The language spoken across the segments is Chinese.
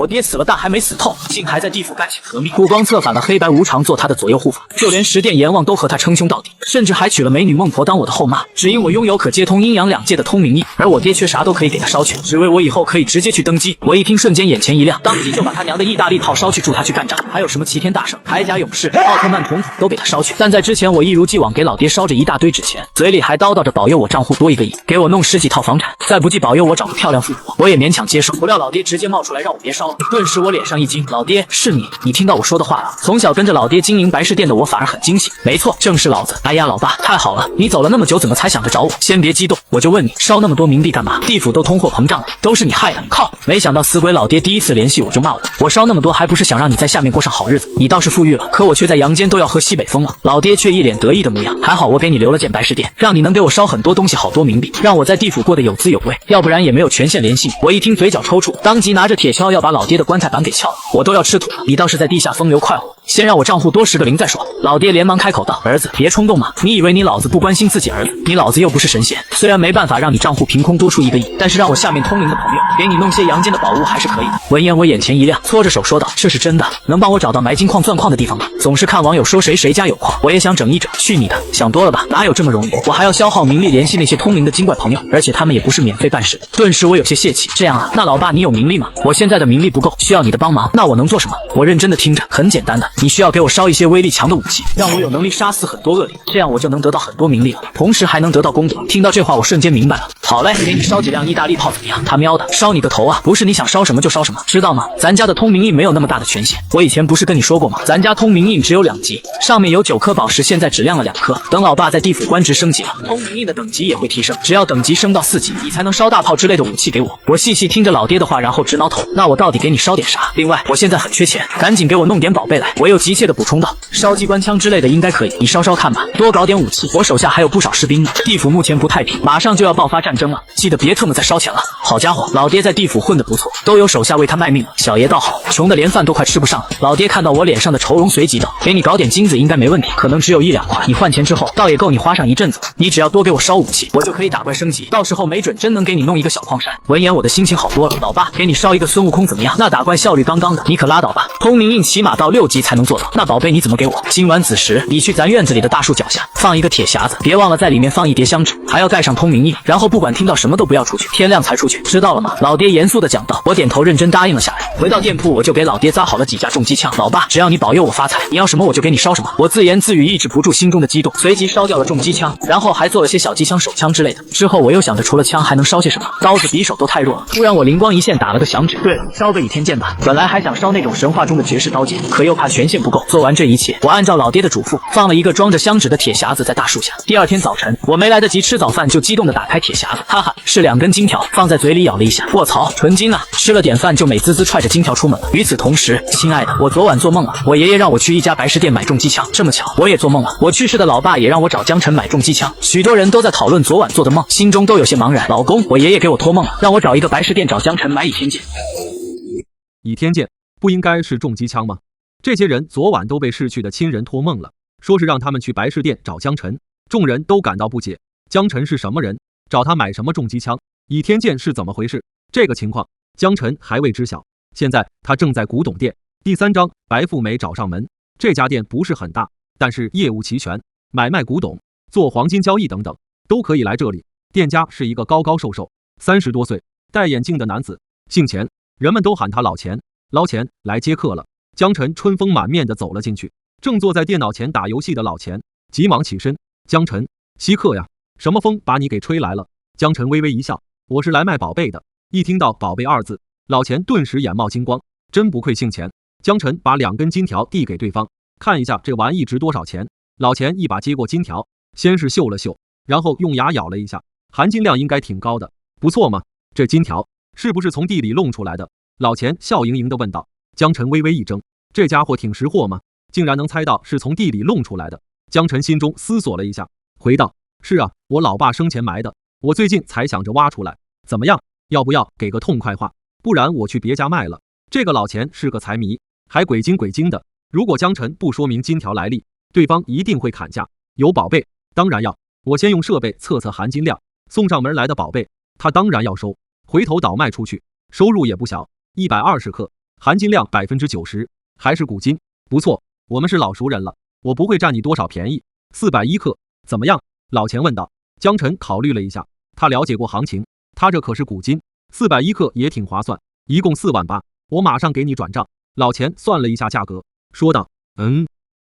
我爹死了，但还没死透，竟还在地府干起革命，不光策反了黑白无常做他的左右护法，就连十殿阎王都和他称兄道弟，甚至还娶了美女孟婆当我的后妈，只因我拥有可接通阴阳两界的通明印，而我爹却啥都可以给他烧去，只为我以后可以直接去登基。我一听，瞬间眼前一亮，当即就把他娘的意大利炮烧去，助他去干仗，还有什么齐天大圣、铠甲勇士、奥特曼瞳孔都给他烧去。但在之前，我一如既往给老爹烧着一大堆纸钱，嘴里还叨叨着保佑我账户多1个亿，给我弄10几套房产，再不济保佑我找个漂亮富婆，我也勉强接受。不料老爹直接冒出来让我别烧了，顿时我脸上一惊，老爹是你？你听到我说的话了？从小跟着老爹经营白事店的我反而很惊喜，没错，正是老子。哎呀，老爸，太好了，你走了那么久，怎么才想着找我？先别激动，我就问你，烧那么多冥币干嘛？地府都通货膨胀了，都是你害的。靠！没想到死鬼老爹第一次联系我就骂我烧那么多还不是想让你在下面过上好日子？你倒是富裕了，可我却在阳间都要喝西北风了。老爹却一脸得意的模样，还好我给你留了件白事店，让你能给我烧很多东西，好多冥币，让我在地府过得有滋有味，要不然也没有权限联系你。我一听嘴角抽搐，当即拿着铁锹要把老爹的棺材板给撬了，我都要吃土了。你倒是在地下风流快活，先让我账户多10个零再说。老爹连忙开口道：儿子，别冲动嘛，你以为你老子不关心自己儿子？你老子又不是神仙，虽然没办法让你账户凭空多出1个亿，但是让我下面通灵的朋友给你弄些阳间的宝物还是可以的。闻言我眼前一亮，搓着手说道：这是真的？能帮我找到埋金矿钻矿的地方吗？总是看网友说谁家有矿，我也想整一整。去你的，想多了吧，哪有这么容易？我还要消耗冥力联系那些通灵的精怪朋友，而且他们也不是免费办事的。顿时我有些泄气。这样啊，那老爸你有冥力吗？我现在的冥力不够，需要你的帮忙。那我能做什么？我认真的听着，很简单的，你需要给我烧一些威力强的武器，让我有能力杀死很多恶灵，这样我就能得到很多冥力了，同时还能得到功德。听到这话我瞬间明白了。好嘞，给你烧几辆意大利炮怎么样？他喵的，烧你个头啊！不是你想烧什么就烧什么，知道吗？咱家的通明印没有那么大的权限，我以前不是跟你说过吗？咱家通明印只有2级，上面有9颗宝石，现在只亮了2颗。等老爸在地府官职升级了，通明印的等级也会提升，只要等级升到4级，你才能烧大炮之类的武器给我。我细细听着老爹的话，然后直挠头，那我到底给你烧点啥？另外，我现在很缺钱，赶紧给我弄点宝贝来。我又急切的补充道，烧机关枪之类的应该可以，你烧烧看吧，多搞点武器，我手下还有不少士兵呢。地府目前不太平，马上就要爆发战争了，记得别特么再烧钱了。好家伙，老爹在地府混得不错，都有手下为他卖命了。小爷倒好，穷的连饭都快吃不上了。老爹看到我脸上的愁容，随即道：给你搞点金子应该没问题，可能只有1、2块，你换钱之后倒也够你花上一阵子。你只要多给我烧武器，我就可以打怪升级，到时候没准真能给你弄一个小矿山。闻言我的心情好多了，老爸，给你烧一个孙悟空怎么样？那打怪效率杠杠的，你可拉倒吧。通灵印起码到6级才能做到，那宝贝你怎么给我？今晚子时你去咱院子里的大树脚下放一个铁匣子，别忘了在里面放一叠香纸，还要盖上通灵印，然后不管听到什么都不要出去，天亮才出去，知道了吗？老爹严肃地讲道。我点头认真答应了下来。回到店铺，我就给老爹扎好了几架重机枪。老爸，只要你保佑我发财，你要什么我就给你烧什么。我自言自语，抑制不住心中的激动，随即烧掉了重机枪，然后还做了些小机枪、手枪之类的。之后我又想着，除了枪还能烧些什么？刀子、匕首都太弱了。突然我灵光一现，打了个响指。对了，烧个倚天剑吧。本来还想烧那种神话中的绝世刀剑，可又怕权限不够。做完这一切，我按照老爹的嘱咐，放了一个装着香纸的铁匣子在大树下。第二天早晨，我没来得及吃早饭，就激动地打开铁匣子，哈哈，是2根金条，放在嘴里咬了一下，卧槽，纯金啊！吃了点饭就美滋滋踹着金条出门了。与此同时，亲爱的，我昨晚做梦了，我爷爷让我去一家白事店买重机枪，这么巧，我也做梦了，我去世的老爸也让我找江辰买重机枪。许多人都在讨论昨晚做的梦，心中都有些茫然。老公，我爷爷给我托梦了，让我找一个白事店找江辰买倚天剑。倚天剑不应该是重机枪吗？这些人昨晚都被逝去的亲人托梦了，说是让他们去白事店找江辰。众人都感到不解，江辰是什么人？找他买什么重机枪？倚天剑是怎么回事？这个情况江辰还未知晓。现在他正在古董店。第3章白富美找上门。这家店不是很大，但是业务齐全，买卖古董、做黄金交易等等都可以来这里。店家是一个高高瘦瘦、30多岁、戴眼镜的男子，姓钱，人们都喊他老钱。老钱来接客了。江辰春风满面地走了进去，正坐在电脑前打游戏的老钱急忙起身：江辰，稀客呀，什么风把你给吹来了？江辰微微一笑：我是来卖宝贝的。一听到宝贝2字，老钱顿时眼冒金光，真不愧姓钱。江辰把2根金条递给对方，看一下这玩意值多少钱。老钱一把接过金条，先是嗅了嗅，然后用牙咬了一下，含金量应该挺高的，不错嘛。这金条是不是从地里弄出来的？老钱笑盈盈地问道。江辰微微一怔，这家伙挺识货吗？竟然能猜到是从地里弄出来的。江辰心中思索了一下，回道：是啊，我老爸生前埋的，我最近才想着挖出来，怎么样，要不要给个痛快话？不然我去别家卖了。这个老钱是个财迷，还鬼精鬼精的，如果江辰不说明金条来历，对方一定会砍价。有宝贝当然要，我先用设备测测含金量，送上门来的宝贝他当然要收，回头倒卖出去，收入也不小，120克，含金量90%，还是古金，不错，我们是老熟人了，我不会占你多少便宜。410克，怎么样？老钱问道。江晨考虑了一下，他了解过行情，他这可是古金，410克也挺划算，一共4万8，我马上给你转账。老钱算了一下价格，说道：“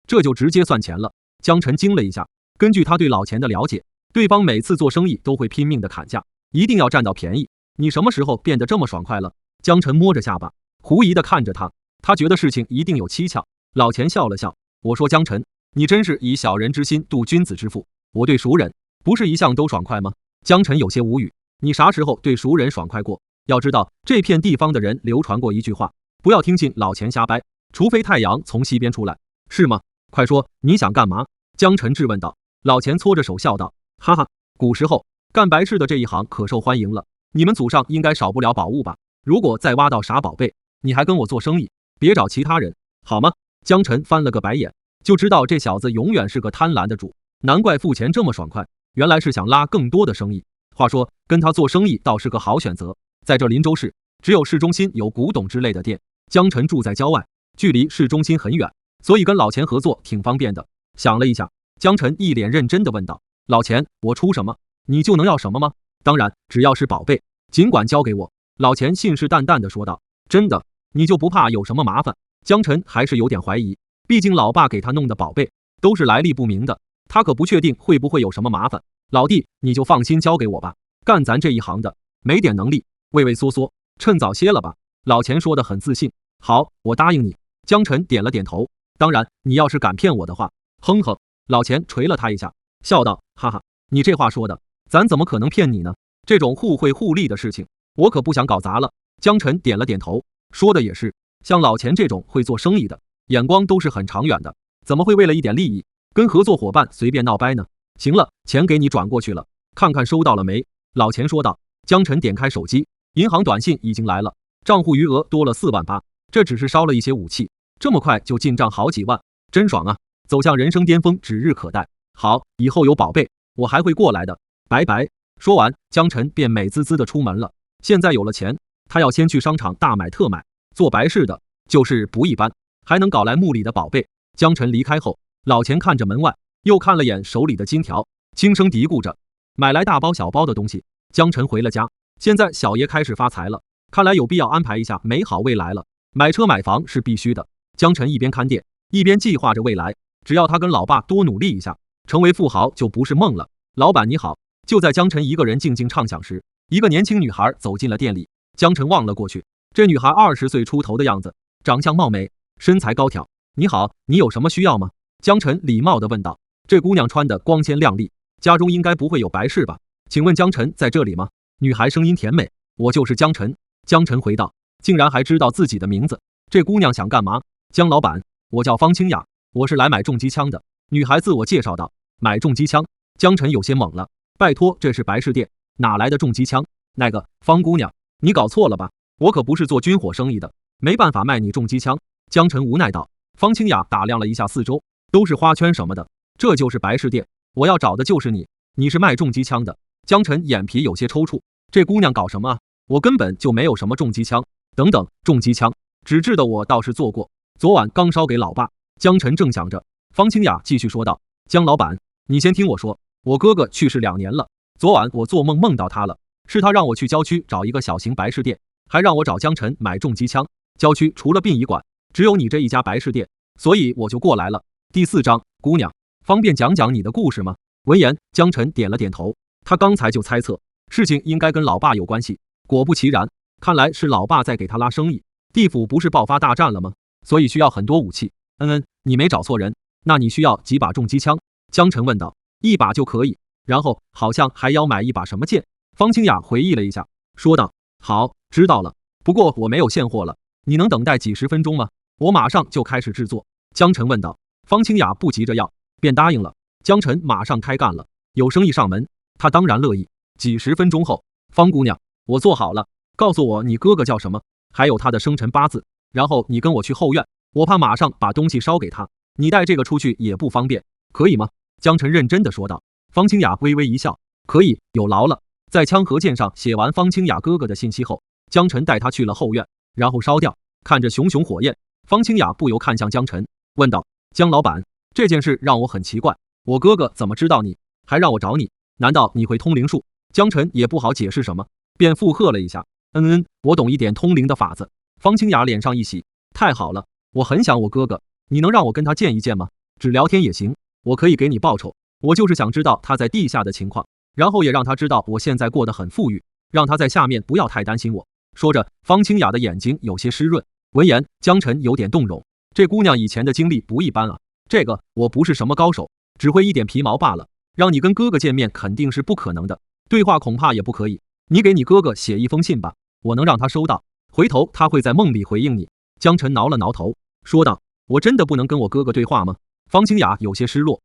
这就直接算钱了。”江晨惊了一下，根据他对老钱的了解，对方每次做生意都会拼命的砍价，一定要占到便宜。你什么时候变得这么爽快了？江晨摸着下巴，狐疑的看着他，他觉得事情一定有蹊跷。老钱笑了笑，我说江晨，你真是以小人之心度君子之腹，我对熟人不是一向都爽快吗？江晨有些无语，你啥时候对熟人爽快过？要知道这片地方的人流传过一句话，不要听信老钱瞎掰，除非太阳从西边出来，是吗？快说，你想干嘛？江晨质问道。老钱搓着手笑道，哈哈，古时候干白事的这一行可受欢迎了，你们祖上应该少不了宝物吧？如果再挖到啥宝贝，你还跟我做生意，别找其他人，好吗？江晨翻了个白眼，就知道这小子永远是个贪婪的主，难怪付钱这么爽快，原来是想拉更多的生意。话说跟他做生意倒是个好选择，在这林州市只有市中心有古董之类的店，江晨住在郊外，距离市中心很远，所以跟老钱合作挺方便的。想了一下，江晨一脸认真的问道，老钱，我出什么你就能要什么吗？当然，只要是宝贝尽管交给我。老钱信誓旦旦的说道。真的，你就不怕有什么麻烦？江晨还是有点怀疑，毕竟老爸给他弄的宝贝都是来历不明的，他可不确定会不会有什么麻烦。老弟，你就放心交给我吧，干咱这一行的没点能力畏畏缩缩，趁早歇了吧。老钱说的很自信。好，我答应你。江晨点了点头。当然，你要是敢骗我的话，哼哼。老钱捶了他一下，笑道，哈哈，你这话说的，咱怎么可能骗你呢？这种互惠互利的事情，我可不想搞砸了。江晨点了点头，说的也是，像老钱这种会做生意的，眼光都是很长远的，怎么会为了一点利益，跟合作伙伴随便闹掰呢？行了，钱给你转过去了，看看收到了没？老钱说道。江晨点开手机，银行短信已经来了，账户余额多了4万8，这只是烧了一些武器，这么快就进账好几万，真爽啊！走向人生巅峰指日可待。好，以后有宝贝，我还会过来的，拜拜。说完，江晨便美滋滋的出门了。现在有了钱，他要先去商场大买特买，做白事的就是不一般，还能搞来墓里的宝贝。江晨离开后，老钱看着门外，又看了眼手里的金条，轻声嘀咕着，买来大包小包的东西。江晨回了家，现在小爷开始发财了，看来有必要安排一下美好未来了。买车买房是必须的，江晨一边看店，一边计划着未来，只要他跟老爸多努力一下，成为富豪就不是梦了。老板你好。就在江晨一个人静静畅想时，一个年轻女孩走进了店里。江晨望了过去，这女孩20岁出头的样子，长相貌美，身材高挑。你好，你有什么需要吗？江晨礼貌地问道。这姑娘穿得光鲜亮丽，家中应该不会有白事吧？请问江晨在这里吗？女孩声音甜美。我就是江晨。江晨回道。竟然还知道自己的名字，这姑娘想干嘛？江老板，我叫方清雅，我是来买重机枪的。女孩自我介绍道。买重机枪？江晨有些懵了。拜托，这是白事店，哪来的重机枪？那个方姑娘，你搞错了吧？我可不是做军火生意的，没办法卖你重机枪。江晨无奈道。方清雅打量了一下四周，都是花圈什么的，这就是白事店，我要找的就是你，你是卖重机枪的。江晨眼皮有些抽搐，这姑娘搞什么啊？我根本就没有什么重机枪。等等，重机枪，纸质的我倒是做过，昨晚刚烧给老爸。江晨正想着，方清雅继续说道。江老板，你先听我说，我哥哥去世2年了，昨晚我做梦梦到他了，是他让我去郊区找一个小型白事店，还让我找江晨买重机枪。郊区除了殡仪馆，只有你这一家白事店，所以我就过来了。第4章，姑娘，方便讲讲你的故事吗？闻言，江晨点了点头，他刚才就猜测事情应该跟老爸有关系，果不其然，看来是老爸在给他拉生意。地府不是爆发大战了吗？所以需要很多武器。你没找错人，那你需要几把重机枪？江晨问道。1把就可以，然后好像还要买1把什么剑。方清雅回忆了一下，说道。好，知道了，不过我没有现货了，你能等待几10分钟吗？我马上就开始制作。江晨问道。方清雅不急着要，便答应了。江晨马上开干了，有生意上门，他当然乐意。几10分钟后，方姑娘，我做好了，告诉我你哥哥叫什么，还有他的生辰八字，然后你跟我去后院，我怕马上把东西烧给他，你带这个出去也不方便，可以吗？江晨认真的说道。方清雅微微一笑，可以，有劳了。在枪和剑上写完方清雅哥哥的信息后，江晨带他去了后院，然后烧掉。看着熊熊火焰，方清雅不由看向江晨，问道：“江老板，这件事让我很奇怪，我哥哥怎么知道你，还让我找你？难道你会通灵术？”江晨也不好解释什么，便附和了一下：“我懂一点通灵的法子。”方清雅脸上一喜：“太好了，我很想我哥哥，你能让我跟他见一见吗？只聊天也行，我可以给你报酬。我就是想知道他在地下的情况，然后也让他知道我现在过得很富裕，让他在下面不要太担心我。”说着，方清雅的眼睛有些湿润。闻言，江晨有点动容，这姑娘以前的经历不一般啊。这个我不是什么高手，只会一点皮毛罢了，让你跟哥哥见面肯定是不可能的，对话恐怕也不可以。你给你哥哥写一封信吧，我能让他收到，回头他会在梦里回应你。江晨挠了挠头，说道：“我真的不能跟我哥哥对话吗？”方清雅有些失落。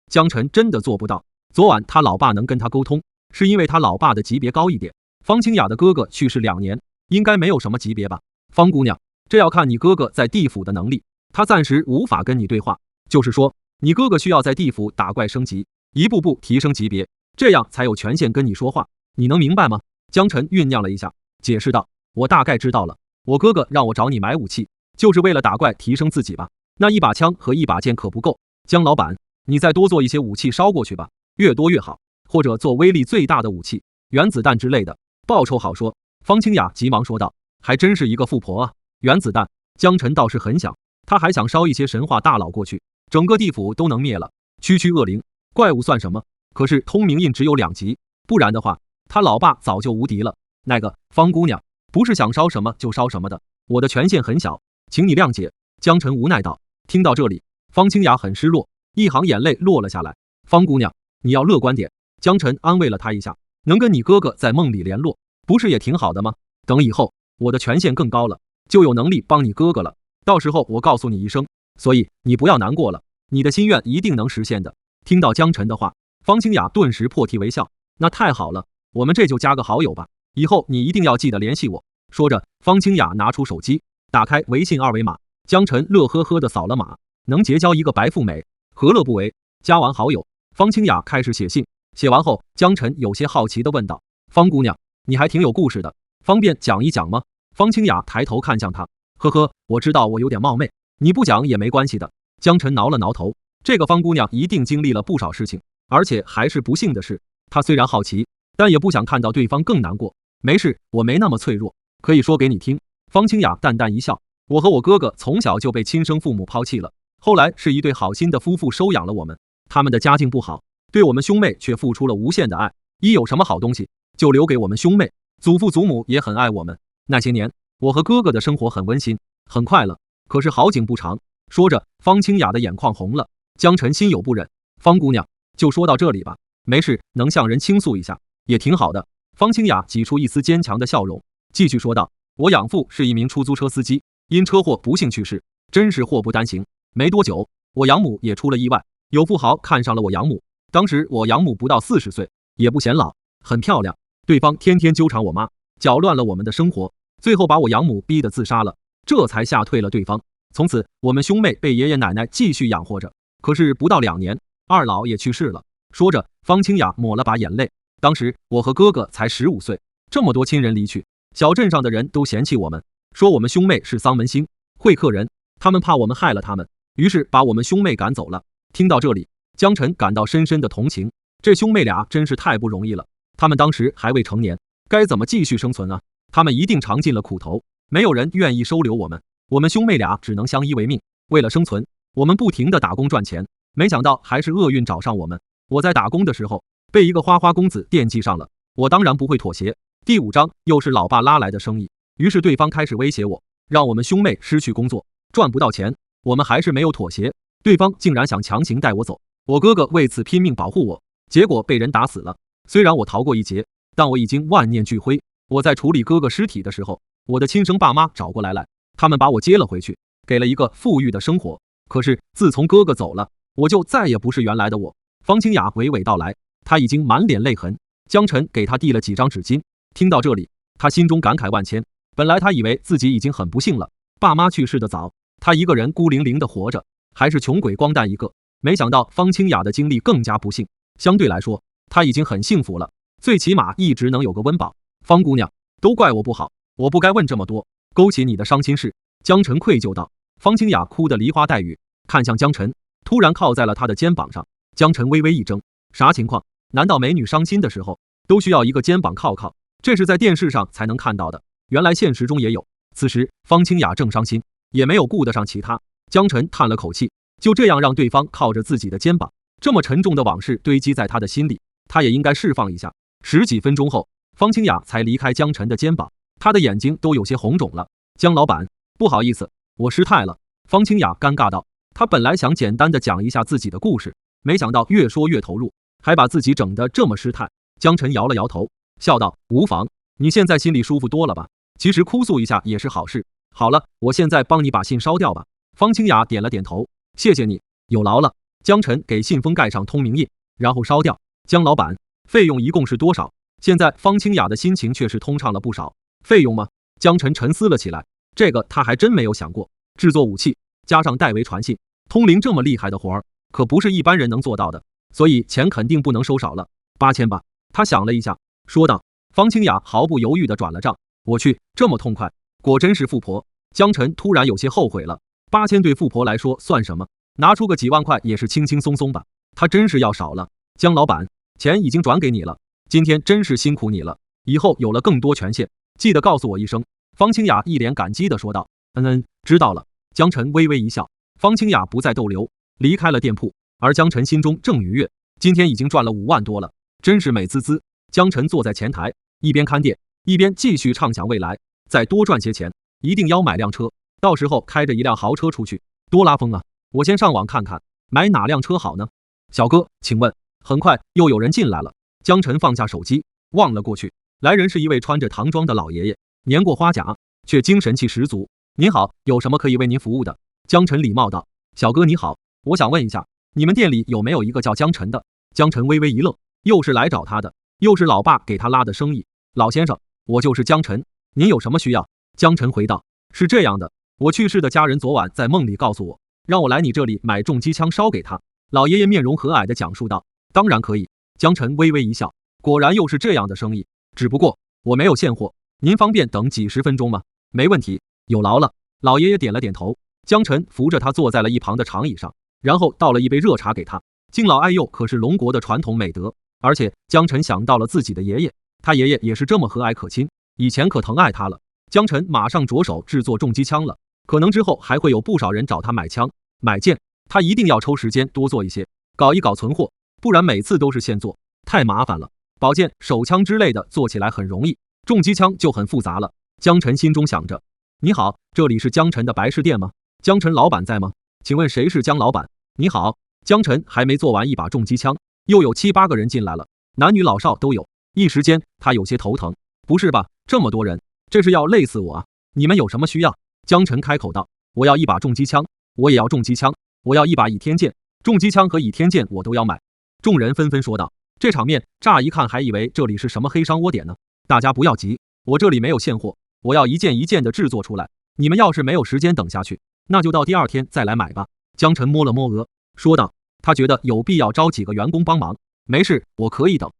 江晨真的做不到。昨晚他老爸能跟他沟通，是因为他老爸的级别高一点。方清雅的哥哥去世2年，应该没有什么级别吧？方姑娘，这要看你哥哥在地府的能力，他暂时无法跟你对话，就是说你哥哥需要在地府打怪升级，一步步提升级别，这样才有权限跟你说话，你能明白吗？江晨酝酿了一下，解释道：“我大概知道了，我哥哥让我找你买武器，就是为了打怪提升自己吧？那一把枪和一把剑可不够，江老板，你再多做一些武器烧过去吧，越多越好，或者做威力最大的武器，原子弹之类的，报酬好说。”方清雅急忙说道：“还真是一个富婆啊！原子弹，江晨倒是很想，他还想烧一些神话大佬过去，整个地府都能灭了，区区恶灵怪物算什么？可是通明印只有2级，不然的话，他老爸早就无敌了。那个方姑娘，不是想烧什么就烧什么的，我的权限很小，请你谅解。”江晨无奈道。听到这里，方清雅很失落，一行眼泪落了下来。方姑娘，你要乐观点。江晨安慰了她一下，能跟你哥哥在梦里联络，不是也挺好的吗？等以后我的权限更高了，就有能力帮你哥哥了，到时候我告诉你一声，所以你不要难过了，你的心愿一定能实现的。听到江晨的话，方清雅顿时破涕为笑。那太好了，我们这就加个好友吧，以后你一定要记得联系我。说着，方清雅拿出手机，打开微信二维码，江晨乐呵呵的扫了码，能结交一个白富美，何乐不为？加完好友，方清雅开始写信。写完后，江晨有些好奇的问道：“方姑娘，你还挺有故事的，方便讲一讲吗？”方清雅抬头看向他，呵呵，我知道我有点冒昧，你不讲也没关系的。江晨挠了挠头，这个方姑娘一定经历了不少事情，而且还是不幸的事。他虽然好奇，但也不想看到对方更难过。没事，我没那么脆弱，可以说给你听。方清雅淡淡一笑，我和我哥哥从小就被亲生父母抛弃了，后来是一对好心的夫妇收养了我们，他们的家境不好，对我们兄妹却付出了无限的爱，一有什么好东西就留给我们兄妹，祖父祖母也很爱我们。那些年，我和哥哥的生活很温馨，很快乐。可是好景不长，说着，方清雅的眼眶红了。江晨心有不忍，方姑娘，就说到这里吧，没事，能向人倾诉一下也挺好的。方清雅挤出一丝坚强的笑容，继续说道：“我养父是一名出租车司机，因车祸不幸去世，真是祸不单行。没多久，我养母也出了意外，有富豪看上了我养母。当时我养母不到40岁，也不显老，很漂亮。对方天天纠缠我妈，搅乱了我们的生活，最后把我养母逼得自杀了，这才吓退了对方。从此，我们兄妹被爷爷奶奶继续养活着。可是不到2年，二老也去世了。”说着，方清雅抹了把眼泪。当时我和哥哥才15岁，这么多亲人离去，小镇上的人都嫌弃我们，说我们兄妹是丧门星，会克人，他们怕我们害了他们，于是把我们兄妹赶走了。听到这里，江晨感到深深的同情，这兄妹俩真是太不容易了，他们当时还未成年，该怎么继续生存啊？他们一定尝尽了苦头，没有人愿意收留我们，我们兄妹俩只能相依为命。为了生存，我们不停地打工赚钱，没想到还是厄运找上我们。我在打工的时候被一个花花公子惦记上了，我当然不会妥协。第5章又是老爸拉来的生意，于是对方开始威胁我，让我们兄妹失去工作，赚不到钱。我们还是没有妥协，对方竟然想强行带我走，我哥哥为此拼命保护我，结果被人打死了。虽然我逃过一劫，但我已经万念俱灰。我在处理哥哥尸体的时候，我的亲生爸妈找过来，他们把我接了回去，给了一个富裕的生活。可是自从哥哥走了，我就再也不是原来的我。方清雅娓娓道来，她已经满脸泪痕。江晨给她递了几张纸巾。听到这里，她心中感慨万千。本来她以为自己已经很不幸了，爸妈去世的早，她一个人孤零零的活着，还是穷鬼光蛋一个。没想到方清雅的经历更加不幸，相对来说，她已经很幸福了，最起码一直能有个温饱。方姑娘，都怪我不好，我不该问这么多。勾起你的伤心事。江晨愧疚道。方清雅哭得梨花带雨，看向江晨，突然靠在了他的肩膀上。江晨微微一怔，啥情况？难道美女伤心的时候都需要一个肩膀靠靠？这是在电视上才能看到的，原来现实中也有。此时方清雅正伤心，也没有顾得上其他。江晨叹了口气，就这样让对方靠着自己的肩膀。这么沉重的往事堆积在他的心里，他也应该释放一下。十几分钟后，方清雅才离开江晨的肩膀，他的眼睛都有些红肿了。江老板，不好意思，我失态了。方清雅尴尬道。他本来想简单的讲一下自己的故事，没想到越说越投入，还把自己整得这么失态。江晨摇了摇头，笑道：无妨，你现在心里舒服多了吧？其实哭诉一下也是好事。好了，我现在帮你把信烧掉吧。方清雅点了点头，谢谢你，有劳了。江晨给信封盖上通明印，然后烧掉。江老板，费用一共是多少？现在方清雅的心情却是通畅了不少。费用吗？江晨沉思了起来，这个他还真没有想过。制作武器加上代为传信，通灵这么厉害的活儿，可不是一般人能做到的，所以钱肯定不能收少了。8000吧。他想了一下，说道。方清雅毫不犹豫地转了账。我去，这么痛快，果真是富婆。江晨突然有些后悔了，8000对富婆来说算什么？拿出个几万块也是轻轻松松吧。他真是要少了。江老板，钱已经转给你了，今天真是辛苦你了，以后有了更多权限，记得告诉我一声。方清雅一脸感激地说道。知道了。江晨微微一笑。方清雅不再逗留，离开了店铺，而江晨心中正愉悦，今天已经赚了5万多了，真是美滋滋。江晨坐在前台，一边看店，一边继续畅想未来，再多赚些钱，一定要买辆车，到时候开着一辆豪车出去，多拉风啊！我先上网看看，买哪辆车好呢？小哥，请问。很快又有人进来了，江晨放下手机，望了过去，来人是一位穿着唐装的老爷爷，年过花甲，却精神气十足。您好，有什么可以为您服务的？江晨礼貌道。小哥你好，我想问一下，你们店里有没有一个叫江晨的？江晨微微一愣，又是来找他的，又是老爸给他拉的生意。老先生，我就是江晨，您有什么需要？江晨回道。是这样的，我去世的家人昨晚在梦里告诉我，让我来你这里买重机枪烧给他。老爷爷面容和蔼地讲述道。当然可以。江晨微微一笑，果然又是这样的生意，只不过我没有现货，您方便等几十分钟吗？没问题，有劳了。老爷爷点了点头。江晨扶着他坐在了一旁的长椅上，然后倒了一杯热茶给他。敬老爱幼可是龙国的传统美德，而且江晨想到了自己的爷爷，他爷爷也是这么和蔼可亲，以前可疼爱他了。江晨马上着手制作重机枪了，可能之后还会有不少人找他买枪买剑，他一定要抽时间多做一些，搞一搞存货，不然每次都是现做，太麻烦了。宝剑、手枪之类的做起来很容易，重机枪就很复杂了。江晨心中想着。你好，这里是江晨的白事店吗？江晨老板在吗？请问谁是江老板？你好。江晨还没做完一把重机枪，又有7、8个人进来了，男女老少都有，一时间他有些头疼。不是吧，这么多人，这是要累死我啊！你们有什么需要？江晨开口道。我要一把重机枪。我也要重机枪。我要一把倚天剑。重机枪和倚天剑我都要买。众人纷纷说道。这场面乍一看还以为这里是什么黑商窝点呢。大家不要急，我这里没有现货，我要一件一件的制作出来，你们要是没有时间等下去，那就到第2天再来买吧。江晨摸了摸额，说道。他觉得有必要招几个员工帮忙。没事，我可以等。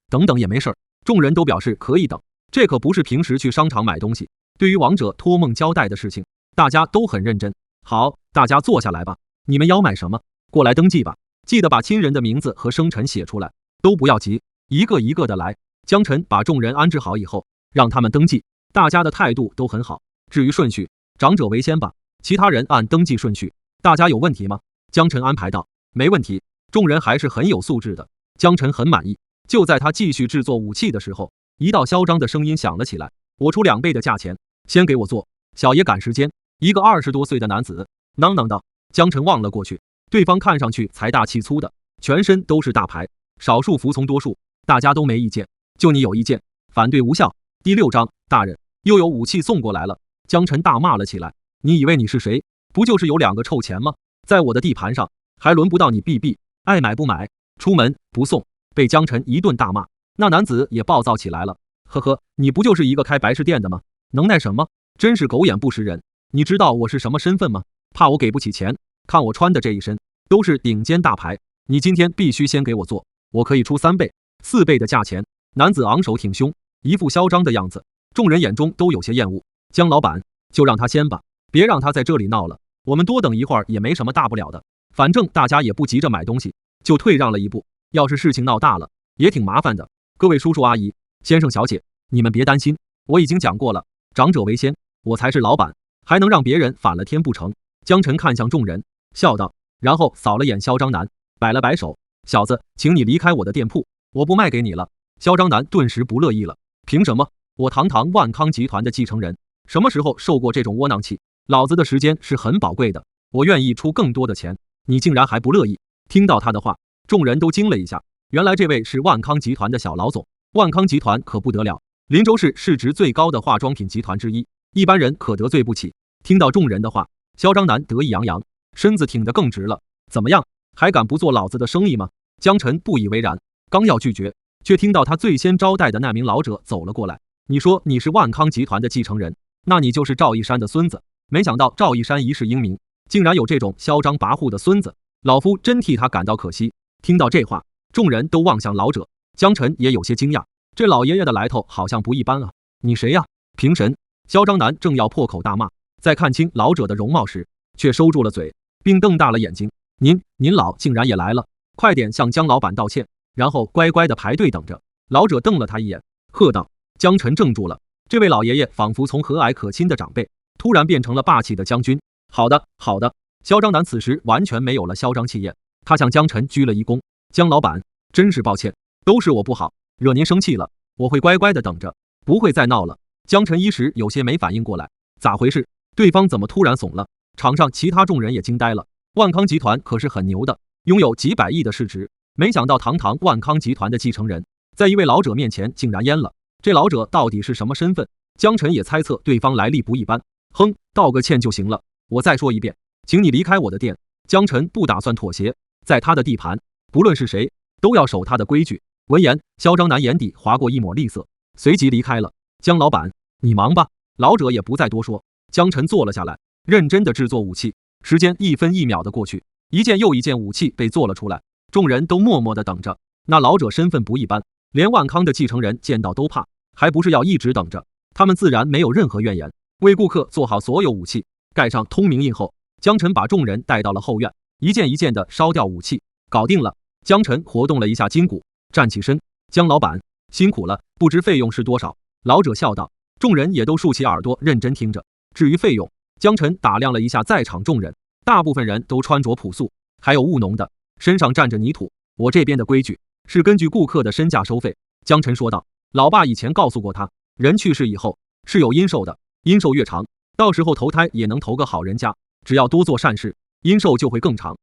等等也没事。众人都表示可以等，这可不是平时去商场买东西，对于王者托梦交代的事情，大家都很认真。好，大家坐下来吧，你们要买什么？过来登记吧，记得把亲人的名字和生辰写出来，都不要急，一个一个的来。江晨把众人安置好以后，让他们登记，大家的态度都很好。至于顺序，长者为先吧，其他人按登记顺序。大家有问题吗？江晨安排道。没问题。众人还是很有素质的，江晨很满意。就在他继续制作武器的时候，一道嚣张的声音响了起来。我出2倍的价钱，先给我做。小爷赶时间。一个20多岁的男子囔囔道。江晨望了过去，对方看上去财大气粗的，全身都是大牌，少数服从多数，大家都没意见，就你有意见，反对无效。第6章，大人，又有武器送过来了。江晨大骂了起来。你以为你是谁？不就是有2个臭钱吗？在我的地盘上，还轮不到你避避，爱买不买，出门不送。被江晨一顿大骂，那男子也暴躁起来了。呵呵，你不就是一个开白事店的吗？能耐什么？真是狗眼不识人。你知道我是什么身份吗？怕我给不起钱？看我穿的这一身，都是顶尖大牌。你今天必须先给我做，我可以出3倍、4倍的价钱。男子昂首挺胸，一副嚣张的样子，众人眼中都有些厌恶。江老板，就让他先吧，别让他在这里闹了。我们多等一会儿也没什么大不了的，反正大家也不急着买东西，就退让了一步。要是事情闹大了，也挺麻烦的。各位叔叔阿姨、先生小姐，你们别担心，我已经讲过了，长者为先，我才是老板，还能让别人反了天不成？江晨看向众人，笑道，然后扫了眼萧张南，摆了摆手，小子，请你离开我的店铺，我不卖给你了。萧张南顿时不乐意了，凭什么？我堂堂万康集团的继承人，什么时候受过这种窝囊气？老子的时间是很宝贵的，我愿意出更多的钱，你竟然还不乐意？听到他的话，众人都惊了一下，原来这位是万康集团的小老总。万康集团可不得了，林州市市值最高的化妆品集团之一，一般人可得罪不起。听到众人的话，萧张南得意洋洋，身子挺得更直了。怎么样，还敢不做老子的生意吗？江晨不以为然，刚要拒绝，却听到他最先招待的那名老者走了过来。你说你是万康集团的继承人，那你就是赵一山的孙子。没想到赵一山一世英名，竟然有这种嚣张跋扈的孙子，老夫真替他感到可惜。听到这话，众人都望向老者，江晨也有些惊讶，这老爷爷的来头好像不一般啊。你谁呀？平神！萧张南正要破口大骂，在看清老者的容貌时，却收住了嘴，并瞪大了眼睛。您老竟然也来了，快点向江老板道歉，然后乖乖的排队等着。老者瞪了他一眼，喝道。江晨怔住了，这位老爷爷仿佛从和蔼可亲的长辈，突然变成了霸气的将军。好的，好的。萧张南此时完全没有了嚣张气焰，他向江晨鞠了一躬。江老板，真是抱歉，都是我不好，惹您生气了，我会乖乖的等着，不会再闹了。江晨一时有些没反应过来，咋回事？对方怎么突然怂了？场上其他众人也惊呆了。万康集团可是很牛的，拥有几百亿的市值，没想到堂堂万康集团的继承人，在一位老者面前竟然淹了。这老者到底是什么身份？江晨也猜测对方来历不一般。哼，道个歉就行了。我再说一遍，请你离开我的店。江晨不打算妥协，在他的地盘，不论是谁，都要守他的规矩。闻言，萧张南眼底划过一抹厉色，随即离开了。江老板，你忙吧。老者也不再多说。江晨坐了下来，认真的制作武器。时间一分一秒的过去，一件又一件武器被做了出来，众人都默默的等着。那老者身份不一般，连万康的继承人见到都怕，还不是要一直等着？他们自然没有任何怨言，为顾客做好所有武器，盖上通明印后，江晨把众人带到了后院，一件一件的烧掉武器。搞定了。江晨活动了一下筋骨，站起身。江老板辛苦了，不知费用是多少？老者笑道。众人也都竖起耳朵认真听着。至于费用，江晨打量了一下在场众人，大部分人都穿着朴素，还有务农的，身上沾着泥土。我这边的规矩是根据顾客的身价收费。江晨说道。老爸以前告诉过他，人去世以后是有阴寿的，阴寿越长，到时候投胎也能投个好人家，只要多做善事，阴寿就会更长。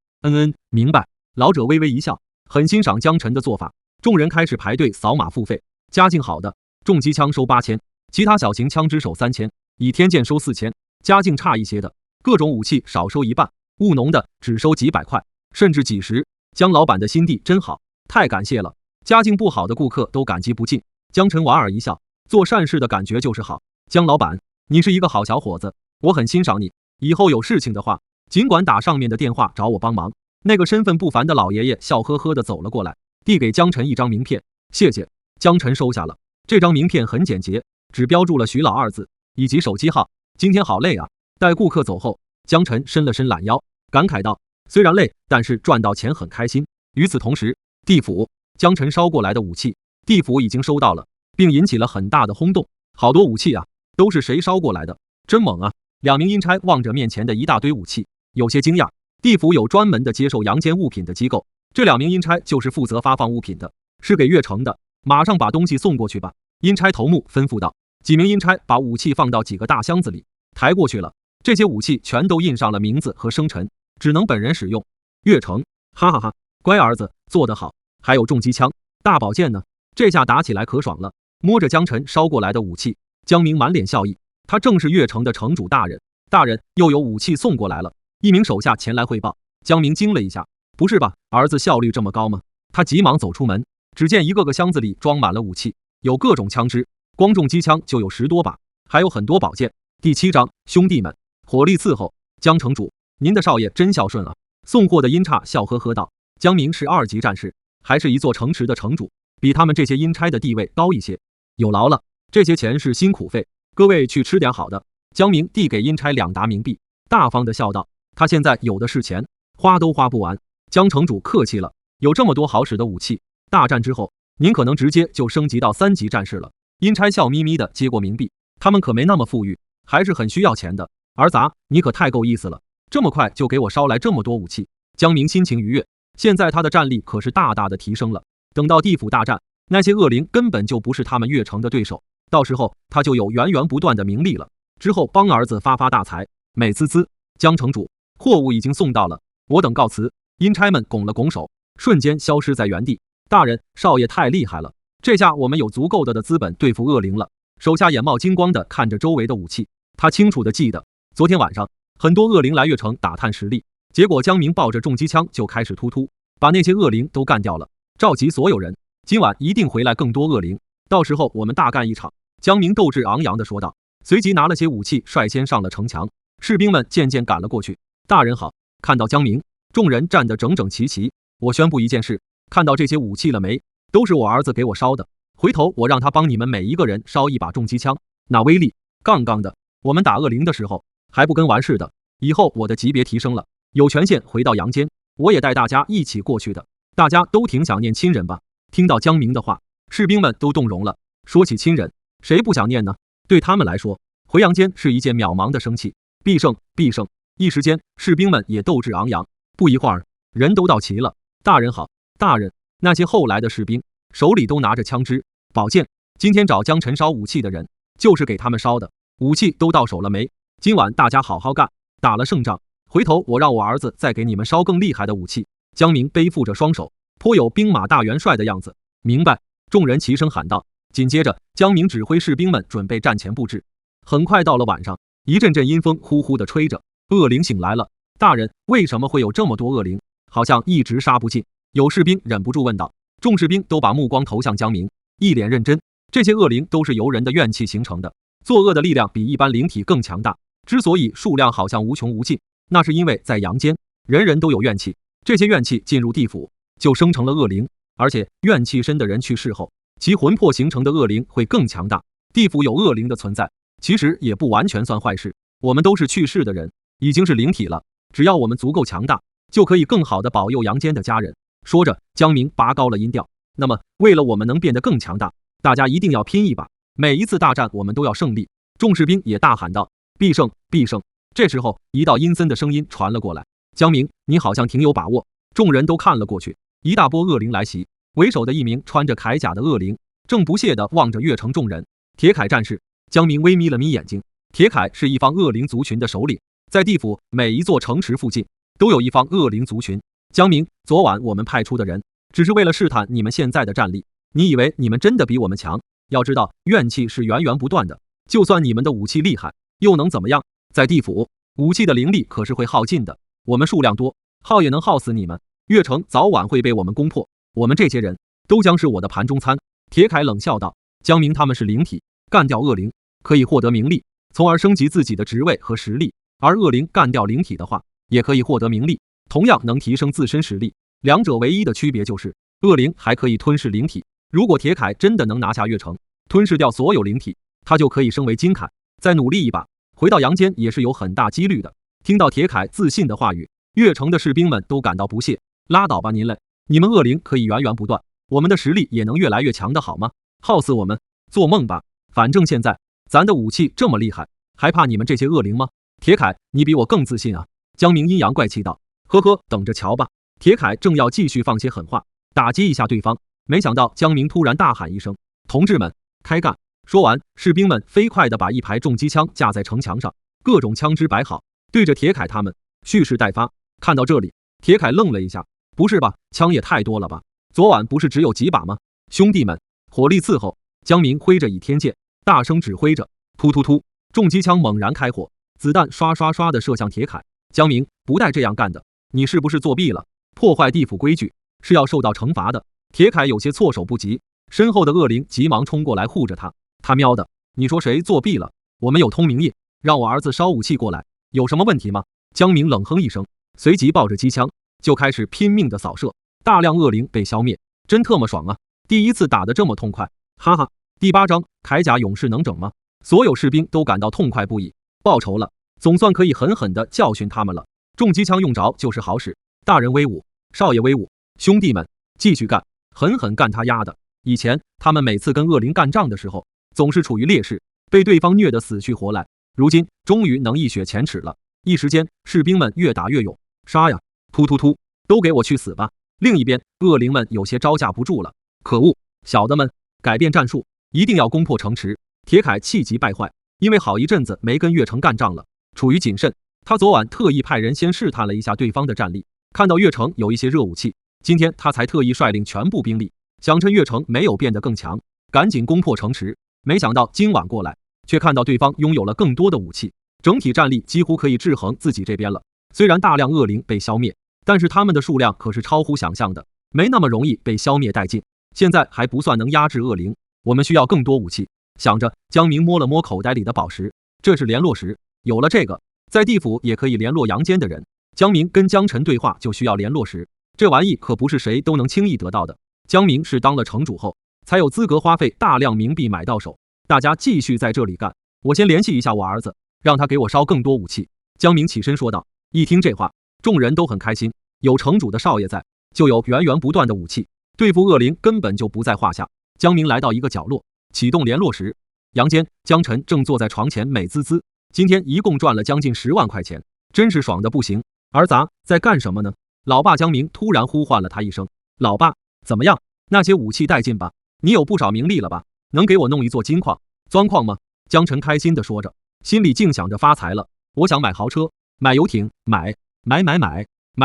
明白。老者微微一笑，很欣赏江晨的做法。众人开始排队扫码付费，家境好的重机枪收8000，其他小型枪支手3000，倚天剑收4000，家境差一些的各种武器少收一半，务农的只收几百块，甚至几十。江老板的心地真好，太感谢了。家境不好的顾客都感激不尽。江晨莞尔一笑，做善事的感觉就是好。江老板，你是一个好小伙子，我很欣赏你，以后有事情的话，尽管打上面的电话找我帮忙。那个身份不凡的老爷爷笑呵呵地走了过来，递给江晨一张名片。谢谢。江晨收下了。这张名片很简洁，只标注了徐老2字以及手机号。今天好累啊。待顾客走后，江晨伸了伸懒腰，感慨道，虽然累，但是赚到钱很开心。与此同时，地府，江晨捎过来的武器，地府已经收到了，并引起了很大的轰动。好多武器啊，都是谁捎过来的？真猛啊。2名阴差望着面前的一大堆武器，有些惊讶。地府有专门的接受阳间物品的机构，这2名阴差就是负责发放物品的，是给月城的。马上把东西送过去吧。阴差头目吩咐道。几名阴差把武器放到几个大箱子里，抬过去了。这些武器全都印上了名字和生辰，只能本人使用。月城，哈哈哈，乖儿子，做得好。还有重机枪、大宝剑呢，这下打起来可爽了。摸着江晨捎过来的武器，江明满脸笑意，他正是月城的城主大人。大人，又有武器送过来了。一名手下前来汇报。江明惊了一下，不是吧，儿子效率这么高吗？他急忙走出门，只见一个个箱子里装满了武器，有各种枪支，光重机枪就有10多把，还有很多宝剑。第7章，兄弟们，火力伺候。江城主，您的少爷真孝顺啊。送货的阴差笑呵呵道。江明是2级战士，还是一座城池的城主，比他们这些阴差的地位高一些。有劳了，这些钱是辛苦费，各位去吃点好的，江明递给阴差2沓冥币，大方的笑道：“他现在有的是钱，花都花不完。”江城主客气了，有这么多好使的武器，大战之后您可能直接就升级到3级战士了。阴差笑眯眯的接过冥币，他们可没那么富裕，还是很需要钱的。儿子，你可太够意思了，这么快就给我捎来这么多武器。江明心情愉悦，现在他的战力可是大大的提升了。等到地府大战，那些恶灵根本就不是他们月城的对手，到时候他就有源源不断的名利了。之后帮儿子发大财。美滋滋，江城主，货物已经送到了，我等告辞。阴差们拱了拱手，瞬间消失在原地。大人，少爷太厉害了，这下我们有足够的资本对付恶灵了。手下眼冒金光的看着周围的武器，他清楚的记得，昨天晚上很多恶灵来月城打探实力，结果江明抱着重机枪就开始突，把那些恶灵都干掉了。召集所有人，今晚一定回来更多恶灵，到时候我们大干一场。江明斗志昂扬的说道，随即拿了些武器率先上了城墙。士兵们渐渐赶了过去。大人好！看到江明，众人站得整整齐齐。我宣布一件事，看到这些武器了没？都是我儿子给我烧的，回头我让他帮你们每一个人烧一把重机枪，那威力杠杠的。我们打恶灵的时候还不跟完似的，以后我的级别提升了，有权限回到阳间，我也带大家一起过去的。大家都挺想念亲人吧？听到江明的话，士兵们都动容了。说起亲人，谁不想念呢？对他们来说，回阳间是一件渺茫的生气。必胜，必胜！一时间，士兵们也斗志昂扬。不一会儿，人都到齐了。大人好，大人！那些后来的士兵手里都拿着枪支、宝剑。今天找江晨烧武器的人，就是给他们烧的。武器都到手了没？今晚大家好好干，打了胜仗，回头我让我儿子再给你们烧更厉害的武器。江明背负着双手，颇有兵马大元帅的样子。明白！众人齐声喊道。紧接着，江明指挥士兵们准备战前布置。很快到了晚上，一阵阵阴风呼呼地吹着，恶灵醒来了。大人，为什么会有这么多恶灵？好像一直杀不尽。有士兵忍不住问道。众士兵都把目光投向江明，一脸认真。这些恶灵都是由人的怨气形成的，作恶的力量比一般灵体更强大。之所以数量好像无穷无尽，那是因为在阳间，人人都有怨气，这些怨气进入地府，就生成了恶灵。而且怨气深的人去世后，其魂魄形成的恶灵会更强大。地府有恶灵的存在，其实也不完全算坏事。我们都是去世的人，已经是灵体了，只要我们足够强大，就可以更好的保佑阳间的家人。说着，江明拔高了音调。那么，为了我们能变得更强大，大家一定要拼一把，每一次大战我们都要胜利。众士兵也大喊道：必胜，必胜！这时候，一道阴森的声音传了过来。江明，你好像挺有把握。众人都看了过去，一大波恶灵来袭，为首的一名穿着铠甲的恶灵正不屑地望着月城众人。铁铠战士。江明微眯了眯眼睛。铁铠是一方恶灵族群的首领，在地府每一座城池附近都有一方恶灵族群。江明，昨晚我们派出的人只是为了试探你们现在的战力，你以为你们真的比我们强？要知道怨气是源源不断的，就算你们的武器厉害，又能怎么样？在地府，武器的灵力可是会耗尽的，我们数量多，耗也能耗死你们。月城早晚会被我们攻破，我们这些人都将是我的盘中餐。铁铠冷笑道。江明他们是灵体，干掉恶灵可以获得名利，从而升级自己的职位和实力，而恶灵干掉灵体的话，也可以获得名利，同样能提升自身实力。两者唯一的区别就是恶灵还可以吞噬灵体。如果铁铠真的能拿下月城，吞噬掉所有灵体，他就可以升为金铠，再努力一把，回到阳间也是有很大几率的。听到铁铠自信的话语，月城的士兵们都感到不屑。拉倒吧您嘞，你们恶灵可以源源不断，我们的实力也能越来越强的好吗？耗死我们，做梦吧！反正现在咱的武器这么厉害，还怕你们这些恶灵吗？铁铠，你比我更自信啊！江明阴阳怪气道。呵呵，等着瞧吧。铁铠正要继续放些狠话，打击一下对方，没想到江明突然大喊一声：同志们，开干！说完，士兵们飞快地把一排重机枪架在城墙上，各种枪支摆好，对着铁铠他们蓄势待发。看到这里，铁铠愣了一下，不是吧，枪也太多了吧？昨晚不是只有几把吗？兄弟们，火力伺候！江明挥着倚天剑，大声指挥着，突突突，重机枪猛然开火，子弹刷刷刷地射向铁铠。江明，不带这样干的，你是不是作弊了？破坏地府规矩是要受到惩罚的。铁铠有些措手不及，身后的恶灵急忙冲过来护着他。他喵的，你说谁作弊了？我们有通明印，让我儿子烧武器过来，有什么问题吗？江明冷哼一声，随即抱着机枪就开始拼命的扫射，大量恶灵被消灭，真特么爽啊！第一次打得这么痛快，哈哈。第8章铠甲勇士能整吗？所有士兵都感到痛快不已。报仇了，总算可以狠狠地教训他们了。重机枪用着就是好使，大人威武，少爷威武，兄弟们继续干，狠狠干他丫的！以前他们每次跟恶灵干仗的时候，总是处于劣势，被对方虐得死去活来。如今终于能一雪前耻了，一时间士兵们越打越勇，杀呀，突突突，都给我去死吧！另一边，恶灵们有些招架不住了，可恶，小的们，改变战术，一定要攻破城池！铁凯气急败坏，因为好一阵子没跟岳城干仗了，处于谨慎。他昨晚特意派人先试探了一下对方的战力，看到岳城有一些热武器，今天他才特意率领全部兵力，想趁岳城没有变得更强，赶紧攻破城池。没想到今晚过来，却看到对方拥有了更多的武器，整体战力几乎可以制衡自己这边了。虽然大量恶灵被消灭，但是他们的数量可是超乎想象的，没那么容易被消灭殆尽。现在还不算能压制恶灵，我们需要更多武器。想着，江明摸了摸口袋里的宝石，这是联络石，有了这个，在地府也可以联络阳间的人。江明跟江晨对话就需要联络石，这玩意可不是谁都能轻易得到的。江明是当了城主后，才有资格花费大量冥币买到手。大家继续在这里干，我先联系一下我儿子，让他给我烧更多武器。江明起身说道。一听这话，众人都很开心，有城主的少爷在，就有源源不断的武器，对付恶灵根本就不在话下。江明来到一个角落，启动联络时，阳间江晨正坐在床前美滋滋，今天一共赚了将近10万块钱，真是爽的不行。儿子在干什么呢？老爸江明突然呼唤了他一声。老爸，怎么样？那些武器带劲吧？你有不少名利了吧？能给我弄一座金矿、钻矿吗？江晨开心地说着，心里净想着发财了。我想买豪车，买游艇，买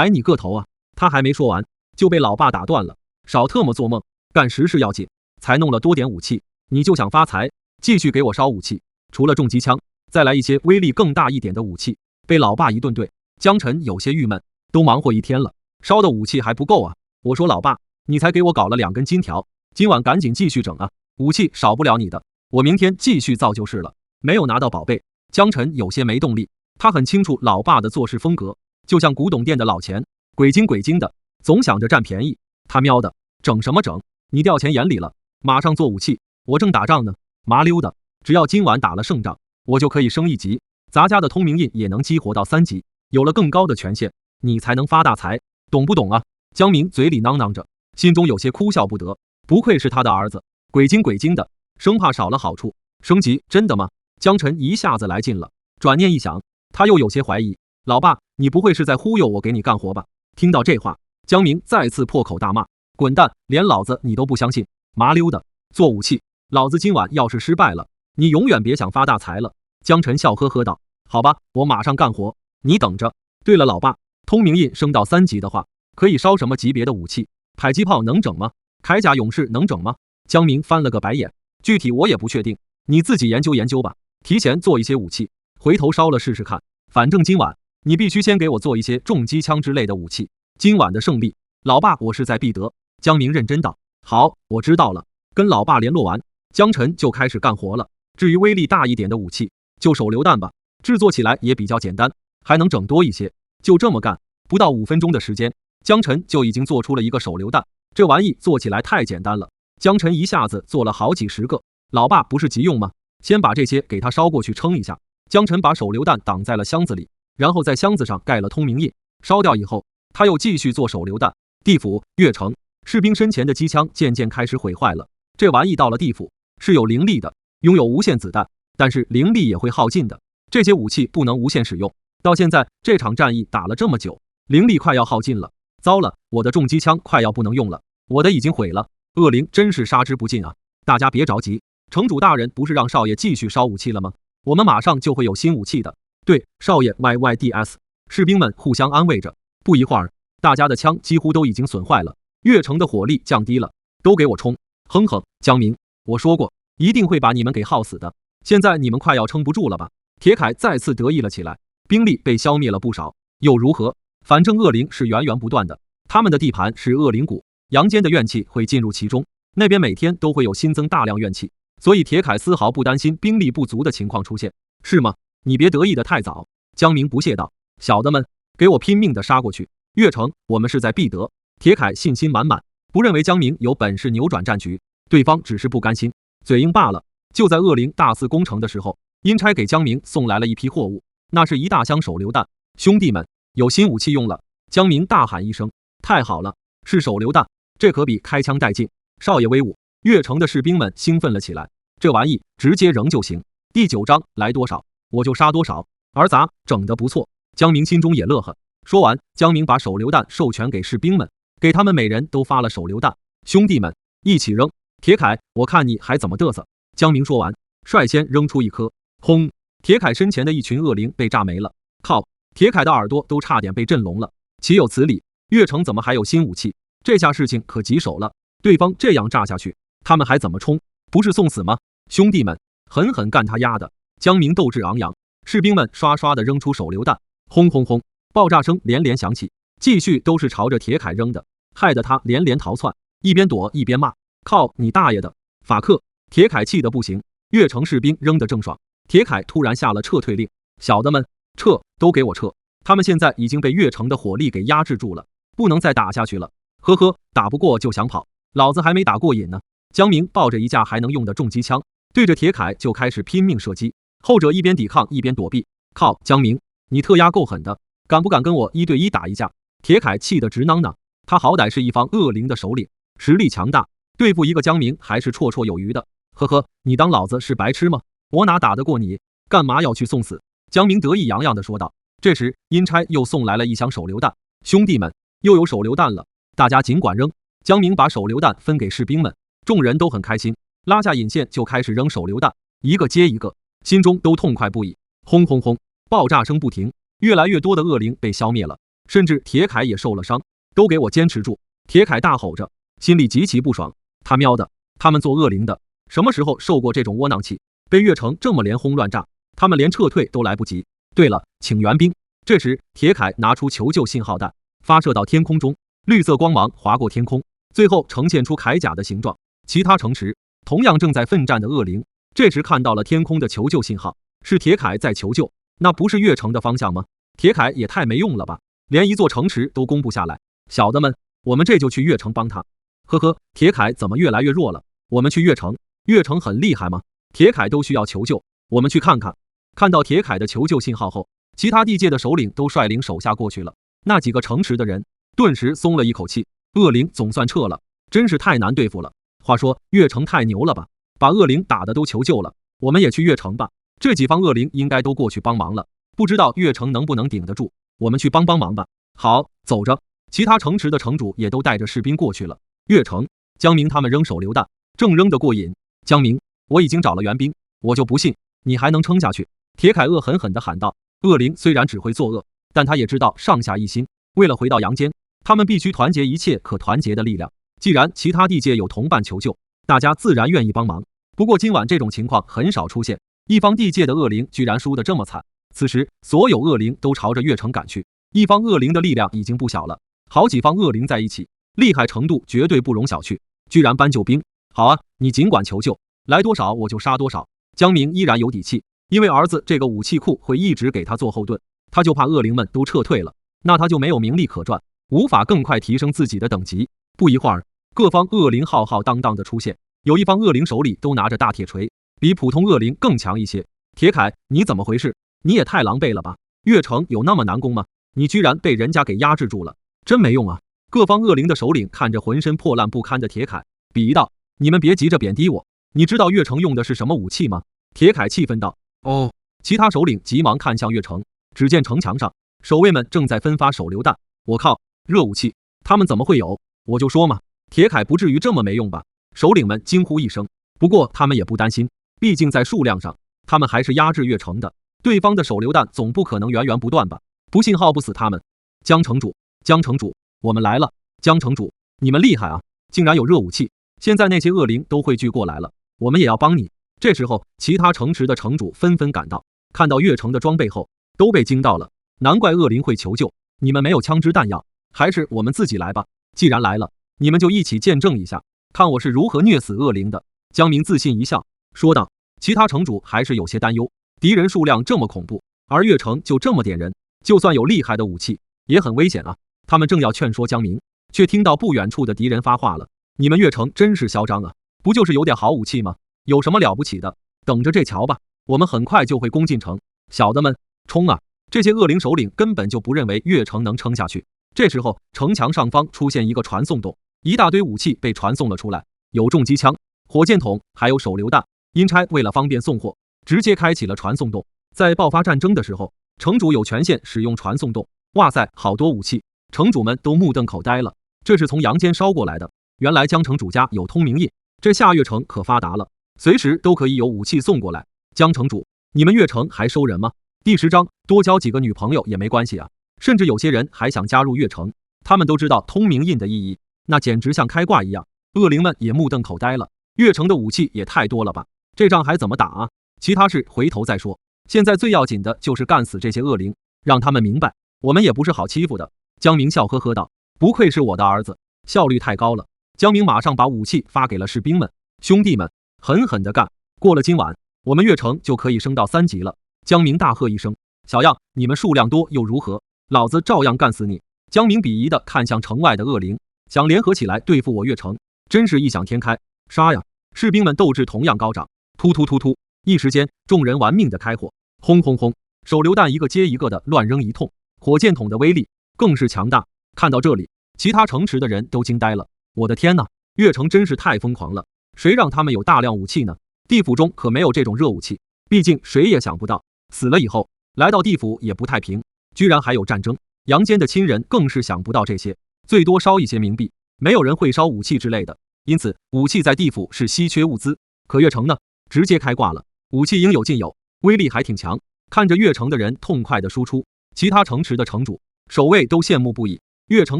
你个头啊！他还没说完，就被老爸打断了。少特么做梦，干实事要紧。才弄了多点武器，你就想发财？继续给我烧武器，除了重机枪，再来一些威力更大一点的武器。被老爸一顿对，江晨有些郁闷，都忙活一天了，烧的武器还不够啊！我说老爸，你才给我搞了2根金条，今晚赶紧继续整啊！武器少不了你的，我明天继续造就是了。没有拿到宝贝，江晨有些没动力。他很清楚老爸的做事风格，就像古董店的老钱，鬼精的，总想着占便宜。他喵的，整什么整？你掉钱眼里了？马上做武器，我正打仗呢，麻溜的，只要今晚打了胜仗，我就可以升1级，咱家的通明印也能激活到3级，有了更高的权限，你才能发大财，懂不懂啊？江明嘴里囔囔着，心中有些哭笑不得，不愧是他的儿子，鬼精的，生怕少了好处。升级真的吗？江晨一下子来劲了，转念一想，他又有些怀疑，老爸，你不会是在忽悠我给你干活吧？听到这话，江明再次破口大骂，滚蛋，连老子你都不相信，麻溜的，做武器，老子今晚要是失败了，你永远别想发大财了。江晨笑呵呵道，好吧，我马上干活，你等着。对了老爸，通明印升到3级的话，可以烧什么级别的武器？迫击炮能整吗？铠甲勇士能整吗？江明翻了个白眼，具体我也不确定，你自己研究研究吧，提前做一些武器，回头烧了试试看。反正今晚你必须先给我做一些重机枪之类的武器，今晚的胜利，老爸我势在必得。江明认真道，好，我知道了。跟老爸联络完，江晨就开始干活了。至于威力大一点的武器，就手榴弹吧，制作起来也比较简单，还能整多一些。就这么干，不到5分钟的时间，江晨就已经做出了一个手榴弹。这玩意做起来太简单了，江晨一下子做了好几10个。老爸不是急用吗？先把这些给他烧过去称一下。江晨把手榴弹挡在了箱子里，然后在箱子上盖了通明印。烧掉以后，他又继续做手榴弹。地府、越城士兵身前的机枪渐渐开始毁坏了。这玩意到了地府是有灵力的，拥有无限子弹，但是灵力也会耗尽的。这些武器不能无限使用。到现在这场战役打了这么久，灵力快要耗尽了。糟了，我的重机枪快要不能用了，我的已经毁了。恶灵真是杀之不尽啊！大家别着急，城主大人不是让少爷继续烧武器了吗？我们马上就会有新武器的。对，少爷 YYDS。士兵们互相安慰着。不一会儿，大家的枪几乎都已经损坏了，越城的火力降低了。都给我冲！哼哼，江明，我说过一定会把你们给耗死的。现在你们快要撑不住了吧？铁凯再次得意了起来。兵力被消灭了不少，又如何？反正恶灵是源源不断的，他们的地盘是恶灵谷，阳间的怨气会进入其中，那边每天都会有新增大量怨气，所以铁凯丝毫不担心兵力不足的情况出现，是吗？你别得意的太早。江明不屑道，小的们，给我拼命的杀过去，越城我们势在必得。铁凯信心满满，不认为江明有本事扭转战局，对方只是不甘心，嘴硬罢了。就在恶灵大肆攻城的时候，阴差给江明送来了一批货物，那是一大箱手榴弹。兄弟们，有新武器用了！江明大喊一声：“太好了，是手榴弹，这可比开枪带劲！少爷威武！”越城的士兵们兴奋了起来，这玩意直接扔就行。第9章来多少我就杀多少，儿子整得不错。江明心中也乐呵。说完，江明把手榴弹授权给士兵们，给他们每人都发了手榴弹。兄弟们，一起扔！铁凯，我看你还怎么嘚瑟！江明说完，率先扔出一颗，轰！铁凯身前的一群恶灵被炸没了。靠！铁凯的耳朵都差点被震聋了。岂有此理！越城怎么还有新武器？这下事情可棘手了。对方这样炸下去，他们还怎么冲？不是送死吗？兄弟们，狠狠干他丫的！江明斗志昂扬，士兵们刷刷的扔出手榴弹，轰轰轰！爆炸声连连响起，继续都是朝着铁凯扔的，害得他连连逃窜，一边躲一边骂：“靠你大爷的！法克！”铁凯气得不行。越城士兵扔得正爽，铁凯突然下了撤退令：“小的们，撤！都给我撤！他们现在已经被越城的火力给压制住了，不能再打下去了。呵呵，打不过就想跑，老子还没打过瘾呢。”江明抱着一架还能用的重机枪，对着铁凯就开始拼命射击。后者一边抵抗一边躲避。靠，江明，你特压够狠的，敢不敢跟我1对1打一架？铁凯气得直囔囔。他好歹是一方恶灵的首领，实力强大，对付一个江明还是绰绰有余的。呵呵，你当老子是白痴吗？我哪打得过你？干嘛要去送死？江明得意洋洋地说道。这时，阴差又送来了一箱手榴弹。兄弟们，又有手榴弹了，大家尽管扔。江明把手榴弹分给士兵们，众人都很开心，拉下引线就开始扔手榴弹，一个接一个，心中都痛快不已。轰轰轰，爆炸声不停，越来越多的恶灵被消灭了，甚至铁凯也受了伤。都给我坚持住！铁凯大吼着，心里极其不爽。他喵的，他们做恶灵的，什么时候受过这种窝囊气？被越城这么连轰乱炸，他们连撤退都来不及。对了，请援兵！这时，铁凯拿出求救信号弹，发射到天空中，绿色光芒划过天空，最后呈现出铠甲的形状。其他城池同样正在奋战的恶灵，这时看到了天空的求救信号，是铁凯在求救，那不是越城的方向吗？铁凯也太没用了吧，连一座城池都攻不下来。小的们，我们这就去越城帮他。呵呵，铁凯怎么越来越弱了？我们去越城，越城很厉害吗？铁凯都需要求救，我们去看看。看到铁凯的求救信号后，其他地界的首领都率领手下过去了。那几个城池的人顿时松了一口气，恶灵总算撤了，真是太难对付了。话说越城太牛了吧，把恶灵打的都求救了，我们也去越城吧。这几方恶灵应该都过去帮忙了，不知道越城能不能顶得住，我们去帮帮忙吧。好，走着。其他城池的城主也都带着士兵过去了。越城，江明他们扔手榴弹，正扔得过瘾。江明，我已经找了援兵，我就不信你还能撑下去。铁凯恶狠狠地喊道。恶灵虽然只会作恶，但他也知道上下一心，为了回到阳间，他们必须团结一切可团结的力量。既然其他地界有同伴求救，大家自然愿意帮忙。不过今晚这种情况很少出现，一方地界的恶灵居然输得这么惨。此时所有恶灵都朝着越城赶去，一方恶灵的力量已经不小了，好几方恶灵在一起，厉害程度绝对不容小觑。居然搬救兵，好啊，你尽管求救，来多少我就杀多少。江明依然有底气，因为儿子这个武器库会一直给他做后盾，他就怕恶灵们都撤退了，那他就没有名利可赚，无法更快提升自己的等级。不一会儿，各方恶灵浩浩荡荡的出现，有一方恶灵手里都拿着大铁锤，比普通恶灵更强一些。铁凯，你怎么回事？你也太狼狈了吧！越城有那么难攻吗？你居然被人家给压制住了，真没用啊！各方恶灵的首领看着浑身破烂不堪的铁凯，鄙夷道：“你们别急着贬低我，你知道越城用的是什么武器吗？”铁凯气愤道：“哦。”其他首领急忙看向越城，只见城墙上守卫们正在分发手榴弹。我靠，热武器，他们怎么会有？我就说嘛，铁凯不至于这么没用吧？首领们惊呼一声。不过他们也不担心，毕竟在数量上，他们还是压制越城的。对方的手榴弹总不可能源源不断吧？不信耗不死他们。江城主，江城主，我们来了！江城主，你们厉害啊，竟然有热武器！现在那些恶灵都汇聚过来了，我们也要帮你。这时候，其他城池的城主纷纷赶到，看到越城的装备后，都被惊到了。难怪恶灵会求救，你们没有枪支弹药，还是我们自己来吧。既然来了，你们就一起见证一下，看我是如何虐死恶灵的。江明自信一笑，说道。其他城主还是有些担忧，敌人数量这么恐怖，而越城就这么点人，就算有厉害的武器，也很危险啊。他们正要劝说江明，却听到不远处的敌人发话了：“你们越城真是嚣张啊，不就是有点好武器吗？有什么了不起的？等着这瞧吧！”我们很快就会攻进城。小的们，冲啊！这些恶灵首领根本就不认为越城能撑下去。这时候，城墙上方出现一个传送洞，一大堆武器被传送了出来，有重机枪、火箭筒，还有手榴弹。阴差为了方便送货，直接开启了传送洞。在爆发战争的时候，城主有权限使用传送洞。哇塞，好多武器！城主们都目瞪口呆了。这是从阳间烧过来的。原来江城主家有通明印，这下越城可发达了，随时都可以有武器送过来。江城主，你们越城还收人吗？第10章，多交几个女朋友也没关系啊。甚至有些人还想加入越城，他们都知道通明印的意义，那简直像开挂一样。恶灵们也目瞪口呆了，越城的武器也太多了吧？这仗还怎么打啊？其他事回头再说，现在最要紧的就是干死这些恶灵，让他们明白我们也不是好欺负的。江明笑呵呵道，不愧是我的儿子，效率太高了。江明马上把武器发给了士兵们，兄弟们，狠狠地干，过了今晚，我们越城就可以升到3级了。江明大喝一声，小样，你们数量多又如何？老子照样干死你！江明鄙夷地看向城外的恶灵，想联合起来对付我越城，真是异想天开。杀呀！士兵们斗志同样高涨，突突突突，一时间众人玩命地开火，轰轰轰，手榴弹一个接一个的乱扔一通，火箭筒的威力更是强大。看到这里，其他城池的人都惊呆了。我的天哪，越城真是太疯狂了！谁让他们有大量武器呢？地府中可没有这种热武器，毕竟谁也想不到，死了以后来到地府也不太平，居然还有战争。阳间的亲人更是想不到这些，最多烧一些冥币，没有人会烧武器之类的。因此武器在地府是稀缺物资，可越城呢，直接开挂了，武器应有尽有，威力还挺强。看着越城的人痛快的输出，其他城池的城主、守卫都羡慕不已。越城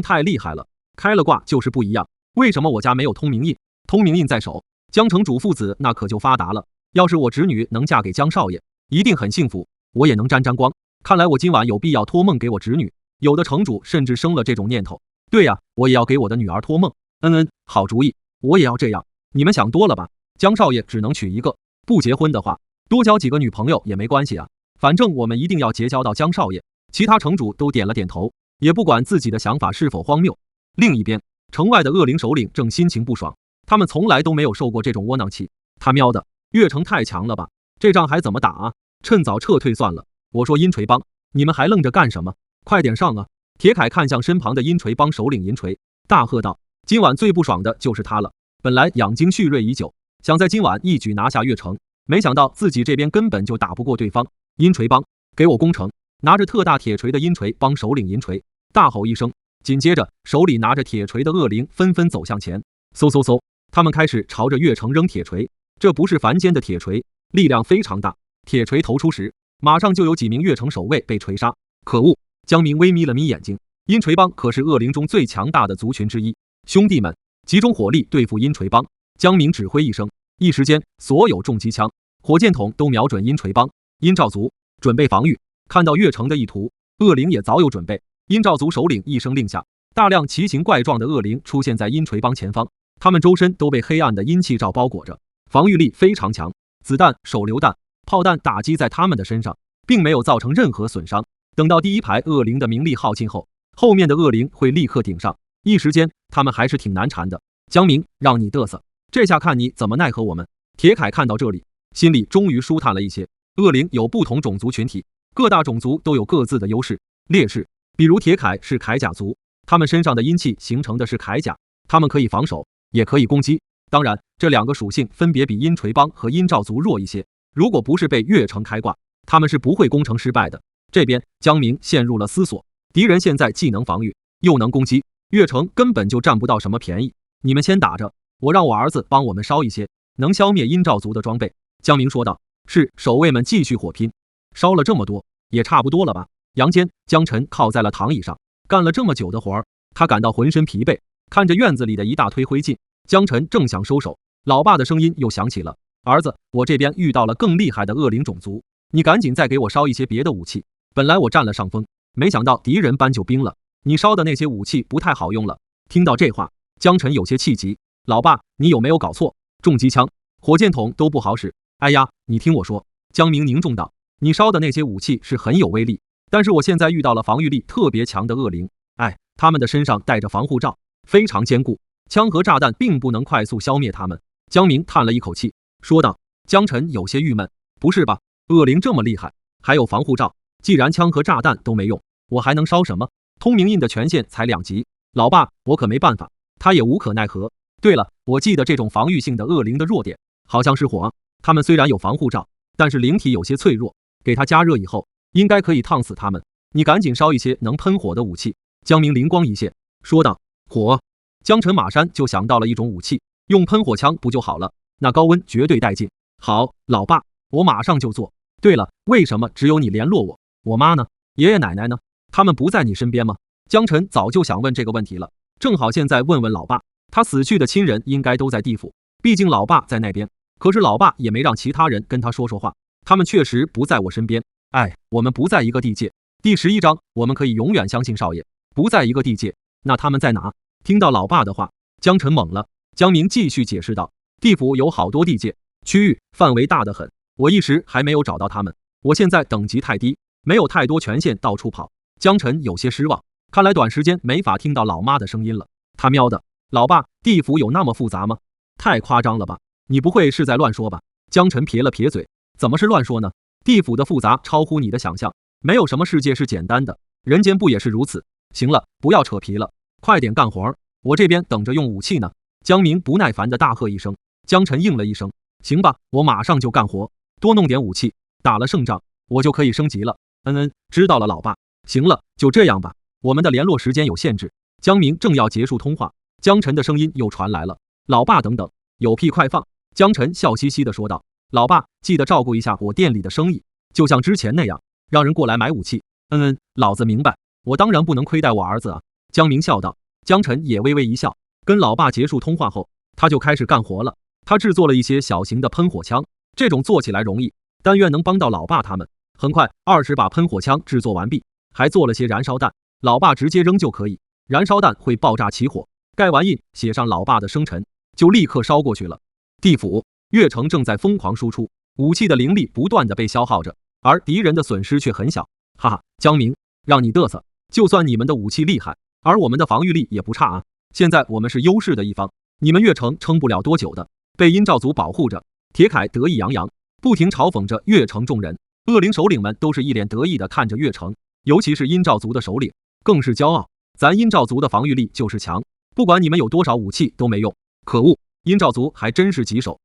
太厉害了，开了挂就是不一样。为什么我家没有通明印？通明印在手，江城主父子那可就发达了。要是我侄女能嫁给江少爷，一定很幸福，我也能沾沾光。看来我今晚有必要托梦给我侄女。有的城主甚至生了这种念头，对呀，我也要给我的女儿托梦。好主意，我也要这样。你们想多了吧？江少爷只能娶一个，不结婚的话，多交几个女朋友也没关系啊。反正我们一定要结交到江少爷。其他城主都点了点头，也不管自己的想法是否荒谬。另一边，城外的恶灵首领正心情不爽，他们从来都没有受过这种窝囊气。他喵的，越城太强了吧？这仗还怎么打啊？趁早撤退算了。我说阴锤帮，你们还愣着干什么？快点上啊！铁凯看向身旁的阴锤帮首领银锤，大喝道：今晚最不爽的就是他了。本来养精蓄锐已久，想在今晚一举拿下越城，没想到自己这边根本就打不过对方。阴锤帮，给我攻城！拿着特大铁锤的阴锤帮首领银锤大吼一声，紧接着手里拿着铁锤的恶灵纷纷走向前，嗖嗖嗖，他们开始朝着越城扔铁锤。这不是凡间的铁锤，力量非常大。铁锤投出时，马上就有几名越城守卫被锤杀。可恶！江明微眯了眯眼睛，阴锤帮可是恶灵中最强大的族群之一。兄弟们，集中火力对付阴锤帮！江明指挥一声，一时间，所有重机枪、火箭筒都瞄准阴锤帮。阴兆族，准备防御！看到越城的意图，恶灵也早有准备。阴兆族首领一声令下，大量奇形怪状的恶灵出现在阴锤帮前方，他们周身都被黑暗的阴气罩包裹着，防御力非常强。子弹、手榴弹、炮弹打击在他们的身上，并没有造成任何损伤。等到第一排恶灵的名力耗尽后，后面的恶灵会立刻顶上，一时间他们还是挺难缠的。江明，让你嘚瑟，这下看你怎么奈何我们。铁凯看到这里，心里终于舒坦了一些。恶灵有不同种族群体，各大种族都有各自的优势、劣势。比如铁凯是铠甲族，他们身上的阴气形成的是铠甲，他们可以防守，也可以攻击。当然，这两个属性分别比阴锤帮和阴兆族弱一些。如果不是被越城开挂，他们是不会攻城失败的。这边江明陷入了思索，敌人现在既能防御又能攻击，越城根本就占不到什么便宜。你们先打着，我让我儿子帮我们烧一些能消灭阴兆族的装备。江明说道。是，守卫们继续火拼，烧了这么多，也差不多了吧？阳间，江晨靠在了躺椅上，干了这么久的活儿，他感到浑身疲惫。看着院子里的一大堆灰烬，江晨正想收手，老爸的声音又响起了：儿子，我这边遇到了更厉害的恶灵种族，你赶紧再给我烧一些别的武器。本来我占了上风，没想到敌人搬救兵了，你烧的那些武器不太好用了。听到这话，江晨有些气急：老爸，你有没有搞错？重机枪、火箭筒都不好使。哎呀，你听我说，江明凝重道，你烧的那些武器是很有威力，但是我现在遇到了防御力特别强的恶灵，他们的身上带着防护罩，非常坚固，枪和炸弹并不能快速消灭他们。江明叹了一口气，说道。江晨有些郁闷，不是吧，恶灵这么厉害，还有防护罩，既然枪和炸弹都没用，我还能烧什么？通明印的权限才2级，老爸，我可没办法，他也无可奈何。对了，我记得这种防御性的恶灵的弱点好像是火，他们虽然有防护罩，但是灵体有些脆弱，给它加热以后，应该可以烫死他们。你赶紧烧一些能喷火的武器。江明灵光一现，说道：火。江辰马山就想到了一种武器，用喷火枪不就好了？那高温绝对带劲。好，老爸，我马上就做。对了，为什么只有你联络我？我妈呢？爷爷奶奶呢？他们不在你身边吗？江辰早就想问这个问题了，正好现在问问老爸。他死去的亲人应该都在地府，毕竟老爸在那边。可是老爸也没让其他人跟他说说话，他们确实不在我身边。哎，我们不在一个地界。第11章，我们可以永远相信少爷。不在一个地界，那他们在哪？听到老爸的话，江辰懵了。江明继续解释道：地府有好多地界，区域范围大得很，我一时还没有找到他们。我现在等级太低，没有太多权限到处跑。江辰有些失望，看来短时间没法听到老妈的声音了。他喵的，老爸，地府有那么复杂吗？太夸张了吧，你不会是在乱说吧？江辰撇了撇嘴，怎么是乱说呢？地府的复杂超乎你的想象，没有什么世界是简单的，人间不也是如此？行了，不要扯皮了，快点干活，我这边等着用武器呢。江明不耐烦地大喝一声。江辰应了一声，行吧，我马上就干活，多弄点武器，打了胜仗我就可以升级了。知道了老爸。行了，就这样吧，我们的联络时间有限制。江明正要结束通话，江辰的声音又传来了：老爸等等，有屁快放。江辰笑嘻嘻地说道：老爸，记得照顾一下我店里的生意，就像之前那样，让人过来买武器。老子明白，我当然不能亏待我儿子啊。江明笑道。江辰也微微一笑，跟老爸结束通话后，他就开始干活了。他制作了一些小型的喷火枪，这种做起来容易，但愿能帮到老爸他们。很快，20把喷火枪制作完毕，还做了些燃烧弹，老爸直接扔就可以，燃烧弹会爆炸起火，盖完印写上老爸的生辰，就立刻烧过去了。地府月城正在疯狂输出，武器的灵力不断的被消耗着，而敌人的损失却很小。哈哈，江明，让你嘚瑟，就算你们的武器厉害，而我们的防御力也不差啊，现在我们是优势的一方，你们月城撑不了多久的。被阴兆族保护着，铁铠得意洋洋，不停嘲讽着月城众人。恶灵首领们都是一脸得意的看着月城，尤其是阴兆族的首领更是骄傲，咱阴兆族的防御力就是强，不管你们有多少武器都没用。可恶，阴兆族还真是棘手，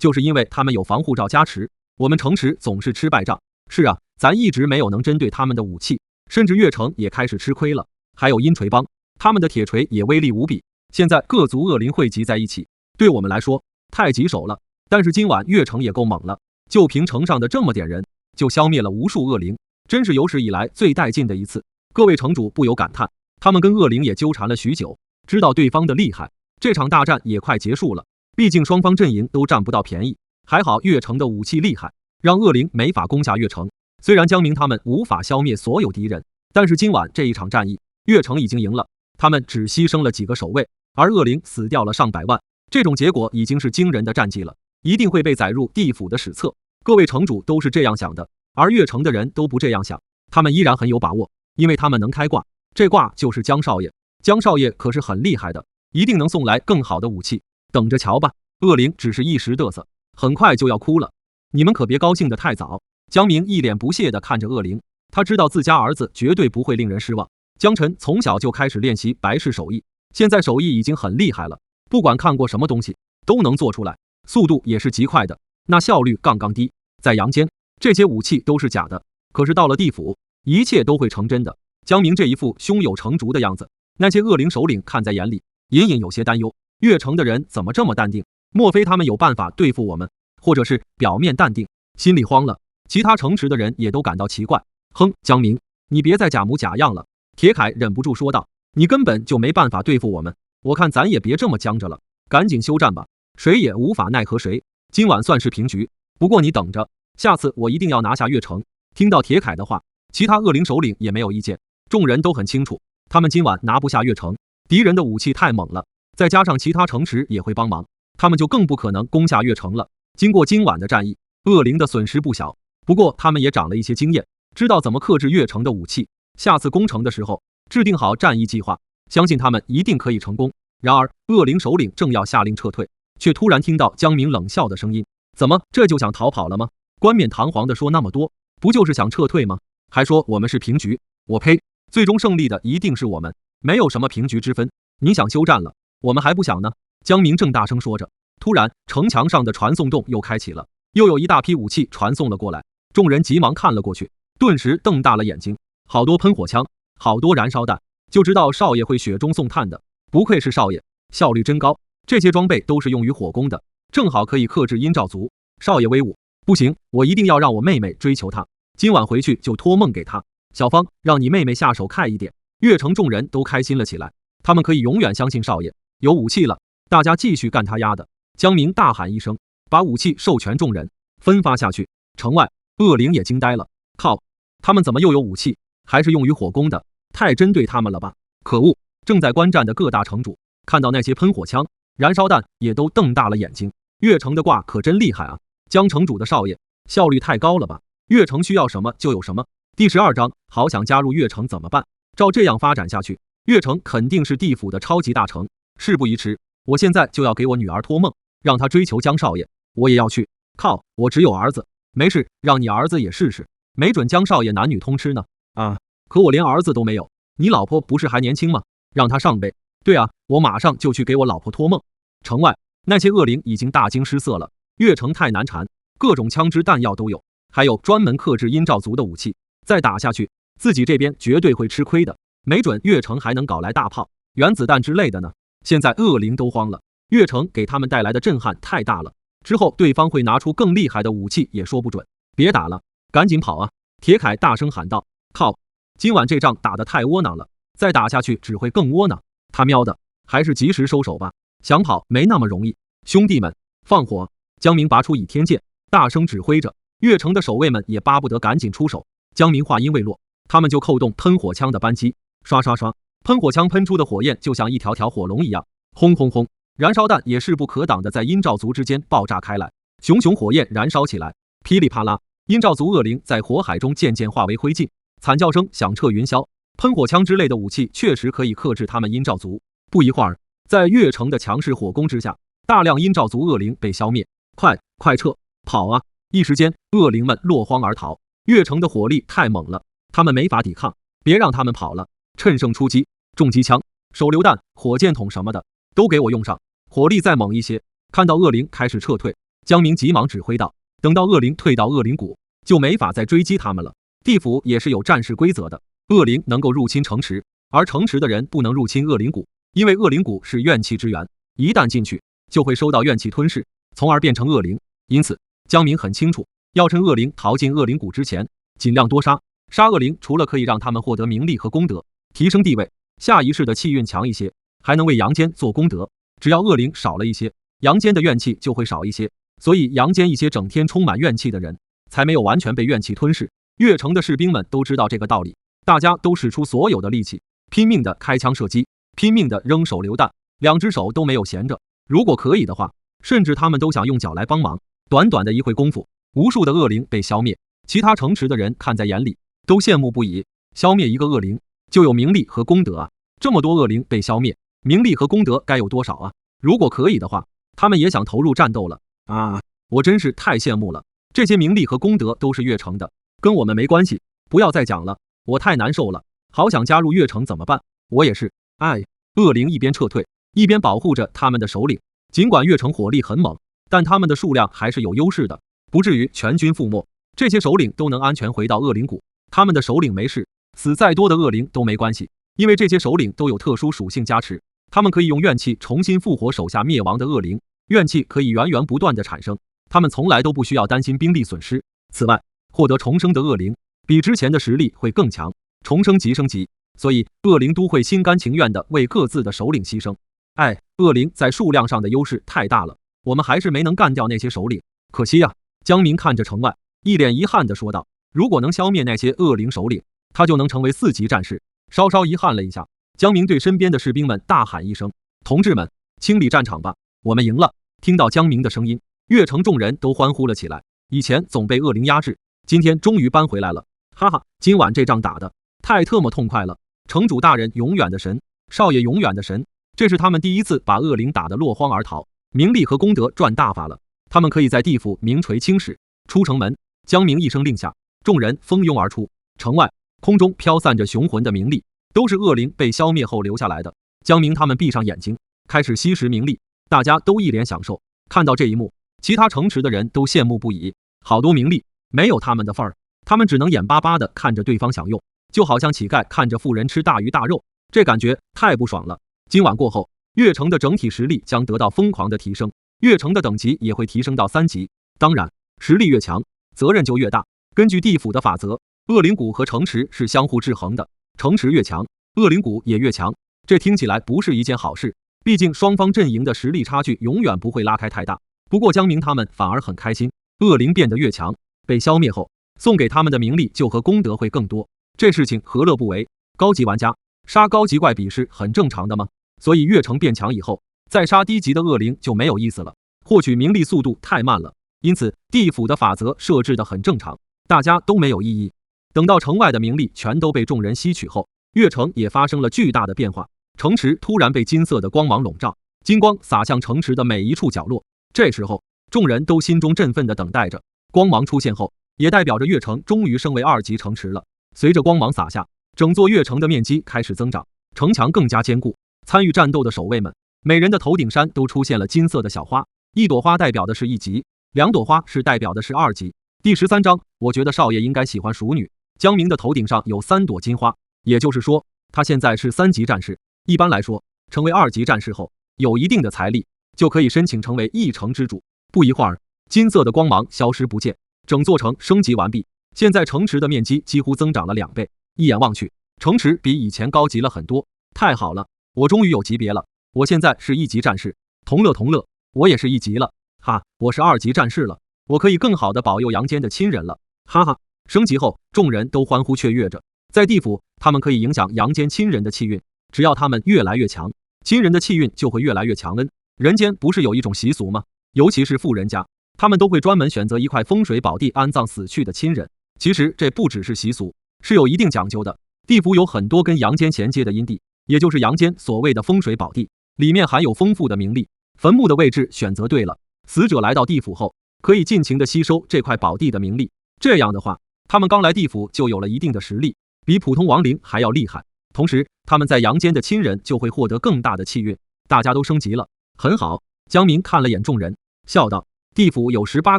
就是因为他们有防护罩加持，我们城池总是吃败仗。是啊，咱一直没有能针对他们的武器，甚至月城也开始吃亏了。还有阴锤帮，他们的铁锤也威力无比，现在各族恶灵汇集在一起，对我们来说太棘手了。但是今晚月城也够猛了，就凭城上的这么点人，就消灭了无数恶灵，真是有史以来最带劲的一次。各位城主不由感叹，他们跟恶灵也纠缠了许久，知道对方的厉害，这场大战也快结束了。毕竟双方阵营都占不到便宜，还好月城的武器厉害，让恶灵没法攻下月城。虽然江明他们无法消灭所有敌人，但是今晚这一场战役，月城已经赢了，他们只牺牲了几个守卫，而恶灵死掉了上百万，这种结果已经是惊人的战绩了，一定会被载入地府的史册。各位城主都是这样想的，而月城的人都不这样想，他们依然很有把握，因为他们能开挂，这挂就是江少爷。江少爷可是很厉害的，一定能送来更好的武器，等着瞧吧。恶灵只是一时嘚瑟，很快就要哭了，你们可别高兴得太早。江明一脸不屑地看着恶灵，他知道自家儿子绝对不会令人失望。江辰从小就开始练习白氏手艺，现在手艺已经很厉害了，不管看过什么东西都能做出来，速度也是极快的，那效率杠杠低。在阳间，这些武器都是假的，可是到了地府，一切都会成真的。江明这一副胸有成竹的样子，那些恶灵首领看在眼里，隐隐有些担忧。月城的人怎么这么淡定？莫非他们有办法对付我们？或者是表面淡定，心里慌了？其他城池的人也都感到奇怪。哼，江明，你别再假模假样了。铁铠忍不住说道，你根本就没办法对付我们，我看咱也别这么僵着了，赶紧休战吧，谁也无法奈何谁。今晚算是平局，不过你等着，下次我一定要拿下月城。听到铁铠的话，其他恶灵首领也没有意见，众人都很清楚，他们今晚拿不下月城，敌人的武器太猛了，再加上其他城池也会帮忙，他们就更不可能攻下月城了。经过今晚的战役，恶灵的损失不小，不过他们也长了一些经验，知道怎么克制月城的武器，下次攻城的时候制定好战役计划，相信他们一定可以成功。然而恶灵首领正要下令撤退，却突然听到江明冷笑的声音，怎么这就想逃跑了吗？冠冕堂皇的说那么多，不就是想撤退吗？还说我们是平局，我呸！最终胜利的一定是我们，没有什么平局之分。你想休战了，我们还不想呢。江明正大声说着，突然城墙上的传送洞又开启了，又有一大批武器传送了过来。众人急忙看了过去，顿时瞪大了眼睛，好多喷火枪，好多燃烧弹，就知道少爷会雪中送炭的，不愧是少爷，效率真高。这些装备都是用于火攻的，正好可以克制阴兆族。少爷威武！不行，我一定要让我妹妹追求他，今晚回去就托梦给他。小芳，让你妹妹下手快一点。岳城众人都开心了起来，他们可以永远相信少爷，有武器了，大家继续干他丫的！江明大喊一声，把武器授权众人，分发下去。城外，恶灵也惊呆了，靠，他们怎么又有武器，还是用于火攻的？太针对他们了吧！可恶！正在观战的各大城主看到那些喷火枪、燃烧弹，也都瞪大了眼睛。岳城的挂可真厉害啊！江城主的少爷效率太高了吧？岳城需要什么就有什么。第12章，好想加入岳城怎么办？照这样发展下去，岳城肯定是地府的超级大城。事不宜迟，我现在就要给我女儿托梦，让她追求江少爷，我也要去。靠，我只有儿子，没事，让你儿子也试试，没准江少爷男女通吃呢。啊，可我连儿子都没有，你老婆不是还年轻吗？让她上呗。对啊，我马上就去给我老婆托梦。城外那些恶灵已经大惊失色了，岳城太难缠，各种枪支弹药都有，还有专门克制阴兆族的武器，再打下去，自己这边绝对会吃亏的，没准岳城还能搞来大炮、原子弹之类的呢。现在恶灵都慌了，岳城给他们带来的震撼太大了，之后对方会拿出更厉害的武器也说不准。别打了，赶紧跑啊！铁凯大声喊道。靠，今晚这仗打得太窝囊了，再打下去只会更窝囊。他喵的，还是及时收手吧，想跑没那么容易。兄弟们，放火！江明拔出倚天剑，大声指挥着，岳城的守卫们也巴不得赶紧出手。江明话音未落，他们就扣动喷火枪的扳机，刷刷刷，喷火枪喷出的火焰就像一条条火龙一样，轰轰轰，燃烧弹也势不可挡的在阴兆族之间爆炸开来，熊熊火焰燃烧起来，噼里啪啦，阴兆族恶灵在火海中渐渐化为灰烬，惨叫声响彻云霄。喷火枪之类的武器确实可以克制他们阴兆族。不一会儿，在岳城的强势火攻之下，大量阴兆族恶灵被消灭。快撤，跑啊！一时间，恶灵们落荒而逃。岳城的火力太猛了，他们没法抵抗，别让他们跑了，趁胜出击，重机枪、手榴弹、火箭筒什么的都给我用上，火力再猛一些。看到恶灵开始撤退，江明急忙指挥道：等到恶灵退到恶灵谷，就没法再追击他们了。地府也是有战事规则的，恶灵能够入侵城池，而城池的人不能入侵恶灵谷，因为恶灵谷是怨气之源，一旦进去就会受到怨气吞噬，从而变成恶灵。因此江明很清楚，要趁恶灵逃进恶灵谷之前尽量多杀。杀恶灵除了可以让他们获得名利和功德，提升地位，下一世的气运强一些，还能为阳间做功德。只要恶灵少了一些，阳间的怨气就会少一些，所以阳间一些整天充满怨气的人才没有完全被怨气吞噬。岳城的士兵们都知道这个道理，大家都使出所有的力气，拼命的开枪射击，拼命的扔手榴弹，两只手都没有闲着。如果可以的话，甚至他们都想用脚来帮忙。短短的一会功夫，无数的恶灵被消灭，其他城池的人看在眼里，都羡慕不已。消灭一个恶灵就有名利和功德啊，这么多恶灵被消灭，名利和功德该有多少啊？如果可以的话，他们也想投入战斗了啊！我真是太羡慕了，这些名利和功德都是岳城的，跟我们没关系，不要再讲了，我太难受了，好想加入岳城怎么办？我也是，哎，恶灵一边撤退，一边保护着他们的首领。尽管岳城火力很猛，但他们的数量还是有优势的，不至于全军覆没。这些首领都能安全回到恶灵谷，他们的首领没事，死再多的恶灵都没关系，因为这些首领都有特殊属性加持，他们可以用怨气重新复活手下灭亡的恶灵，怨气可以源源不断的产生，他们从来都不需要担心兵力损失。此外，获得重生的恶灵比之前的实力会更强，重生即升级，所以恶灵都会心甘情愿的为各自的首领牺牲。哎，恶灵在数量上的优势太大了，我们还是没能干掉那些首领，可惜啊！江明看着城外，一脸遗憾地说道：如果能消灭那些恶灵首领，他就能成为4级战士。稍稍遗憾了一下，江明对身边的士兵们大喊一声：同志们，清理战场吧，我们赢了！听到江明的声音，岳城众人都欢呼了起来。以前总被恶灵压制，今天终于扳回来了，哈哈，今晚这仗打得太特么痛快了！城主大人永远的神，少爷永远的神，这是他们第一次把恶灵打得落荒而逃，名利和功德赚大发了，他们可以在地府名垂青史。出城门，江明一声令下，众人蜂拥而出。城外空中飘散着雄浑的名利，都是恶灵被消灭后留下来的。江明他们闭上眼睛，开始吸食名利，大家都一脸享受。看到这一幕，其他城池的人都羡慕不已。好多名利，没有他们的份儿，他们只能眼巴巴地看着对方享用，就好像乞丐看着富人吃大鱼大肉，这感觉太不爽了。今晚过后，越城的整体实力将得到疯狂的提升，越城的等级也会提升到3级。当然，实力越强，责任就越大。根据地府的法则，恶灵谷和城池是相互制衡的，城池越强，恶灵谷也越强。这听起来不是一件好事，毕竟双方阵营的实力差距永远不会拉开太大。不过江明他们反而很开心，恶灵变得越强，被消灭后，送给他们的名利就和功德会更多，这事情何乐不为？高级玩家杀高级怪比是很正常的吗？所以越城变强以后，再杀低级的恶灵就没有意思了，获取名利速度太慢了。因此地府的法则设置得很正常，大家都没有异议。等到城外的名利全都被众人吸取后，越城也发生了巨大的变化，城池突然被金色的光芒笼罩，金光洒向城池的每一处角落。这时候众人都心中振奋地等待着，光芒出现后，也代表着越城终于升为2级城池了。随着光芒洒下，整座越城的面积开始增长，城墙更加坚固。参与战斗的守卫们，每人的头顶山都出现了金色的小花，一朵花代表的是1级，2朵花是代表的是2级。第13章，我觉得少爷应该喜欢熟女。江明的头顶上有3朵金花，也就是说他现在是3级战士。一般来说，成为2级战士后，有一定的财力，就可以申请成为一城之主。不一会儿，金色的光芒消失不见，整座城升级完毕。现在城池的面积几乎增长了2倍，一眼望去，城池比以前高级了很多。太好了，我终于有级别了，我现在是1级战士。同乐同乐，我也是1级了，哈，我是2级战士了，我可以更好的保佑阳间的亲人了，哈哈。升级后，众人都欢呼雀跃着。在地府，他们可以影响阳间亲人的气运，只要他们越来越强，亲人的气运就会越来越强。人间不是有一种习俗吗？尤其是富人家，他们都会专门选择一块风水宝地安葬死去的亲人。其实这不只是习俗，是有一定讲究的。地府有很多跟阳间衔接的阴地，也就是阳间所谓的风水宝地，里面含有丰富的名利。坟墓的位置选择对了，死者来到地府后，可以尽情的吸收这块宝地的名利。这样的话，他们刚来地府就有了一定的实力，比普通亡灵还要厉害。同时，他们在阳间的亲人就会获得更大的气运，大家都升级了，很好。江明看了眼众人，笑道：地府有18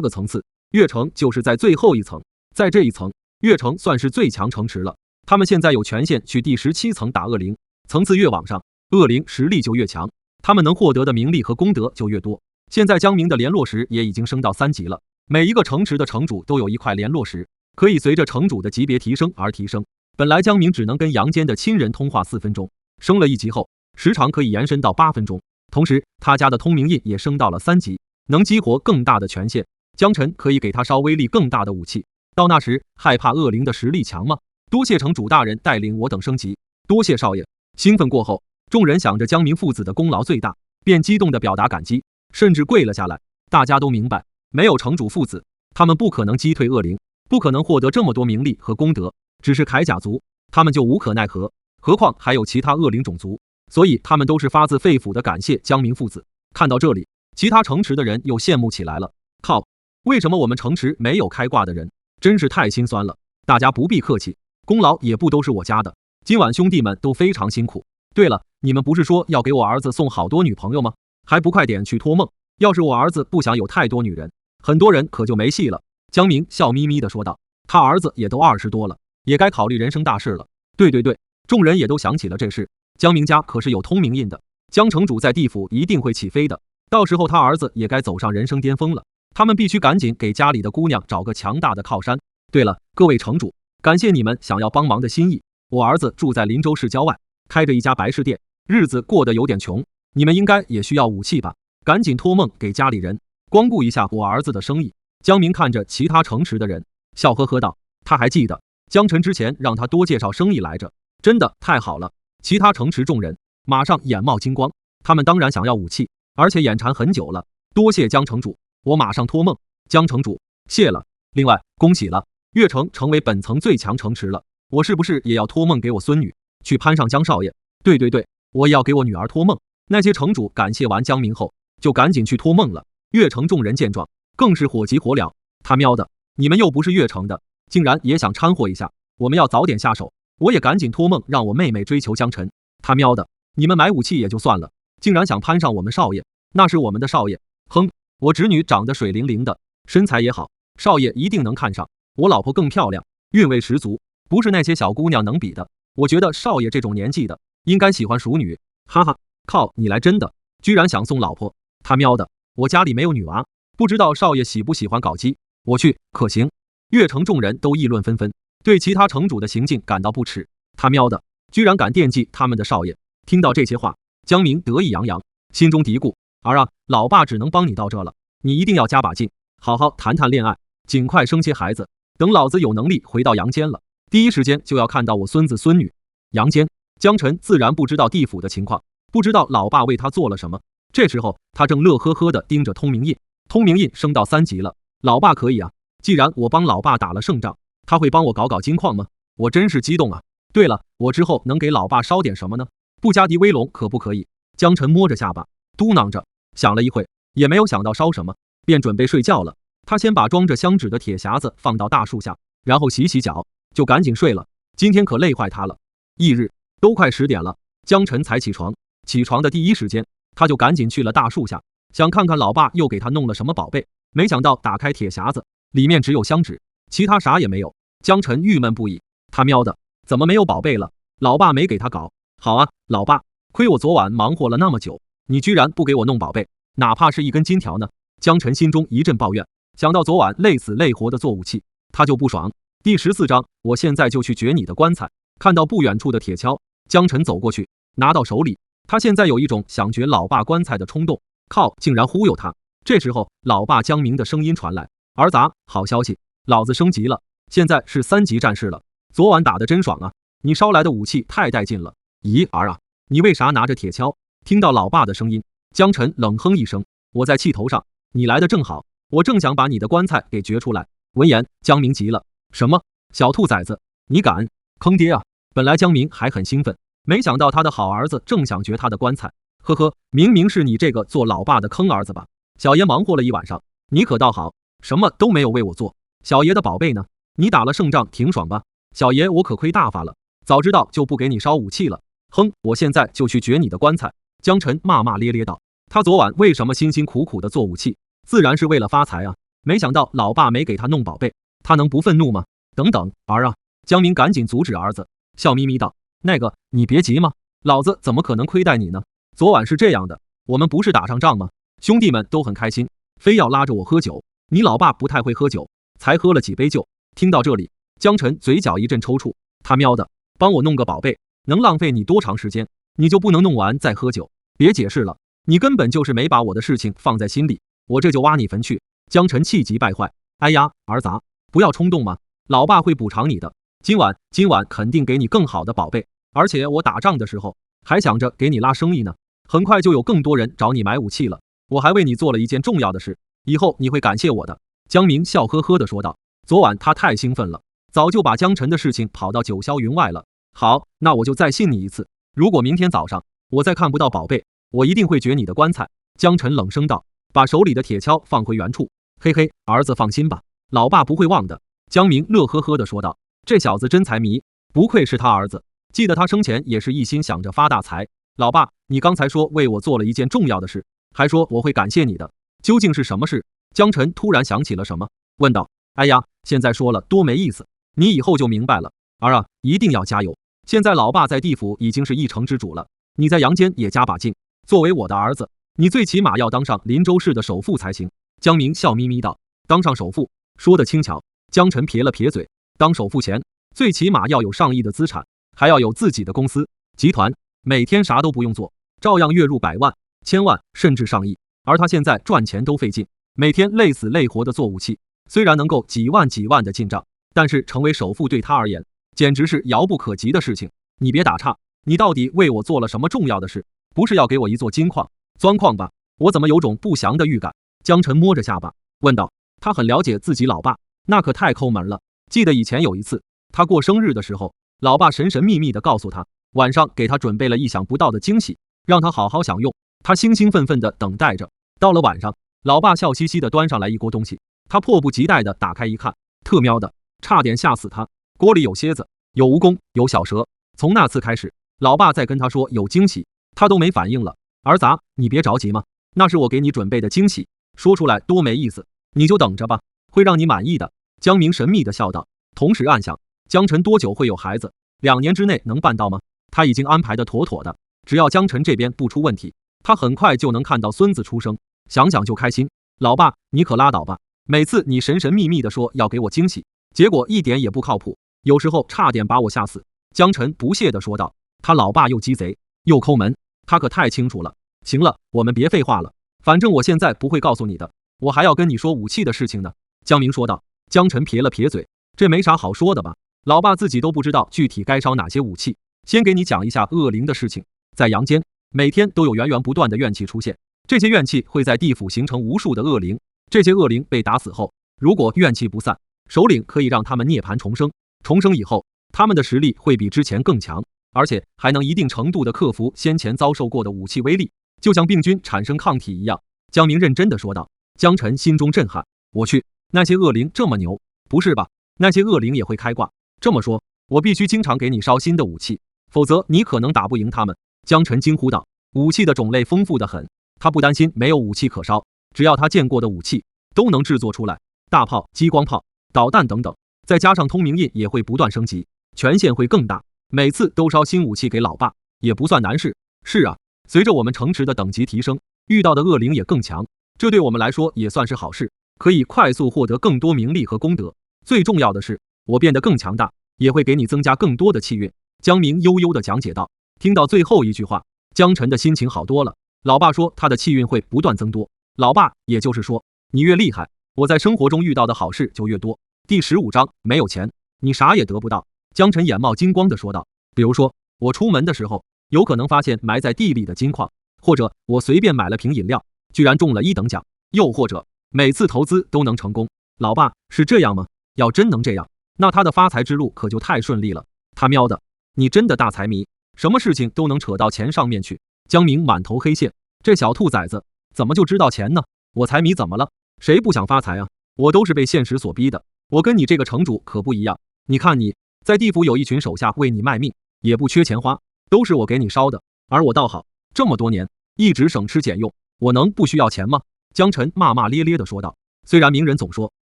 个层次，越城就是在最后一层，在这一层，越城算是最强城池了。他们现在有权限去第17层打恶灵，层次越往上，恶灵实力就越强，他们能获得的名利和功德就越多。现在江明的联络石也已经升到3级了，每一个城池的城主都有一块联络石，可以随着城主的级别提升而提升。本来江明只能跟阳间的亲人通话4分钟，升了1级后，时长可以延伸到8分钟。同时，他家的通明印也升到了3级，能激活更大的权限。江晨可以给他烧威力更大的武器。到那时，害怕恶灵的实力强吗？多谢城主大人带领我等升级，多谢少爷。兴奋过后，众人想着江明父子的功劳最大，便激动地表达感激，甚至跪了下来。大家都明白，没有城主父子，他们不可能击退恶灵，不可能获得这么多名利和功德。只是铠甲族，他们就无可奈何，何况还有其他恶灵种族，所以他们都是发自肺腑的感谢江明父子。看到这里，其他城池的人又羡慕起来了。靠，为什么我们城池没有开挂的人？真是太心酸了。大家不必客气，功劳也不都是我家的，今晚兄弟们都非常辛苦。对了，你们不是说要给我儿子送好多女朋友吗？还不快点去托梦，要是我儿子不想有太多女人，很多人可就没戏了。江明笑眯眯地说道，他儿子也都20多了，也该考虑人生大事了。对对对，众人也都想起了这事。江明家可是有通明印的，江城主在地府一定会起飞的，到时候他儿子也该走上人生巅峰了。他们必须赶紧给家里的姑娘找个强大的靠山。对了，各位城主，感谢你们想要帮忙的心意。我儿子住在林州市郊外，开着一家白事店，日子过得有点穷，你们应该也需要武器吧？赶紧托梦给家里人，光顾一下我儿子的生意。江明看着其他城池的人，笑呵呵道，他还记得江晨之前让他多介绍生意来着，真的太好了。其他城池众人马上眼冒金光，他们当然想要武器，而且眼馋很久了。多谢江城主，我马上托梦。江城主，谢了。另外，恭喜了，越城成为本层最强城池了。我是不是也要托梦给我孙女，去攀上江少爷？对对对，我也要给我女儿托梦。那些城主感谢完江明后，就赶紧去托梦了。越城众人见状，更是火急火燎。他喵的，你们又不是越城的，竟然也想掺和一下，我们要早点下手。我也赶紧托梦让我妹妹追求江晨。他喵的，你们买武器也就算了，竟然想攀上我们少爷，那是我们的少爷。哼，我侄女长得水灵灵的，身材也好，少爷一定能看上。我老婆更漂亮，韵味十足，不是那些小姑娘能比的。我觉得少爷这种年纪的，应该喜欢熟女。哈哈，靠，你来真的，居然想送老婆。他喵的，我家里没有女娃，不知道少爷喜不喜欢搞基。我去，可行。越城众人都议论纷纷，对其他城主的行径感到不耻。他喵的，居然敢惦记他们的少爷。听到这些话，江明得意洋洋，心中嘀咕：儿啊，老爸只能帮你到这了，你一定要加把劲，好好谈谈恋爱，尽快生些孩子。等老子有能力回到阳间了，第一时间就要看到我孙子孙女。阳间，江晨自然不知道地府的情况，不知道老爸为他做了什么。这时候他正乐呵呵地盯着通明印，通明印升到3级了，老爸可以啊，既然我帮老爸打了胜仗，他会帮我搞金矿吗？我真是激动啊！对了，我之后能给老爸烧点什么呢？布加迪威龙可不可以？江晨摸着下巴嘟囔着，想了一会也没有想到烧什么，便准备睡觉了。他先把装着香纸的铁匣子放到大树下，然后洗洗脚，就赶紧睡了。今天可累坏他了。翌日都快10点了，江晨才起床。起床的第一时间，他就赶紧去了大树下，想看看老爸又给他弄了什么宝贝。没想到打开铁匣子，里面只有香纸，其他啥也没有。江晨郁闷不已，他喵的，怎么没有宝贝了？老爸没给他搞。好啊，老爸，亏我昨晚忙活了那么久，你居然不给我弄宝贝，哪怕是一根金条呢？江晨心中一阵抱怨，想到昨晚累死累活的做武器，他就不爽。第14章，我现在就去掘你的棺材。看到不远处的铁锹，江晨走过去，拿到手里。他现在有一种想掘老爸棺材的冲动。靠，竟然忽悠他！这时候，老爸江明的声音传来：“儿子，好消息，老子升级了，现在是3级战士了。昨晚打得真爽啊！你烧来的武器太带劲了。咦，儿啊，你为啥拿着铁锹？”听到老爸的声音，江晨冷哼一声：“我在气头上，你来的正好，我正想把你的棺材给掘出来。”闻言，江明急了：“什么？小兔崽子，你敢坑爹啊！”本来江明还很兴奋，没想到他的好儿子正想掘他的棺材。呵呵，明明是你这个做老爸的坑儿子吧？小爷忙活了一晚上，你可倒好，什么都没有为我做。小爷的宝贝呢？你打了胜仗挺爽吧？小爷我可亏大发了，早知道就不给你烧武器了。哼，我现在就去掘你的棺材。江晨骂骂咧咧道。他昨晚为什么辛辛苦苦的做武器？自然是为了发财啊！没想到老爸没给他弄宝贝，他能不愤怒吗？等等，儿啊！江明赶紧阻止儿子，笑眯眯道：“那个，你别急嘛，老子怎么可能亏待你呢？昨晚是这样的，我们不是打上仗吗？兄弟们都很开心，非要拉着我喝酒。你老爸不太会喝酒，才喝了几杯酒。”听到这里，江晨嘴角一阵抽搐，他喵的，帮我弄个宝贝，能浪费你多长时间？你就不能弄完再喝酒？别解释了，你根本就是没把我的事情放在心里，我这就挖你坟去！江晨气急败坏，哎呀，儿子，不要冲动嘛，老爸会补偿你的。今晚肯定给你更好的宝贝，而且我打仗的时候还想着给你拉生意呢，很快就有更多人找你买武器了。我还为你做了一件重要的事，以后你会感谢我的。江明笑呵呵地说道。昨晚他太兴奋了，早就把江晨的事情跑到九霄云外了。好，那我就再信你一次，如果明天早上我再看不到宝贝，我一定会掘你的棺材。江晨冷声道，把手里的铁锹放回原处。嘿嘿，儿子放心吧，老爸不会忘的。江明乐呵呵地说道。这小子真财迷，不愧是他儿子，记得他生前也是一心想着发大财。老爸，你刚才说为我做了一件重要的事，还说我会感谢你的，究竟是什么事？江晨突然想起了什么，问道。哎呀，现在说了多没意思，你以后就明白了。儿啊，一定要加油，现在老爸在地府已经是一城之主了，你在阳间也加把劲，作为我的儿子，你最起码要当上林州市的首富才行。江明笑眯眯道。当上首富，说得轻巧。江晨撇了撇嘴，当首富前，最起码要有上亿的资产，还要有自己的公司集团，每天啥都不用做，照样月入100万、1000万甚至上亿。而他现在赚钱都费劲，每天累死累活的做武器，虽然能够几万的进账，但是成为首富对他而言简直是遥不可及的事情。你别打岔，你到底为我做了什么重要的事？不是要给我一座金矿、钻矿吧？我怎么有种不祥的预感？江晨摸着下巴问道。他很了解自己老爸，那可太抠门了。记得以前有一次，他过生日的时候，老爸神秘地告诉他，晚上给他准备了意想不到的惊喜，让他好好享用。他兴奋地等待着。到了晚上，老爸笑嘻嘻地端上来一锅东西，他迫不及待地打开一看，特喵的，差点吓死他。锅里有蝎子，有蜈蚣，有小蛇。从那次开始，老爸再跟他说有惊喜，他都没反应了。儿子啊，你别着急嘛，那是我给你准备的惊喜，说出来多没意思，你就等着吧，会让你满意的。江明神秘地笑道，同时暗想，江晨多久会有孩子？2年之内能办到吗？他已经安排得妥妥的，只要江晨这边不出问题，他很快就能看到孙子出生，想想就开心。老爸，你可拉倒吧，每次你神神秘秘地说要给我惊喜，结果一点也不靠谱，有时候差点把我吓死。江晨不屑地说道，他老爸又鸡贼又抠门，他可太清楚了。行了，我们别废话了，反正我现在不会告诉你的，我还要跟你说武器的事情呢。江明说道。江晨撇了撇嘴，这没啥好说的吧，老爸自己都不知道具体该烧哪些武器。先给你讲一下恶灵的事情。在阳间，每天都有源源不断的怨气出现，这些怨气会在地府形成无数的恶灵。这些恶灵被打死后，如果怨气不散，首领可以让他们涅槃重生，重生以后，他们的实力会比之前更强，而且还能一定程度的克服先前遭受过的武器威力，就像病菌产生抗体一样。江明认真的说道。江晨心中震撼，我去，那些恶灵这么牛？不是吧，那些恶灵也会开挂？这么说，我必须经常给你烧新的武器，否则你可能打不赢他们。江晨惊呼道。武器的种类丰富的很，他不担心没有武器可烧，只要他见过的武器都能制作出来，大炮、激光炮、导弹等等，再加上通明印也会不断升级，权限会更大，每次都烧新武器给老爸也不算难事。是啊，随着我们城池的等级提升，遇到的恶灵也更强，这对我们来说也算是好事，可以快速获得更多名利和功德。最重要的是，我变得更强大，也会给你增加更多的气运。江明悠悠地讲解道。听到最后一句话，江晨的心情好多了。老爸说他的气运会不断增多，老爸，也就是说，你越厉害，我在生活中遇到的好事就越多。第15章，没有钱，你啥也得不到。江晨眼冒金光地说道。比如说，我出门的时候，有可能发现埋在地里的金矿，或者我随便买了瓶饮料，居然中了1等奖，又或者每次投资都能成功。老爸，是这样吗？要真能这样，那他的发财之路可就太顺利了。他喵的，你真的大财迷，什么事情都能扯到钱上面去。江明满头黑线，这小兔崽子怎么就知道钱呢？我财迷怎么了？谁不想发财啊？我都是被现实所逼的。我跟你这个城主可不一样，你看你在地府有一群手下为你卖命，也不缺钱花，都是我给你烧的，而我倒好，这么多年一直省吃俭用，我能不需要钱吗？江晨骂骂咧咧地说道。虽然名人总说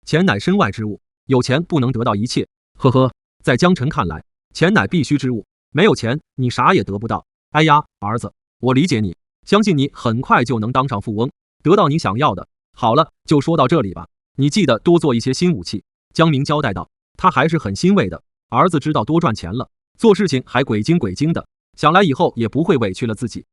钱乃身外之物，有钱不能得到一切，呵呵，在江晨看来，钱乃必须之物，没有钱你啥也得不到。哎呀，儿子，我理解你，相信你很快就能当上富翁，得到你想要的。好了，就说到这里吧，你记得多做一些新武器。江明交代道。他还是很欣慰的，儿子知道多赚钱了，做事情还鬼精鬼精的，想来以后也不会委屈了自己。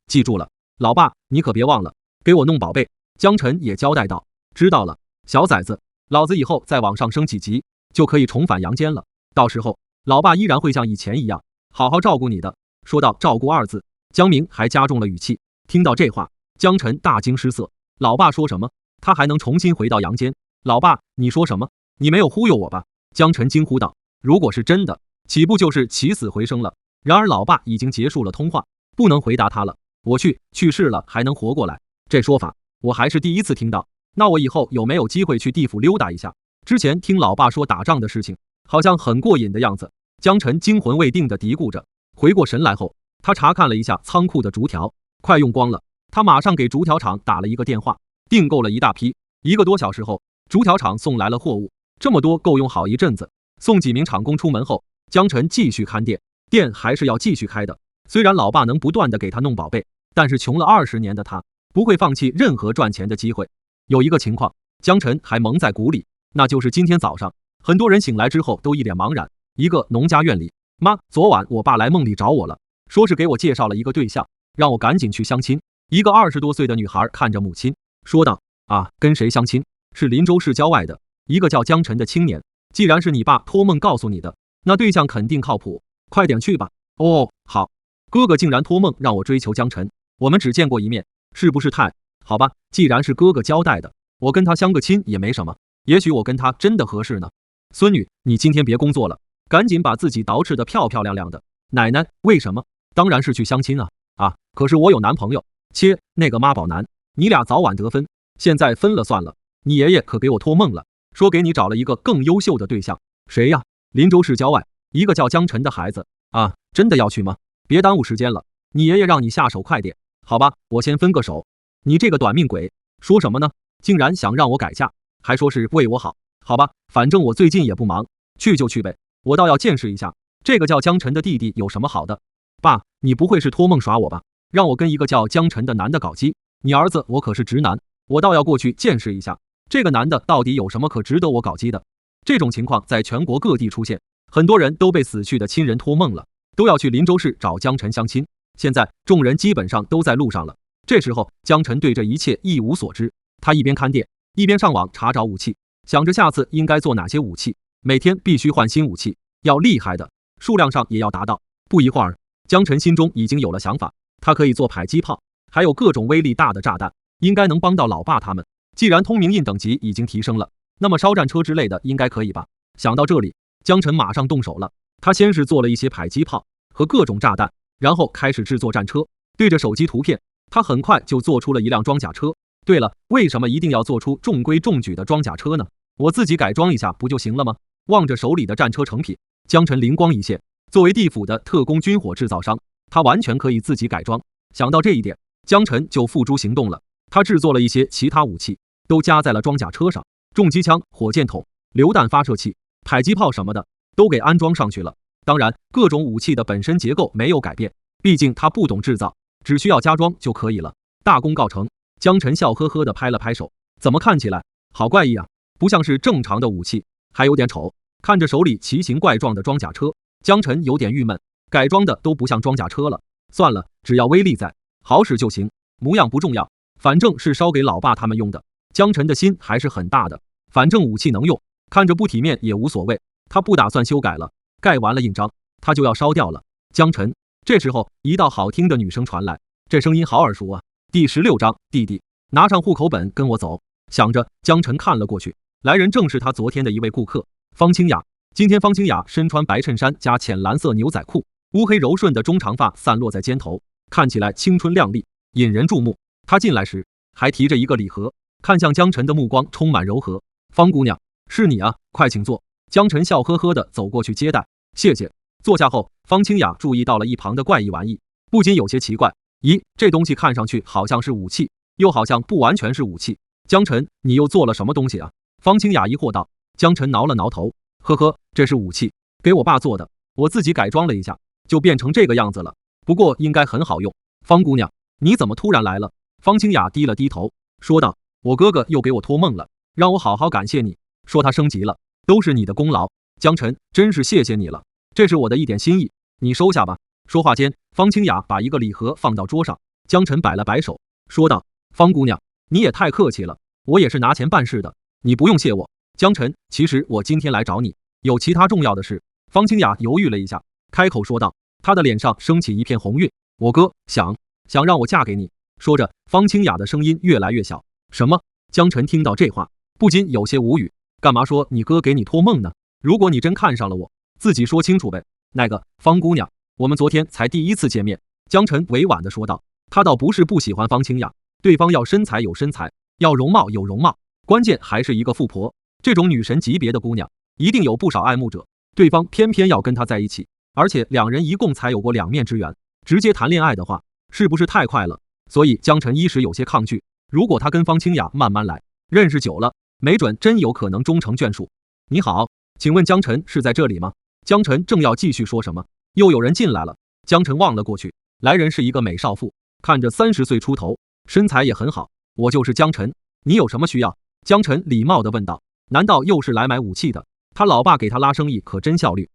记住了，老爸，你可别忘了给我弄宝贝。江晨也交代道。知道了，小崽子，老子以后再往上升几级，就可以重返阳间了，到时候老爸依然会像以前一样好好照顾你的。说到照顾2字，江明还加重了语气。听到这话，江晨大惊失色，老爸说什么？他还能重新回到阳间？老爸，你说什么？你没有忽悠我吧？江晨惊呼道。如果是真的，岂不就是起死回生了？然而老爸已经结束了通话，不能回答他了。我去世了还能活过来，这说法我还是第一次听到。那我以后有没有机会去地府溜达一下？之前听老爸说打仗的事情，好像很过瘾的样子。江晨惊魂未定地嘀咕着。回过神来后，他查看了一下仓库的竹条，快用光了。他马上给竹条厂打了一个电话，订购了一大批。1个多小时后，竹条厂送来了货物，这么多够用好一阵子。送几名厂工出门后，江晨继续看店，店还是要继续开的。虽然老爸能不断地给他弄宝贝，但是穷了20年的他不会放弃任何赚钱的机会。有一个情况，江晨还蒙在鼓里，那就是今天早上，很多人醒来之后都一脸茫然。一个农家院里，妈，昨晚我爸来梦里找我了，说是给我介绍了一个对象，让我赶紧去相亲。一个20多岁的女孩看着母亲说道，啊，跟谁相亲？是林州市郊外的一个叫江晨的青年。既然是你爸托梦告诉你的，那对象肯定靠谱，快点去吧。哦，好，哥哥竟然托梦让我追求江晨，我们只见过一面，是不是太……好吧，既然是哥哥交代的，我跟他相个亲也没什么，也许我跟他真的合适呢。孙女，你今天别工作了，赶紧把自己捯饬得漂漂亮亮的。奶奶，为什么？当然是去相亲啊！啊，可是我有男朋友。切，那个妈宝男，你俩早晚得分，现在分了算了。你爷爷可给我托梦了，说给你找了一个更优秀的对象。谁呀？林州市郊外一个叫江晨的孩子啊，真的要去吗？别耽误时间了，你爷爷让你下手快点。好吧，我先分个手。你这个短命鬼，说什么呢？竟然想让我改嫁，还说是为我好。好吧，反正我最近也不忙，去就去呗。我倒要见识一下这个叫江晨的弟弟有什么好的。爸，你不会是托梦耍我吧？让我跟一个叫江晨的男的搞基？你儿子我可是直男，我倒要过去见识一下这个男的到底有什么可值得我搞基的。这种情况在全国各地出现，很多人都被死去的亲人托梦了，都要去林州市找江晨相亲。现在众人基本上都在路上了。这时候江晨对这一切一无所知，他一边看店一边上网查找武器，想着下次应该做哪些武器，每天必须换新武器，要厉害的，数量上也要达到。不一会儿，江晨心中已经有了想法，他可以做迫击炮，还有各种威力大的炸弹，应该能帮到老爸他们。既然通明印等级已经提升了，那么烧战车之类的应该可以吧。想到这里，江晨马上动手了。他先是做了一些迫击炮和各种炸弹，然后开始制作战车。对着手机图片，他很快就做出了一辆装甲车。对了，为什么一定要做出中规中矩的装甲车呢？我自己改装一下不就行了吗？望着手里的战车成品，江晨灵光一现，作为地府的特工军火制造商，他完全可以自己改装。想到这一点，江晨就付诸行动了。他制作了一些其他武器，都加在了装甲车上，重机枪、火箭筒、榴弹发射器、迫击炮什么的都给安装上去了。当然，各种武器的本身结构没有改变，毕竟他不懂制造，只需要加装就可以了。大功告成，江晨笑呵呵地拍了拍手。怎么看起来好怪异啊，不像是正常的武器，还有点丑。看着手里奇形怪状的装甲车，江晨有点郁闷，改装的都不像装甲车了。算了，只要威力在，好使就行，模样不重要，反正是烧给老爸他们用的。江晨的心还是很大的，反正武器能用，看着不体面也无所谓，他不打算修改了。盖完了印章，他就要烧掉了。江晨，这时候一道好听的女声传来，这声音好耳熟啊。第16章，弟弟，拿上户口本跟我走。想着，江晨看了过去，来人正是他昨天的一位顾客方清雅。今天方清雅身穿白衬衫加浅蓝色牛仔裤，乌黑柔顺的中长发散落在肩头，看起来青春靓丽，引人注目。她进来时还提着一个礼盒，看向江晨的目光充满柔和。方姑娘，是你啊，快请坐。江晨笑呵呵地走过去接待，谢谢。坐下后，方清雅注意到了一旁的怪异玩意，不禁有些奇怪。咦，这东西看上去好像是武器，又好像不完全是武器。江晨，你又做了什么东西啊？方清雅疑惑道。江晨挠了挠头，呵呵，这是武器，给我爸做的，我自己改装了一下，就变成这个样子了。不过应该很好用。方姑娘，你怎么突然来了？方清雅低了低头，说道，我哥哥又给我托梦了，让我好好感谢你，说他升级了，都是你的功劳。江晨，真是谢谢你了，这是我的一点心意，你收下吧。说话间，方清雅把一个礼盒放到桌上，江晨摆了摆手，说道，方姑娘，你也太客气了，我也是拿钱办事的，你不用谢我。江晨，其实我今天来找你，有其他重要的事。方清雅犹豫了一下，开口说道，她的脸上升起一片红晕，我哥想让我嫁给你。说着，方清雅的声音越来越小。什么？江晨听到这话，不禁有些无语，干嘛说你哥给你托梦呢？如果你真看上了我，自己说清楚呗。那个，方姑娘，我们昨天才第一次见面。江晨委婉地说道，他倒不是不喜欢方清雅，对方要身材有身材，要容貌有容貌，关键还是一个富婆。这种女神级别的姑娘，一定有不少爱慕者，对方偏偏要跟她在一起，而且两人一共才有过2面之缘，直接谈恋爱的话，是不是太快了？所以江晨一时有些抗拒。如果他跟方清雅慢慢来，认识久了，没准真有可能终成眷属。你好，请问江晨是在这里吗？江晨正要继续说什么，又有人进来了。江晨望了过去，来人是一个美少妇，看着30岁出头，身材也很好。我就是江晨，你有什么需要？江晨礼貌地问道。难道又是来买武器的？他老爸给他拉生意可真效率。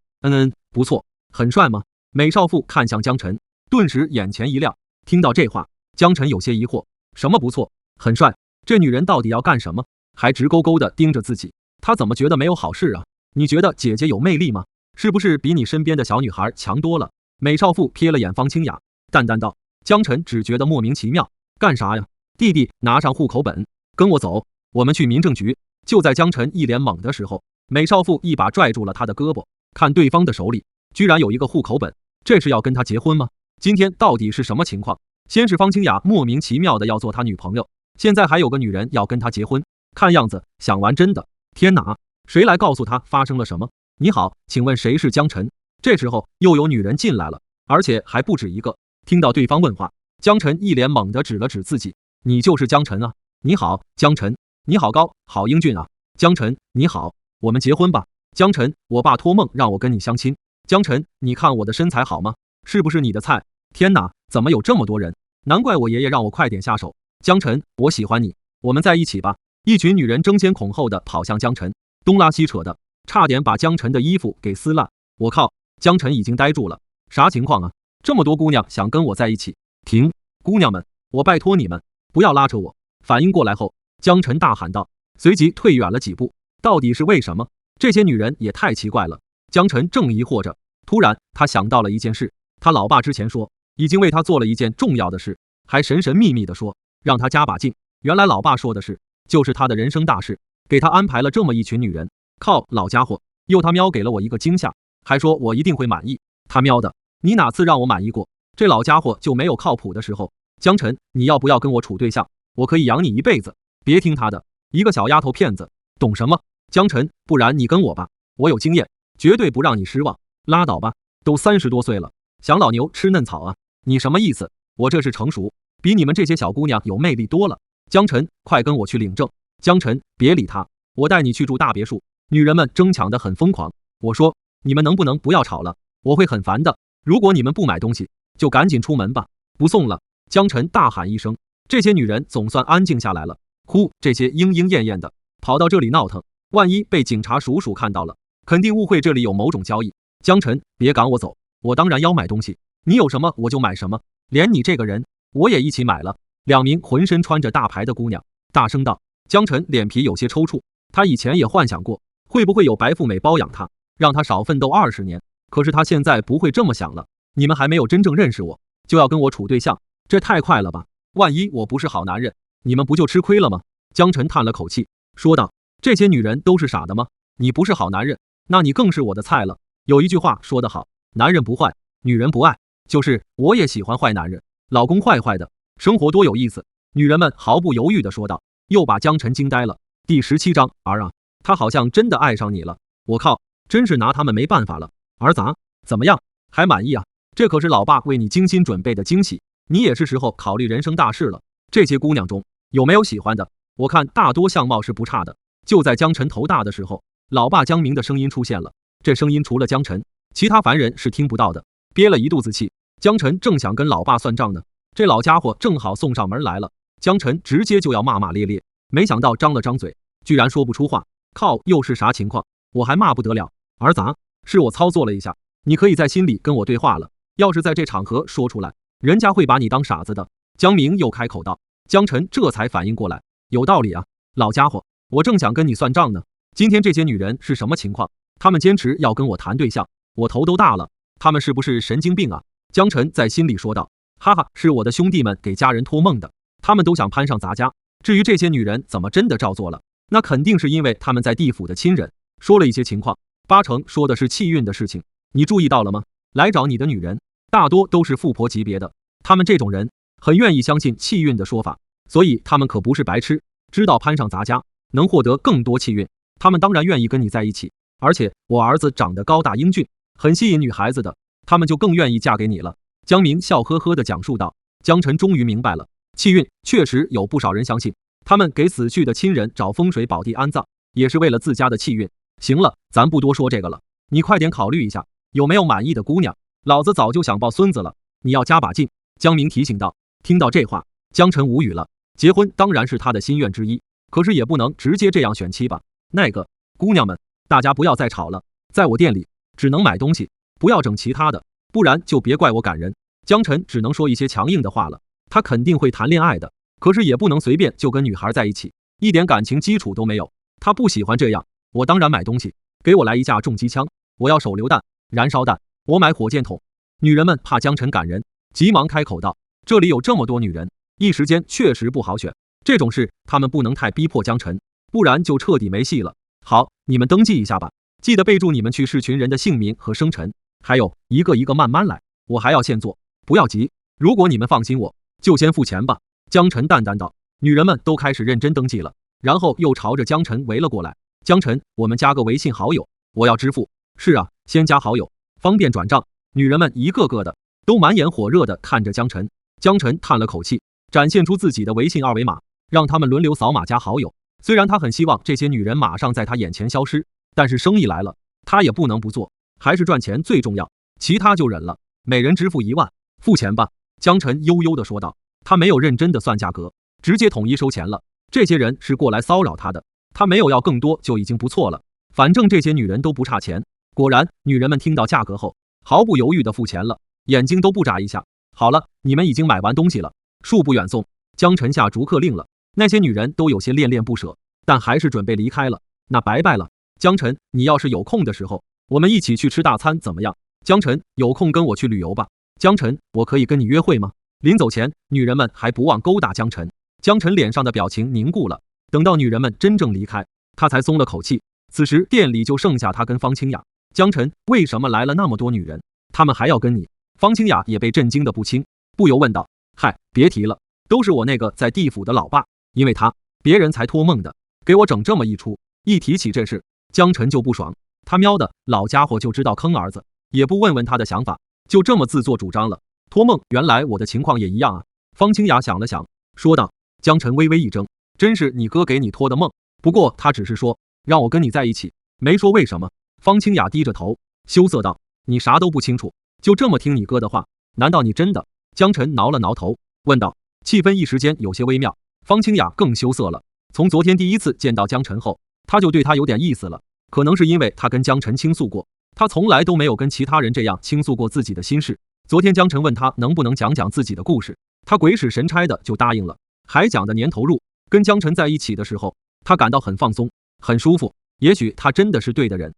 不错，很帅吗？美少妇看向江晨，顿时眼前一亮。听到这话，江晨有些疑惑，什么不错，很帅？这女人到底要干什么？还直勾勾地盯着自己，他怎么觉得没有好事啊？你觉得姐姐有魅力吗？是不是比你身边的小女孩强多了？美少妇瞥了眼方清雅，淡淡道。江晨只觉得莫名其妙，干啥呀？弟弟，拿上户口本，跟我走，我们去民政局。就在江晨一脸懵的时候，美少妇一把拽住了他的胳膊，看对方的手里居然有一个户口本，这是要跟他结婚吗？今天到底是什么情况？先是方清雅莫名其妙的要做他女朋友，现在还有个女人要跟他结婚，看样子想玩真的。天哪！谁来告诉他发生了什么？你好，请问谁是江晨？这时候又有女人进来了，而且还不止一个。听到对方问话，江晨一脸猛地指了指自己：“你就是江晨啊！你好，江晨，你好高，好英俊啊！江晨，你好，我们结婚吧。江晨，我爸托梦让我跟你相亲。江晨，你看我的身材好吗？是不是你的菜？天哪，怎么有这么多人？难怪我爷爷让我快点下手。江晨，我喜欢你，我们在一起吧。”一群女人争先恐后的跑向江晨，东拉西扯的，差点把江晨的衣服给撕烂。我靠！江晨已经呆住了，啥情况啊？这么多姑娘想跟我在一起。停！姑娘们，我拜托你们不要拉扯我。反应过来后，江晨大喊道，随即退远了几步。到底是为什么？这些女人也太奇怪了。江晨正疑惑着，突然他想到了一件事，他老爸之前说已经为他做了一件重要的事，还神神秘秘的说让他加把劲。原来老爸说的是就是他的人生大事，给他安排了这么一群女人。靠，老家伙，又他喵给了我一个惊吓，还说我一定会满意。他喵的，你哪次让我满意过？这老家伙就没有靠谱的时候。江晨，你要不要跟我处对象？我可以养你一辈子。别听他的，一个小丫头片子，懂什么？江晨，不然你跟我吧，我有经验，绝对不让你失望。拉倒吧，都30多岁了，想老牛吃嫩草啊？你什么意思？我这是成熟，比你们这些小姑娘有魅力多了。江晨，快跟我去领证。江晨，别理他，我带你去住大别墅。女人们争抢得很疯狂。我说，你们能不能不要吵了？我会很烦的。如果你们不买东西，就赶紧出门吧，不送了。江晨大喊一声，这些女人总算安静下来了。呼，这些莺莺燕燕的跑到这里闹腾，万一被警察叔叔看到了，肯定误会这里有某种交易。江晨，别赶我走，我当然要买东西，你有什么我就买什么，连你这个人我也一起买了。两名浑身穿着大牌的姑娘大声道。江晨脸皮有些抽搐，他以前也幻想过会不会有白富美包养他，让他少奋斗20年，可是他现在不会这么想了。你们还没有真正认识我，就要跟我处对象，这太快了吧？万一我不是好男人，你们不就吃亏了吗？江晨叹了口气说道，这些女人都是傻的吗？你不是好男人，那你更是我的菜了。有一句话说得好，男人不坏，女人不爱，就是我也喜欢坏男人，老公坏坏的，生活多有意思。女人们毫不犹豫地说道，又把江晨惊呆了。第17章，儿啊，他好像真的爱上你了。我靠，真是拿他们没办法了。儿子啊，怎么样，还满意啊？这可是老爸为你精心准备的惊喜，你也是时候考虑人生大事了。这些姑娘中有没有喜欢的？我看大多相貌是不差的。就在江晨头大的时候，老爸江明的声音出现了，这声音除了江晨，其他凡人是听不到的。憋了一肚子气，江晨正想跟老爸算账呢，这老家伙正好送上门来了。江晨直接就要骂骂咧咧，没想到张了张嘴，居然说不出话。靠，又是啥情况？我还骂不得了。儿子啊，是我操作了一下，你可以在心里跟我对话了。要是在这场合说出来，人家会把你当傻子的。江明又开口道。江晨这才反应过来，有道理啊，老家伙，我正想跟你算账呢。今天这些女人是什么情况？她们坚持要跟我谈对象，我头都大了，她们是不是神经病啊？江晨在心里说道。哈哈，是我的兄弟们给家人托梦的，他们都想攀上咱家。至于这些女人怎么真的照做了，那肯定是因为他们在地府的亲人说了一些情况，8成说的是气运的事情。你注意到了吗？来找你的女人大多都是富婆级别的，他们这种人很愿意相信气运的说法，所以他们可不是白痴，知道攀上咱家能获得更多气运，他们当然愿意跟你在一起。而且我儿子长得高大英俊，很吸引女孩子的，他们就更愿意嫁给你了。江明笑呵呵地讲述道。江晨终于明白了，气运确实有不少人相信，他们给死去的亲人找风水宝地安葬，也是为了自家的气运。行了，咱不多说这个了，你快点考虑一下，有没有满意的姑娘？老子早就想抱孙子了，你要加把劲。江明提醒道。听到这话，江晨无语了。结婚当然是他的心愿之一，可是也不能直接这样选妻吧。那个，姑娘们，大家不要再吵了，在我店里只能买东西，不要整其他的，不然就别怪我赶人。江晨只能说一些强硬的话了，他肯定会谈恋爱的，可是也不能随便就跟女孩在一起，一点感情基础都没有，他不喜欢这样。我当然买东西，给我来一架重机枪，我要手榴弹、燃烧弹，我买火箭筒。女人们怕江晨赶人，急忙开口道。这里有这么多女人，一时间确实不好选，这种事他们不能太逼迫江晨，不然就彻底没戏了。好，你们登记一下吧，记得备注你们去是群人的姓名和生辰，还有一个一个慢慢来，我还要现做，不要急，如果你们放心我，就先付钱吧。江晨淡淡道。女人们都开始认真登记了，然后又朝着江晨围了过来。江晨，我们加个微信好友，我要支付。是啊，先加好友，方便转账。女人们一个个的都满眼火热的看着江晨。江晨叹了口气，展现出自己的微信二维码，让他们轮流扫码加好友。虽然他很希望这些女人马上在他眼前消失，但是生意来了，他也不能不做，还是赚钱最重要，其他就忍了。每人支付1万，付钱吧。江晨悠悠地说道。他没有认真的算价格，直接统一收钱了。这些人是过来骚扰他的，他没有要更多就已经不错了。反正这些女人都不差钱。果然，女人们听到价格后，毫不犹豫地付钱了，眼睛都不眨一下。好了，你们已经买完东西了，恕不远送。江晨下逐客令了。那些女人都有些恋恋不舍，但还是准备离开了。那拜拜了，江晨，你要是有空的时候，我们一起去吃大餐怎么样？江晨，有空跟我去旅游吧。江晨，我可以跟你约会吗？临走前，女人们还不忘勾搭江晨。江晨脸上的表情凝固了，等到女人们真正离开，他才松了口气。此时店里就剩下他跟方清雅。江晨，为什么来了那么多女人，他们还要跟你？方清雅也被震惊的不轻，不由问道。嗨，别提了，都是我那个在地府的老爸，因为他，别人才托梦的，给我整这么一出。一提起这事，江晨就不爽。他喵的，老家伙就知道坑儿子，也不问问他的想法，就这么自作主张了。托梦，原来我的情况也一样啊。方清雅想了想，说道。江晨微微一怔，真是你哥给你托的梦，不过他只是说让我跟你在一起，没说为什么。方清雅低着头，羞涩道，你啥都不清楚，就这么听你哥的话，难道你真的？江晨挠了挠头，问道。气氛一时间有些微妙，方清雅更羞涩了。从昨天第一次见到江晨后，他就对他有点意思了，可能是因为他跟江晨倾诉过，他从来都没有跟其他人这样倾诉过自己的心事。昨天江晨问他能不能讲讲自己的故事，他鬼使神差的就答应了，还讲得年投入。跟江晨在一起的时候，他感到很放松，很舒服。也许他真的是对的人。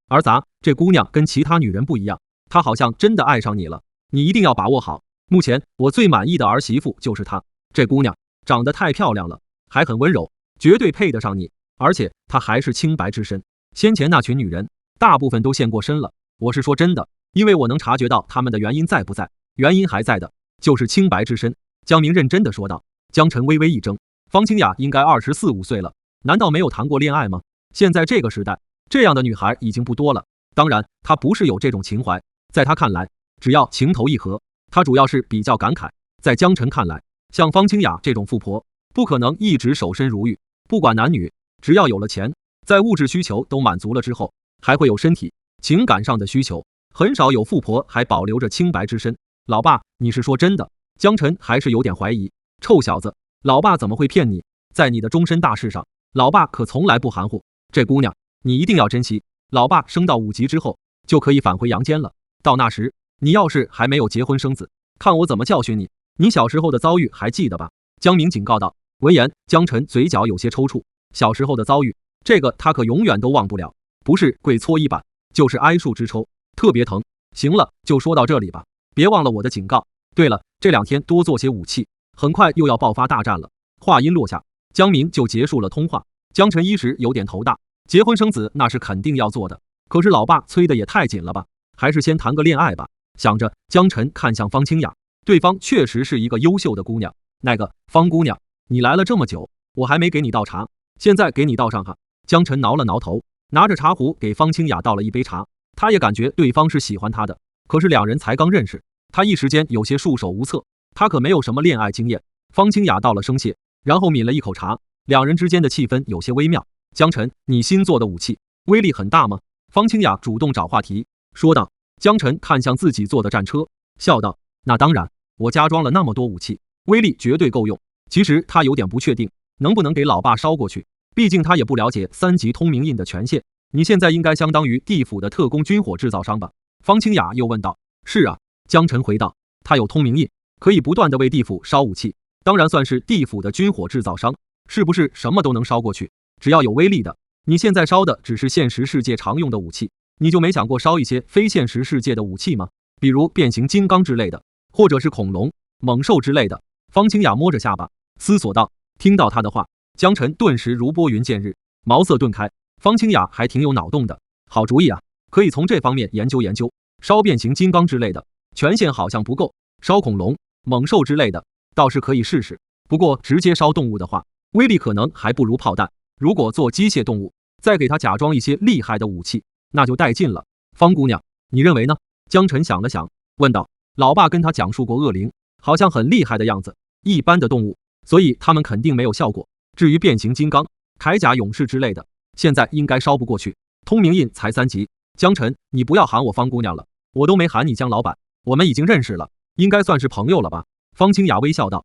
儿子，这姑娘跟其他女人不一样，她好像真的爱上你了，你一定要把握好。目前我最满意的儿媳妇就是她，这姑娘长得太漂亮了，还很温柔，绝对配得上你，而且她还是清白之身。先前那群女人大部分都现过身了，我是说真的，因为我能察觉到她们的原因在不在，原因还在的，就是清白之身。江明认真的说道。江晨微微一怔，方清雅应该24、25岁了，难道没有谈过恋爱吗？现在这个时代，这样的女孩已经不多了。当然，她不是有这种情怀，在她看来，只要情投意合。她主要是比较感慨，在江晨看来，像方清雅这种富婆，不可能一直守身如玉。不管男女，只要有了钱，在物质需求都满足了之后，还会有身体、情感上的需求。很少有富婆还保留着清白之身。老爸，你是说真的？江晨还是有点怀疑。臭小子，老爸怎么会骗你？在你的终身大事上，老爸可从来不含糊。这姑娘，你一定要珍惜。老爸升到5级之后，就可以返回阳间了。到那时，你要是还没有结婚生子，看我怎么教训你。你小时候的遭遇还记得吧？江明警告道。闻言，江晨嘴角有些抽搐。小时候的遭遇，这个他可永远都忘不了，不是跪搓衣板，就是挨树枝抽，特别疼。行了，就说到这里吧，别忘了我的警告。对了，这2天多做些武器，很快又要爆发大战了。话音落下，江明就结束了通话。江晨一时有点头大，结婚生子那是肯定要做的，可是老爸催得也太紧了吧，还是先谈个恋爱吧。想着，江晨看向方清雅，对方确实是一个优秀的姑娘。那个方姑娘，你来了这么久，我还没给你倒茶，现在给你倒上哈。江晨挠了挠头，拿着茶壶给方清雅倒了一杯茶。他也感觉对方是喜欢他的，可是2人才刚认识，他一时间有些束手无策。他可没有什么恋爱经验。方清雅道了声谢，然后抿了一口茶，2人之间的气氛有些微妙。江晨，你新做的武器威力很大吗？方清雅主动找话题，说道。江晨看向自己做的战车，笑道，那当然，我加装了那么多武器，威力绝对够用。其实他有点不确定，能不能给老爸捎过去，毕竟他也不了解3级通明印的权限。你现在应该相当于地府的特工军火制造商吧？方清雅又问道。是啊，江晨回道，他有通明印，可以不断的为地府烧武器，当然算是地府的军火制造商。是不是什么都能烧过去？只要有威力的。你现在烧的只是现实世界常用的武器，你就没想过烧一些非现实世界的武器吗？比如变形金刚之类的，或者是恐龙、猛兽之类的。方清雅摸着下巴，思索道。听到他的话，江晨顿时如拨云见日，茅塞顿开。方清雅还挺有脑洞的，好主意啊，可以从这方面研究研究。烧变形金刚之类的，权限好像不够，烧恐龙、猛兽之类的，倒是可以试试。不过直接烧动物的话，威力可能还不如炮弹。如果做机械动物，再给她假装一些厉害的武器，那就带劲了。方姑娘，你认为呢？江晨想了想，问道。老爸跟他讲述过恶灵，好像很厉害的样子，一般的动物，所以他们肯定没有效果。至于变形金刚、铠甲勇士之类的，现在应该烧不过去。通明印才3级，江晨，你不要喊我方姑娘了，我都没喊你江老板，我们已经认识了，应该算是朋友了吧？方清雅微笑道。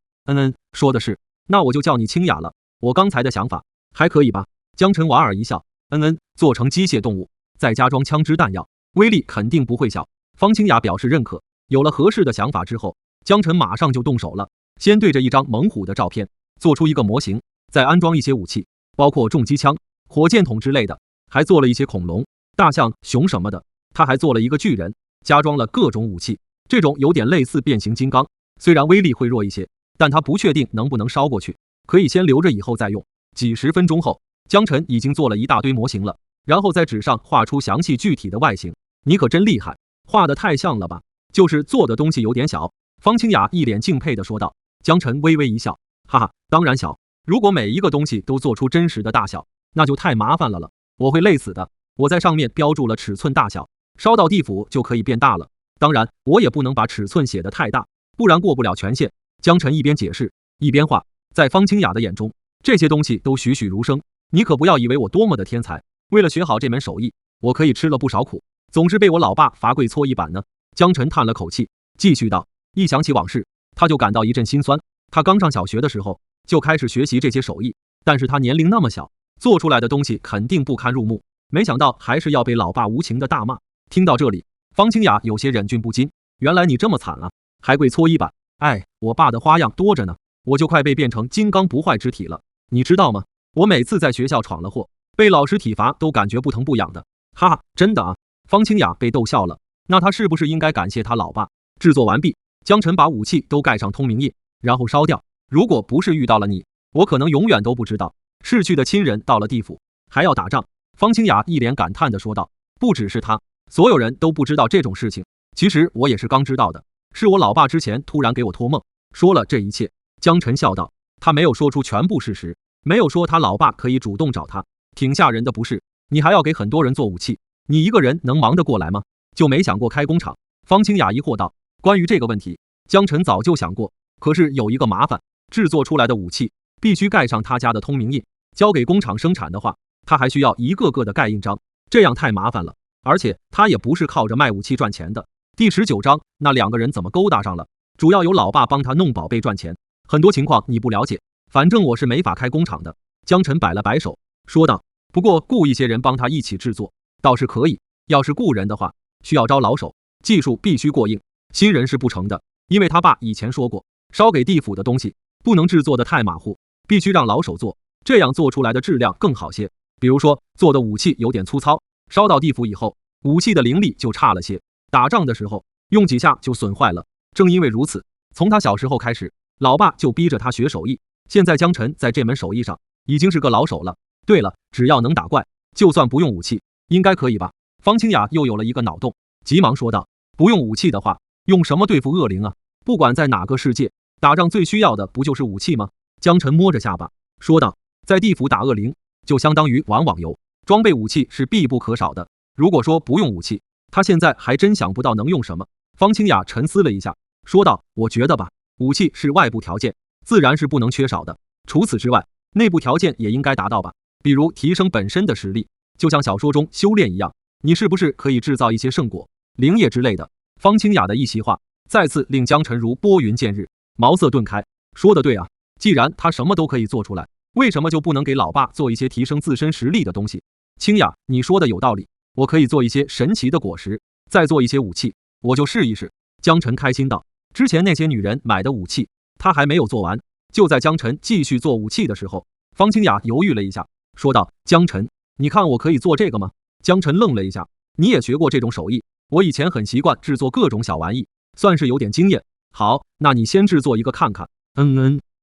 说的是，那我就叫你清雅了。我刚才的想法还可以吧？江晨莞尔一笑，做成机械动物，再加装枪支弹药，威力肯定不会小。方清雅表示认可。有了合适的想法之后，江晨马上就动手了。先对着一张猛虎的照片做出一个模型，再安装一些武器，包括重机枪、火箭筒之类的，还做了一些恐龙、大象、熊什么的。他还做了一个巨人，加装了各种武器，这种有点类似变形金刚，虽然威力会弱一些，但他不确定能不能烧过去，可以先留着以后再用。几十分钟后，江晨已经做了一大堆模型了，然后在纸上画出详细具体的外形。你可真厉害，画得太像了吧？就是做的东西有点小。方清雅一脸敬佩地说道。江晨微微一笑，哈哈，当然小，如果每一个东西都做出真实的大小，那就太麻烦了，我会累死的。我在上面标注了尺寸大小，烧到地府就可以变大了。当然，我也不能把尺寸写得太大，不然过不了权限。江晨一边解释一边画，在方清雅的眼中，这些东西都栩栩如生。你可不要以为我多么的天才，为了学好这门手艺，我可以吃了不少苦，总是被我老爸罚跪搓衣板呢。江晨叹了口气，继续道，一想起往事，他就感到一阵心酸。他刚上小学的时候就开始学习这些手艺，但是他年龄那么小，做出来的东西肯定不堪入目，没想到还是要被老爸无情的大骂。听到这里，方清雅有些忍俊不禁，原来你这么惨啊，还跪搓衣板。我爸的花样多着呢，我就快被变成金刚不坏之体了，你知道吗？我每次在学校闯了祸，被老师体罚都感觉不疼不痒的。哈哈，真的啊？方清雅被逗笑了。那他是不是应该感谢他老爸？制作完毕，江晨把武器都盖上通明印，然后烧掉。如果不是遇到了你，我可能永远都不知道逝去的亲人到了地府还要打仗。方清雅一脸感叹地说道。不只是他，所有人都不知道这种事情。其实我也是刚知道的，是我老爸之前突然给我托梦说了这一切。江晨笑道。他没有说出全部事实，没有说他老爸可以主动找他，挺吓人的不是？你还要给很多人做武器，你一个人能忙得过来吗？就没想过开工厂？方清雅疑惑道。关于这个问题，江晨早就想过，可是有一个麻烦，制作出来的武器必须盖上他家的通明印，交给工厂生产的话，他还需要一个个的盖印章，这样太麻烦了。而且他也不是靠着卖武器赚钱的。第19章，那2个人怎么勾搭上了？主要由老爸帮他弄宝贝赚钱，很多情况你不了解，反正我是没法开工厂的。江晨摆了摆手说道。不过雇一些人帮他一起制作倒是可以，要是雇人的话，需要招老手，技术必须过硬，新人是不成的。因为他爸以前说过，烧给地府的东西不能制作的太马虎，必须让老手做，这样做出来的质量更好些。比如说做的武器有点粗糙，烧到地府以后，武器的灵力就差了些，打仗的时候用几下就损坏了。正因为如此，从他小时候开始，老爸就逼着他学手艺。现在江晨在这门手艺上已经是个老手了。对了，只要能打怪，就算不用武器，应该可以吧？方清雅又有了一个脑洞，急忙说道。不用武器的话，用什么对付恶灵啊？不管在哪个世界，打仗最需要的不就是武器吗？江晨摸着下巴说道。在地府打恶灵，就相当于玩网游，装备武器是必不可少的。如果说不用武器，他现在还真想不到能用什么。方清雅沉思了一下说道。我觉得吧，武器是外部条件，自然是不能缺少的，除此之外，内部条件也应该达到吧。比如提升本身的实力，就像小说中修炼一样，你是不是可以制造一些圣果、灵液之类的？方清雅的一席话再次令江晨如拨云见日，茅塞顿开。说得对啊，既然他什么都可以做出来，为什么就不能给老爸做一些提升自身实力的东西？清雅，你说的有道理，我可以做一些神奇的果实，再做一些武器，我就试一试。江晨开心道。之前那些女人买的武器他还没有做完，就在江晨继续做武器的时候，方清雅犹豫了一下说道。江晨，你看我可以做这个吗？江晨愣了一下。你也学过这种手艺？我以前很习惯制作各种小玩意，算是有点经验。好，那你先制作一个看看。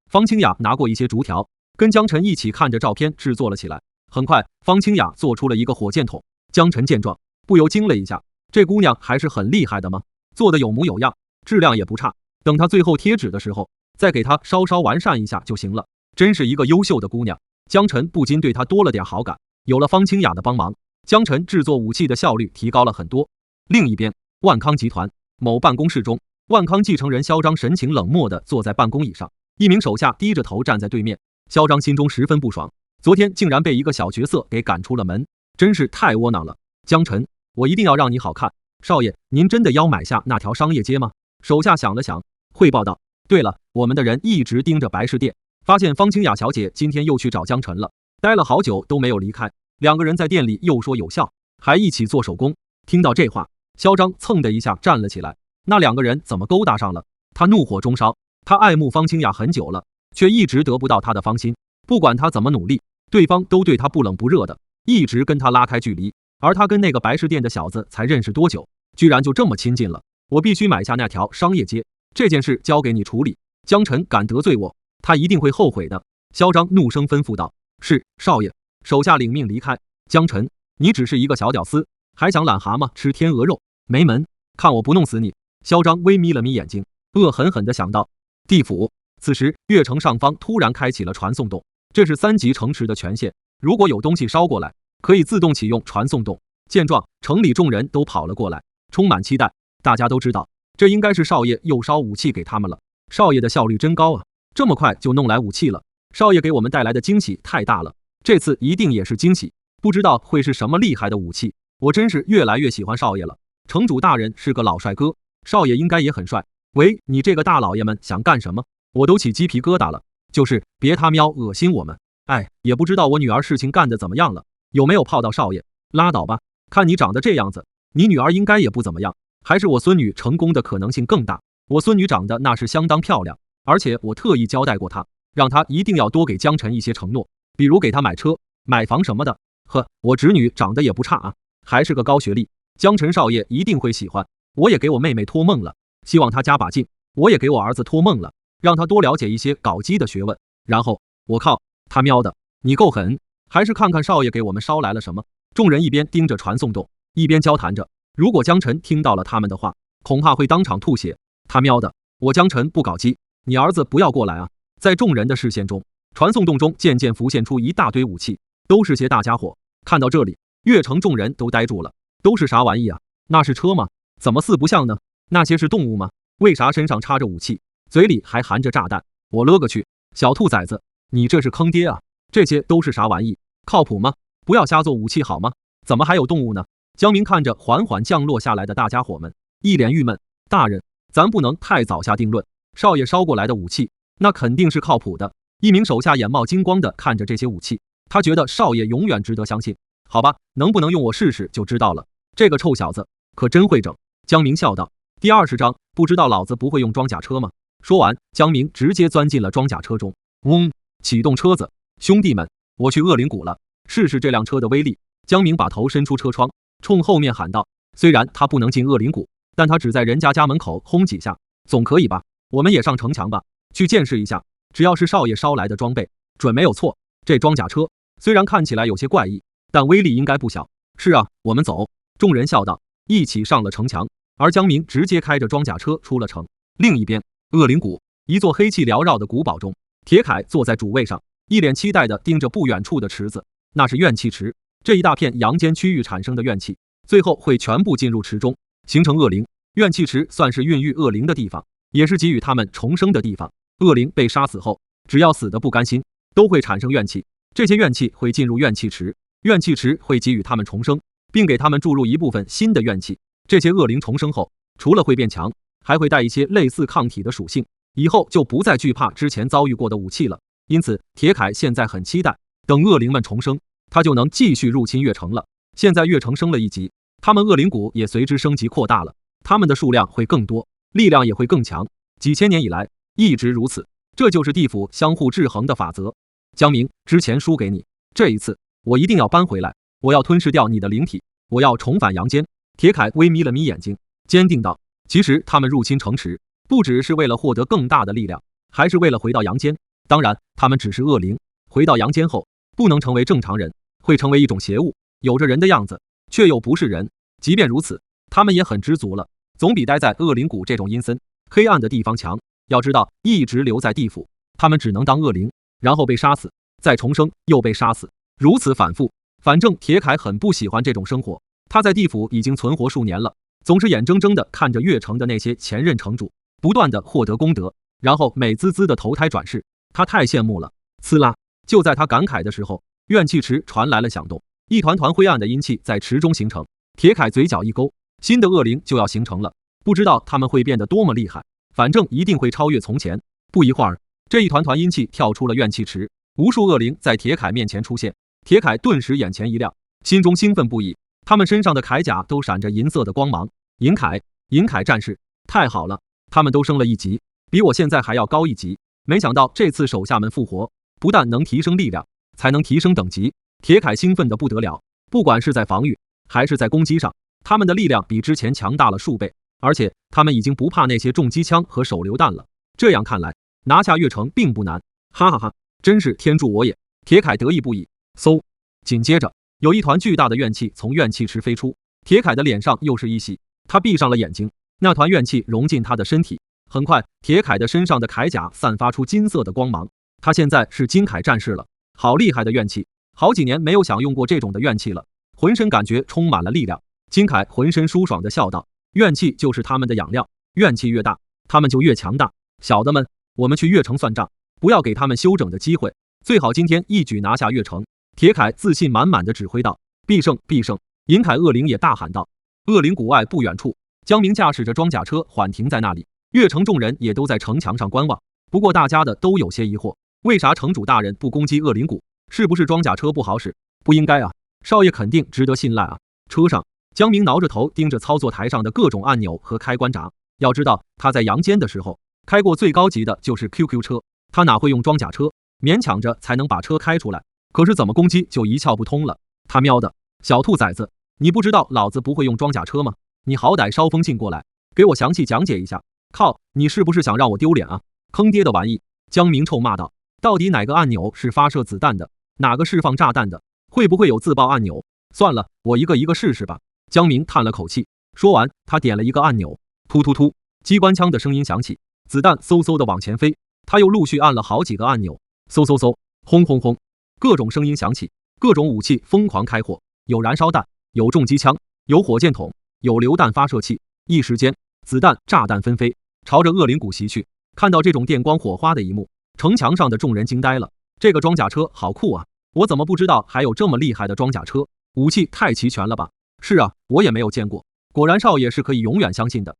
方清雅拿过一些竹条，跟江晨一起看着照片制作了起来。很快，方清雅做出了一个火箭筒。江晨见状，不由惊了一下，这姑娘还是很厉害的吗？做的有模有样，质量也不差。等她最后贴纸的时候，再给她稍稍完善一下就行了。真是一个优秀的姑娘。江晨不禁对她多了点好感。有了方清雅的帮忙，江晨制作武器的效率提高了很多。另一边，万康集团某办公室中，万康继承人嚣张神情冷漠地坐在办公椅上，一名手下低着头站在对面。嚣张心中十分不爽，昨天竟然被一个小角色给赶出了门，真是太窝囊了。江晨，我一定要让你好看。少爷，您真的要买下那条商业街吗？手下想了想，汇报道：对了，我们的人一直盯着白氏店，发现方清雅小姐今天又去找江晨了，待了好久都没有离开。两个人在店里又说有笑，还一起做手工。听到这话，嚣张蹭的一下站了起来。那两个人怎么勾搭上了？他怒火中烧，他爱慕方清雅很久了，却一直得不到她的芳心。不管他怎么努力，对方都对他不冷不热的，一直跟他拉开距离。而他跟那个白氏店的小子才认识多久，居然就这么亲近了？我必须买下那条商业街，这件事交给你处理。江晨敢得罪我，他一定会后悔的。嚣张怒声吩咐道：是，少爷。手下领命离开。江晨，你只是一个小屌丝，还想懒蛤蟆吃天鹅肉？没门！看我不弄死你！嚣张微眯了眯眼睛，恶狠狠地想到。地府。此时月城上方突然开启了传送洞，这是3级城池的权限，如果有东西烧过来，可以自动启用传送洞。见状，城里众人都跑了过来，充满期待。大家都知道，这应该是少爷又烧武器给他们了。少爷的效率真高啊，这么快就弄来武器了。少爷给我们带来的惊喜太大了，这次一定也是惊喜，不知道会是什么厉害的武器。我真是越来越喜欢少爷了。城主大人是个老帅哥，少爷应该也很帅。喂，你这个大老爷们想干什么？我都起鸡皮疙瘩了。就是别他喵恶心我们。哎，也不知道我女儿事情干得怎么样了，有没有泡到少爷？拉倒吧，看你长得这样子，你女儿应该也不怎么样，还是我孙女成功的可能性更大。我孙女长得那是相当漂亮，而且我特意交代过她，让她一定要多给江晨一些承诺，比如给她买车、买房什么的。呵，我侄女长得也不差啊，还是个高学历，江晨少爷一定会喜欢。我也给我妹妹托梦了，希望她加把劲。我也给我儿子托梦了，让他多了解一些搞基的学问。然后，我靠，他喵的，你够狠！还是看看少爷给我们捎来了什么。众人一边盯着传送洞，一边交谈着。如果江晨听到了他们的话，恐怕会当场吐血。他喵的，我江晨不搞基，你儿子不要过来啊！在众人的视线中，传送洞中渐渐浮现出一大堆武器，都是些大家伙。看到这里，月城众人都呆住了，都是啥玩意啊？那是车吗？怎么四不像呢？那些是动物吗？为啥身上插着武器，嘴里还含着炸弹？我勒个去，小兔崽子，你这是坑爹啊！这些都是啥玩意？靠谱吗？不要瞎做武器好吗？怎么还有动物呢？江明看着缓缓降落下来的大家伙们，一脸郁闷。大人，咱不能太早下定论。少爷捎过来的武器，那肯定是靠谱的。一名手下眼冒金光的看着这些武器，他觉得少爷永远值得相信。好吧，能不能用我试试就知道了。这个臭小子可真会整。江明笑道。第20章，不知道老子不会用装甲车吗？说完，江明直接钻进了装甲车中。嗡，启动车子。兄弟们，我去恶灵谷了，试试这辆车的威力。江明把头伸出车窗，冲后面喊道。虽然他不能进恶灵谷，但他只在人家家门口轰几下，总可以吧？我们也上城墙吧，去见识一下。只要是少爷捎来的装备，准没有错。这装甲车虽然看起来有些怪异，但威力应该不小。是啊，我们走。众人笑道，一起上了城墙。而江明直接开着装甲车出了城。另一边，恶灵谷一座黑气缭绕的古堡中，铁凯坐在主位上，一脸期待地盯着不远处的池子。那是怨气池，这一大片阳间区域产生的怨气，最后会全部进入池中，形成恶灵。怨气池算是孕育恶灵的地方，也是给予他们重生的地方。恶灵被杀死后，只要死得不甘心，都会产生怨气，这些怨气会进入怨气池，怨气池会给予他们重生，并给他们注入一部分新的怨气。这些恶灵重生后，除了会变强，还会带一些类似抗体的属性，以后就不再惧怕之前遭遇过的武器了。因此，铁凯现在很期待，等恶灵们重生，他就能继续入侵月城了。现在月城升了1级，他们恶灵谷也随之升级扩大了，他们的数量会更多，力量也会更强。几千年以来一直如此，这就是地府相互制衡的法则。江明，之前输给你，这一次我一定要扳回来，我要吞噬掉你的灵体，我要重返阳间。铁凯微眯了眯眼睛，坚定道：其实他们入侵城池，不只是为了获得更大的力量，还是为了回到阳间。当然，他们只是恶灵，回到阳间后不能成为正常人，会成为一种邪物，有着人的样子，却又不是人。即便如此，他们也很知足了，总比待在恶灵谷这种阴森黑暗的地方强。要知道，一直留在地府，他们只能当恶灵，然后被杀死，再重生，又被杀死，如此反复，反正铁凯很不喜欢这种生活，他在地府已经存活数年了，总是眼睁睁地看着越城的那些前任城主不断地获得功德，然后美滋滋的投胎转世，他太羡慕了。呲啦！就在他感慨的时候，怨气池传来了响动，一团团灰暗的阴气在池中形成。铁凯嘴角一勾，新的恶灵就要形成了，不知道他们会变得多么厉害，反正一定会超越从前。不一会儿，这一团团阴气跳出了怨气池，无数恶灵在铁凯面前出现。铁凯顿时眼前一亮，心中兴奋不已。他们身上的铠甲都闪着银色的光芒。银铠战士，太好了，他们都升了一级，比我现在还要高一级。没想到这次手下们复活，不但能提升力量，才能提升等级。铁凯兴奋得不得了，不管是在防御还是在攻击上，他们的力量比之前强大了数倍，而且他们已经不怕那些重机枪和手榴弹了。这样看来，拿下越城并不难。哈哈哈，真是天助我也！铁凯得意不已。嗖，紧接着有一团巨大的怨气从怨气池飞出，铁凯的脸上又是一喜，他闭上了眼睛，那团怨气融进他的身体。很快，铁凯的身上的铠甲散发出金色的光芒，他现在是金铠战士了，好厉害的怨气！好几年没有享用过这种的怨气了，浑身感觉充满了力量。金铠浑身舒爽地笑道：“怨气就是他们的养料，怨气越大，他们就越强大。小的们，我们去越城算账，不要给他们休整的机会，最好今天一举拿下越城。”铁凯自信满满地指挥道：“必胜，必胜！”银铠恶灵也大喊道。恶灵谷外不远处，江明驾驶着装甲车缓停在那里，越城众人也都在城墙上观望。不过大家的都有些疑惑，为啥城主大人不攻击恶灵谷？是不是装甲车不好使？不应该啊，少爷肯定值得信赖啊。车上，江明挠着头盯着操作台上的各种按钮和开关闸。要知道他在阳间的时候开过最高级的就是 QQ 车，他哪会用装甲车，勉强着才能把车开出来，可是怎么攻击就一窍不通了。他喵的，小兔崽子，你不知道老子不会用装甲车吗？你好歹捎封信过来，给我详细讲解一下。靠，你是不是想让我丢脸啊？坑爹的玩意！江明臭骂道。到底哪个按钮是发射子弹的，哪个释放炸弹的？会不会有自爆按钮？算了，我一个一个试试吧。江明叹了口气，说完他点了一个按钮，突突突，机关枪的声音响起，子弹嗖嗖的往前飞。他又陆续按了好几个按钮，嗖嗖嗖，轰轰轰，各种声音响起，各种武器疯狂开火，有燃烧弹，有重机枪，有火箭筒，有榴弹发射器。一时间，子弹炸弹纷飞，朝着恶灵谷袭去。看到这种电光火花的一幕，城墙上的众人惊呆了。这个装甲车好酷啊，我怎么不知道还有这么厉害的装甲车？武器太齐全了吧？是啊，我也没有见过，果然少爷是可以永远相信的。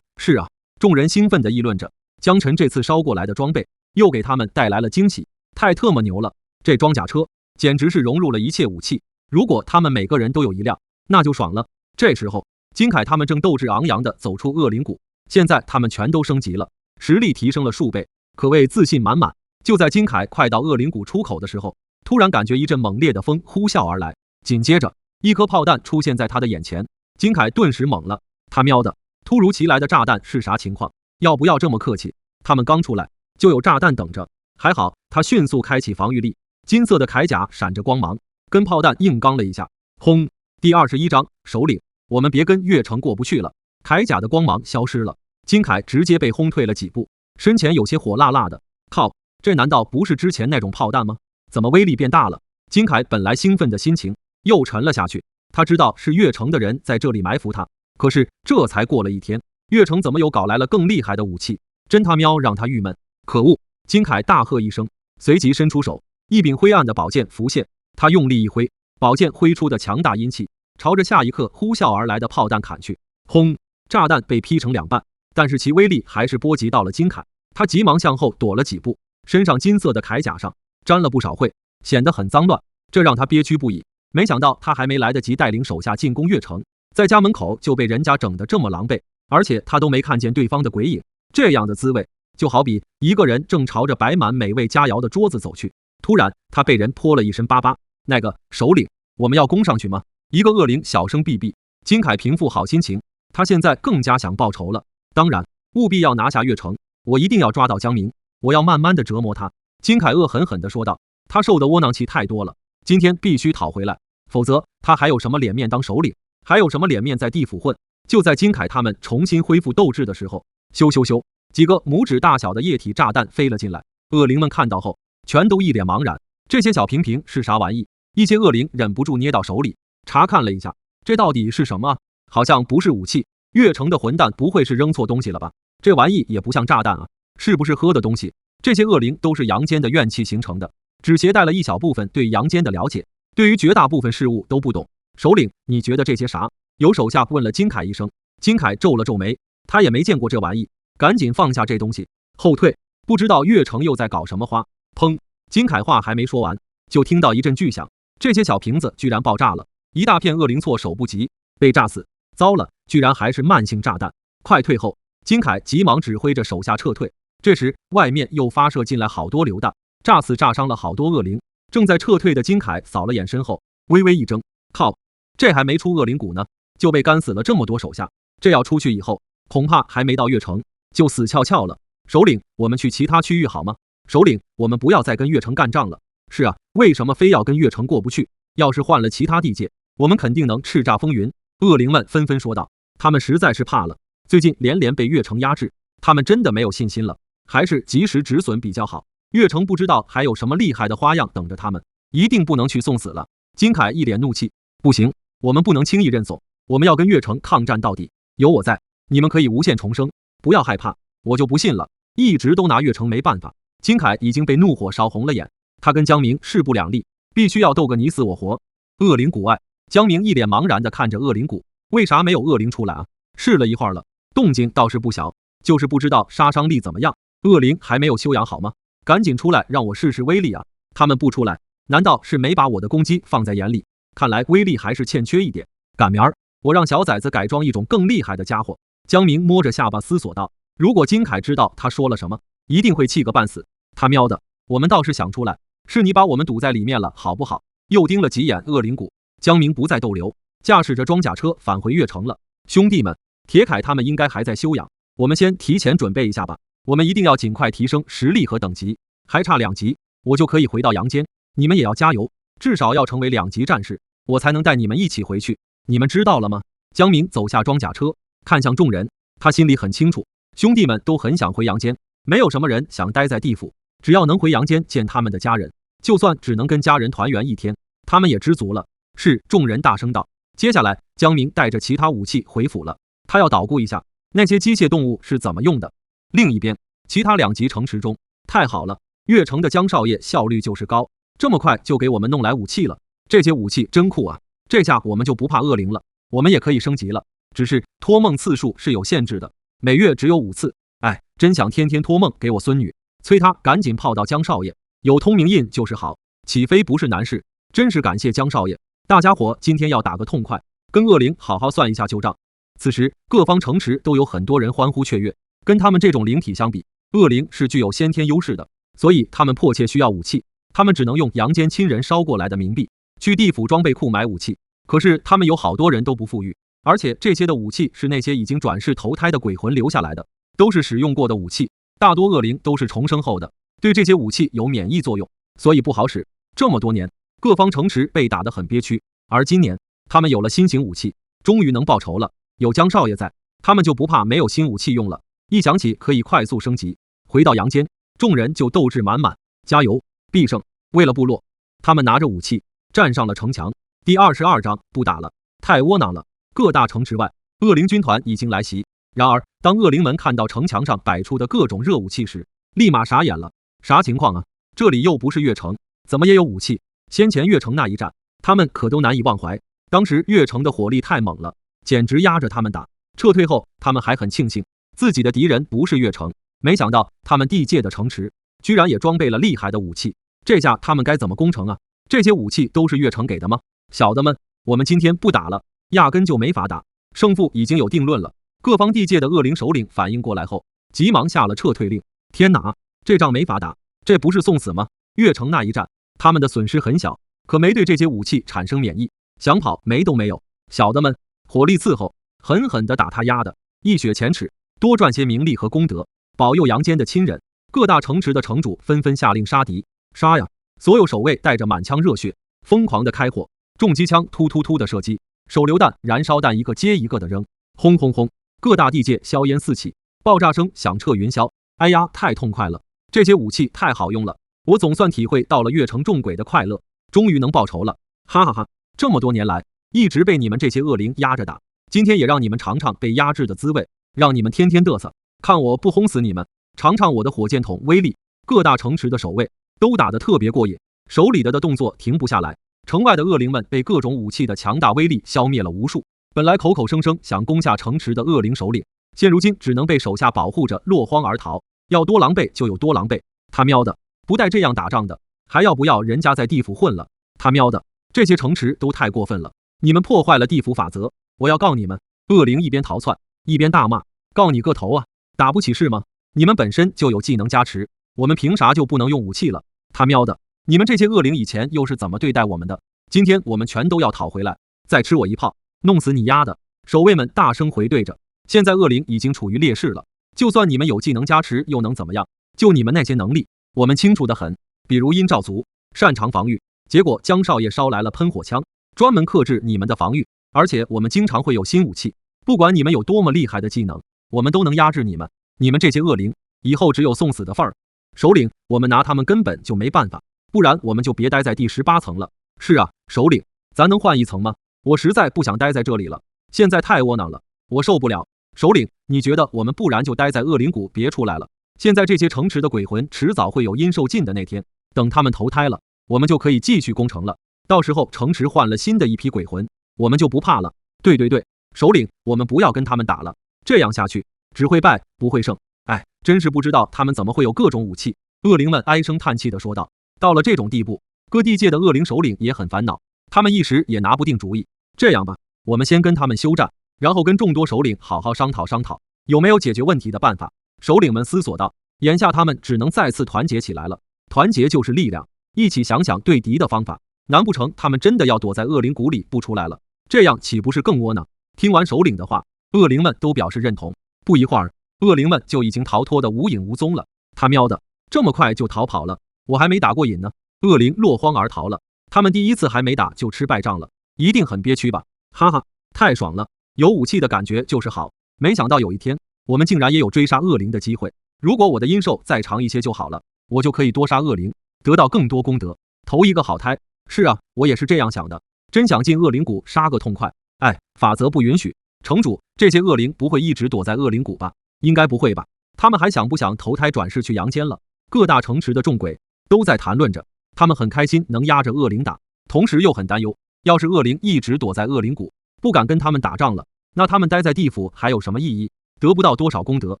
是啊，众人兴奋地议论着。江晨这次捎过来的装备又给他们带来了惊喜，太特么牛了！这装甲车简直是融入了一切武器，如果他们每个人都有一辆，那就爽了。这时候，金凯他们正斗志昂扬地走出恶灵谷，现在他们全都升级了，实力提升了数倍，可谓自信满满。就在金凯快到恶灵谷出口的时候，突然感觉一阵猛烈的风呼啸而来，紧接着一颗炮弹出现在他的眼前，金凯顿时懵了，他喵的，突如其来的炸弹是啥情况？要不要这么客气？他们刚出来就有炸弹等着。还好他迅速开启防御力，金色的铠甲闪着光芒，跟炮弹硬刚了一下。轰！第21章首领，我们别跟越城过不去了。铠甲的光芒消失了，金凯直接被轰退了几步，身前有些火辣辣的。靠，这难道不是之前那种炮弹吗？怎么威力变大了？金凯本来兴奋的心情又沉了下去。他知道是越城的人在这里埋伏他，可是这才过了一天，越城怎么又搞来了更厉害的武器？真他喵让他郁闷！可恶！金凯大喝一声，随即伸出手，一柄灰暗的宝剑浮现，他用力一挥，宝剑挥出的强大阴气朝着下一刻呼啸而来的炮弹砍去。轰！炸弹被劈成两半，但是其威力还是波及到了金凯，他急忙向后躲了几步，身上金色的铠甲上沾了不少灰，显得很脏乱，这让他憋屈不已。没想到他还没来得及带领手下进攻越城，在家门口就被人家整得这么狼狈，而且他都没看见对方的鬼影。这样的滋味就好比一个人正朝着摆满美味佳肴的桌子走去，突然他被人泼了一身粑粑。那个首领，我们要攻上去吗？一个恶灵小声逼逼。金凯平复好心情，他现在更加想报仇了，当然务必要拿下越城，我一定要抓到江明，我要慢慢的折磨他。金凯恶狠狠地说道，他受的窝囊气太多了，今天必须讨回来，否则他还有什么脸面当首领，还有什么脸面在地府混？就在金凯他们重新恢复斗志的时候，咻咻咻，几个拇指大小的液体炸弹飞了进来，恶灵们看到后全都一脸茫然，这些小瓶瓶是啥玩意？一些恶灵忍不住捏到手里，查看了一下，这到底是什么啊？好像不是武器。月城的混蛋不会是扔错东西了吧？这玩意也不像炸弹啊，是不是喝的东西？这些恶灵都是阳间的怨气形成的，只携带了一小部分对阳间的了解，对于绝大部分事物都不懂。首领，你觉得这些啥？有手下问了金凯一声。金凯皱了皱眉，他也没见过这玩意，赶紧放下这东西，后退。不知道月城又在搞什么花。砰！金凯话还没说完，就听到一阵巨响，这些小瓶子居然爆炸了，一大片恶灵措手不及，被炸死。糟了，居然还是慢性炸弹！快退后！金凯急忙指挥着手下撤退。这时，外面又发射进来好多榴弹，炸死炸伤了好多恶灵。正在撤退的金凯扫了眼身后，微微一怔，靠，这还没出恶灵谷呢，就被干死了这么多手下，这要出去以后，恐怕还没到月城就死翘翘了。首领，我们去其他区域好吗？首领，我们不要再跟月城干仗了。是啊，为什么非要跟月城过不去？要是换了其他地界，我们肯定能叱咤风云。恶灵们纷纷说道，他们实在是怕了，最近连连被月城压制，他们真的没有信心了，还是及时止损比较好。月城不知道还有什么厉害的花样等着他们，一定不能去送死了。金凯一脸怒气，不行，我们不能轻易认怂，我们要跟月城抗战到底，有我在，你们可以无限重生，不要害怕，我就不信了，一直都拿月城没办法。金凯已经被怒火烧红了眼，他跟江明势不两立，必须要斗个你死我活。恶灵谷外，江明一脸茫然地看着恶灵谷，为啥没有恶灵出来啊？试了一会儿了，动静倒是不小，就是不知道杀伤力怎么样。恶灵还没有休养好吗？赶紧出来让我试试威力啊！他们不出来，难道是没把我的攻击放在眼里？看来威力还是欠缺一点。赶明儿我让小崽子改装一种更厉害的家伙。江明摸着下巴思索道，如果金凯知道他说了什么，一定会气个半死。他喵的，我们倒是想出来，是你把我们堵在里面了好不好？又盯了几眼恶灵谷，江明不再逗留，驾驶着装甲车返回月城了。兄弟们，铁凯他们应该还在休养，我们先提前准备一下吧。我们一定要尽快提升实力和等级，还差2级，我就可以回到阳间。你们也要加油，至少要成为2级战士，我才能带你们一起回去。你们知道了吗？江明走下装甲车，看向众人，他心里很清楚，兄弟们都很想回阳间，没有什么人想待在地府，只要能回阳间见他们的家人，就算只能跟家人团圆一天，他们也知足了。是，众人大声道。接下来，江明带着其他武器回府了，他要捣鼓一下那些机械动物是怎么用的。另一边，其他2级城池中，太好了，月城的江少爷效率就是高，这么快就给我们弄来武器了，这些武器真酷啊！这下我们就不怕恶灵了，我们也可以升级了。只是托梦次数是有限制的，每月只有5次。哎，真想天天托梦给我孙女，催她赶紧泡到江少爷，有通明印就是好，起飞不是难事。真是感谢江少爷，大家伙今天要打个痛快，跟恶灵好好算一下旧账。此时各方城池都有很多人欢呼雀跃，跟他们这种灵体相比，恶灵是具有先天优势的，所以他们迫切需要武器，他们只能用阳间亲人烧过来的冥币去地府装备库买武器。可是他们有好多人都不富裕，而且这些的武器是那些已经转世投胎的鬼魂留下来的，都是使用过的武器，大多恶灵都是重生后的，对这些武器有免疫作用，所以不好使。这么多年，各方城池被打得很憋屈，而今年他们有了新型武器，终于能报仇了。有江少爷在，他们就不怕没有新武器用了，一想起可以快速升级，回到阳间，众人就斗志满满，加油，必胜！为了部落，他们拿着武器站上了城墙。第22章不打了，太窝囊了。各大城池外，恶灵军团已经来袭。然而，当恶灵们看到城墙上摆出的各种热武器时，立马傻眼了。啥情况啊？这里又不是月城，怎么也有武器？先前月城那一战，他们可都难以忘怀。当时月城的火力太猛了，简直压着他们打。撤退后，他们还很庆幸自己的敌人不是月城，没想到他们地界的城池居然也装备了厉害的武器。这下他们该怎么攻城啊？这些武器都是月城给的吗？小的们，我们今天不打了，压根就没法打，胜负已经有定论了。各方地界的恶灵首领反应过来后，急忙下了撤退令。天哪，这仗没法打，这不是送死吗？月城那一战，他们的损失很小，可没对这些武器产生免疫，想跑没都没有。小的们，火力伺候，狠狠地打他丫的，一雪前耻，多赚些名利和功德，保佑阳间的亲人。各大城池的城主纷纷下令杀敌，杀呀！所有守卫带着满腔热血，疯狂地开火，重机枪突突突的射击，手榴弹、燃烧弹一个接一个的扔，轰轰轰！各大地界硝烟四起，爆炸声响彻云霄。哎呀，太痛快了！这些武器太好用了，我总算体会到了月城众鬼的快乐，终于能报仇了。哈哈哈，这么多年来，一直被你们这些恶灵压着打，今天也让你们尝尝被压制的滋味，让你们天天嘚瑟，看我不轰死你们！尝尝我的火箭筒威力！各大城池的守卫都打得特别过瘾，手里的动作停不下来。城外的恶灵们被各种武器的强大威力消灭了无数，本来口口声声想攻下城池的恶灵首领，现如今只能被手下保护着落荒而逃，要多狼狈就有多狼狈。他喵的，不带这样打仗的，还要不要人家在地府混了？他喵的，这些城池都太过分了！你们破坏了地府法则，我要告你们！恶灵一边逃窜一边大骂：告你个头啊！打不起是吗？你们本身就有技能加持，我们凭啥就不能用武器了？他喵的，你们这些恶灵以前又是怎么对待我们的？今天我们全都要讨回来！再吃我一炮，弄死你丫的！守卫们大声回对着。现在恶灵已经处于劣势了，就算你们有技能加持又能怎么样？就你们那些能力，我们清楚得很。比如阴兆族擅长防御，结果江少爷捎来了喷火枪，专门克制你们的防御，而且我们经常会有新武器，不管你们有多么厉害的技能，我们都能压制你们。你们这些恶灵，以后只有送死的份儿。首领，我们拿他们根本就没办法，不然我们就别待在第18层了。是啊，首领，咱能换一层吗？我实在不想待在这里了，现在太窝囊了，我受不了。首领，你觉得我们不然就待在恶灵谷别出来了？现在这些城池的鬼魂迟早会有阴寿尽的那天，等他们投胎了，我们就可以继续攻城了。到时候城池换了新的一批鬼魂，我们就不怕了。对对对，首领，我们不要跟他们打了，这样下去只会败不会胜。哎，真是不知道他们怎么会有各种武器。恶灵们唉声叹气地说道。到了这种地步，各地界的恶灵首领也很烦恼，他们一时也拿不定主意。这样吧，我们先跟他们休战，然后跟众多首领好好商讨商讨，有没有解决问题的办法。首领们思索道，眼下他们只能再次团结起来了，团结就是力量，一起想想对敌的方法。难不成他们真的要躲在恶灵谷里不出来了？这样岂不是更窝囊？听完首领的话，恶灵们都表示认同。不一会儿，恶灵们就已经逃脱得无影无踪了。他喵的，这么快就逃跑了，我还没打过瘾呢。恶灵落荒而逃了，他们第一次还没打就吃败仗了，一定很憋屈吧？哈哈，太爽了，有武器的感觉就是好。没想到有一天，我们竟然也有追杀恶灵的机会。如果我的阴寿再长一些就好了，我就可以多杀恶灵，得到更多功德，投一个好胎。是啊，我也是这样想的，真想进恶灵谷杀个痛快。哎，法则不允许。城主，这些恶灵不会一直躲在恶灵谷吧？应该不会吧？他们还想不想投胎转世去阳间了？各大城池的众鬼都在谈论着，他们很开心能压着恶灵打，同时又很担忧，要是恶灵一直躲在恶灵谷，不敢跟他们打仗了，那他们待在地府还有什么意义？得不到多少功德，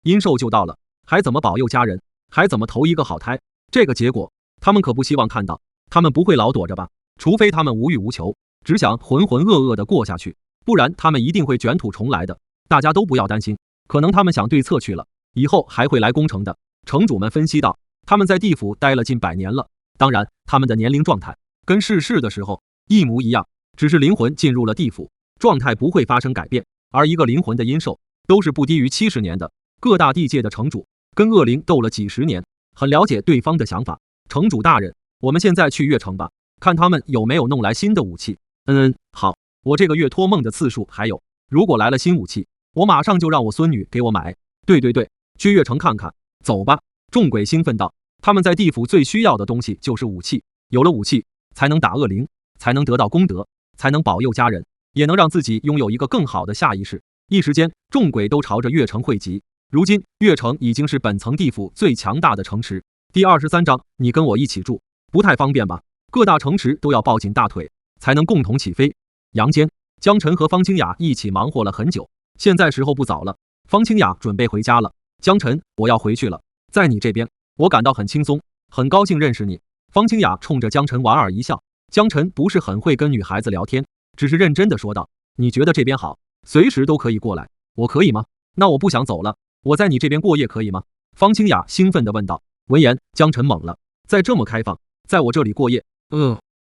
阴寿就到了，还怎么保佑家人？还怎么投一个好胎？这个结果，他们可不希望看到。他们不会老躲着吧？除非他们无欲无求，只想浑浑噩噩地过下去，不然他们一定会卷土重来的。大家都不要担心，可能他们想对策去了，以后还会来攻城的。城主们分析道，他们在地府待了近100年了，当然他们的年龄状态跟逝世的时候一模一样，只是灵魂进入了地府，状态不会发生改变，而一个灵魂的阴寿都是不低于70年的。各大地界的城主跟恶灵斗了几十年，很了解对方的想法。城主大人，我们现在去月城吧，看他们有没有弄来新的武器。好，我这个月托梦的次数还有，如果来了新武器，我马上就让我孙女给我买。对对对，去月城看看。走吧。众鬼兴奋道，他们在地府最需要的东西就是武器，有了武器才能打恶灵，才能得到功德，才能保佑家人，也能让自己拥有一个更好的下一世。一时间，众鬼都朝着月城汇集。如今月城已经是本层地府最强大的城池。第23章，你跟我一起住不太方便吧？各大城池都要抱紧大腿，才能共同起飞。阳间，江晨和方清雅一起忙活了很久，现在时候不早了，方清雅准备回家了。江晨，我要回去了，在你这边，我感到很轻松，很高兴认识你。方清雅冲着江晨莞尔一笑。江晨不是很会跟女孩子聊天，只是认真的说道，你觉得这边好，随时都可以过来，我可以吗？那我不想走了，我在你这边过夜可以吗？方清雅兴奋地问道。闻言，江晨懵了，再这么开放，在我这里过夜，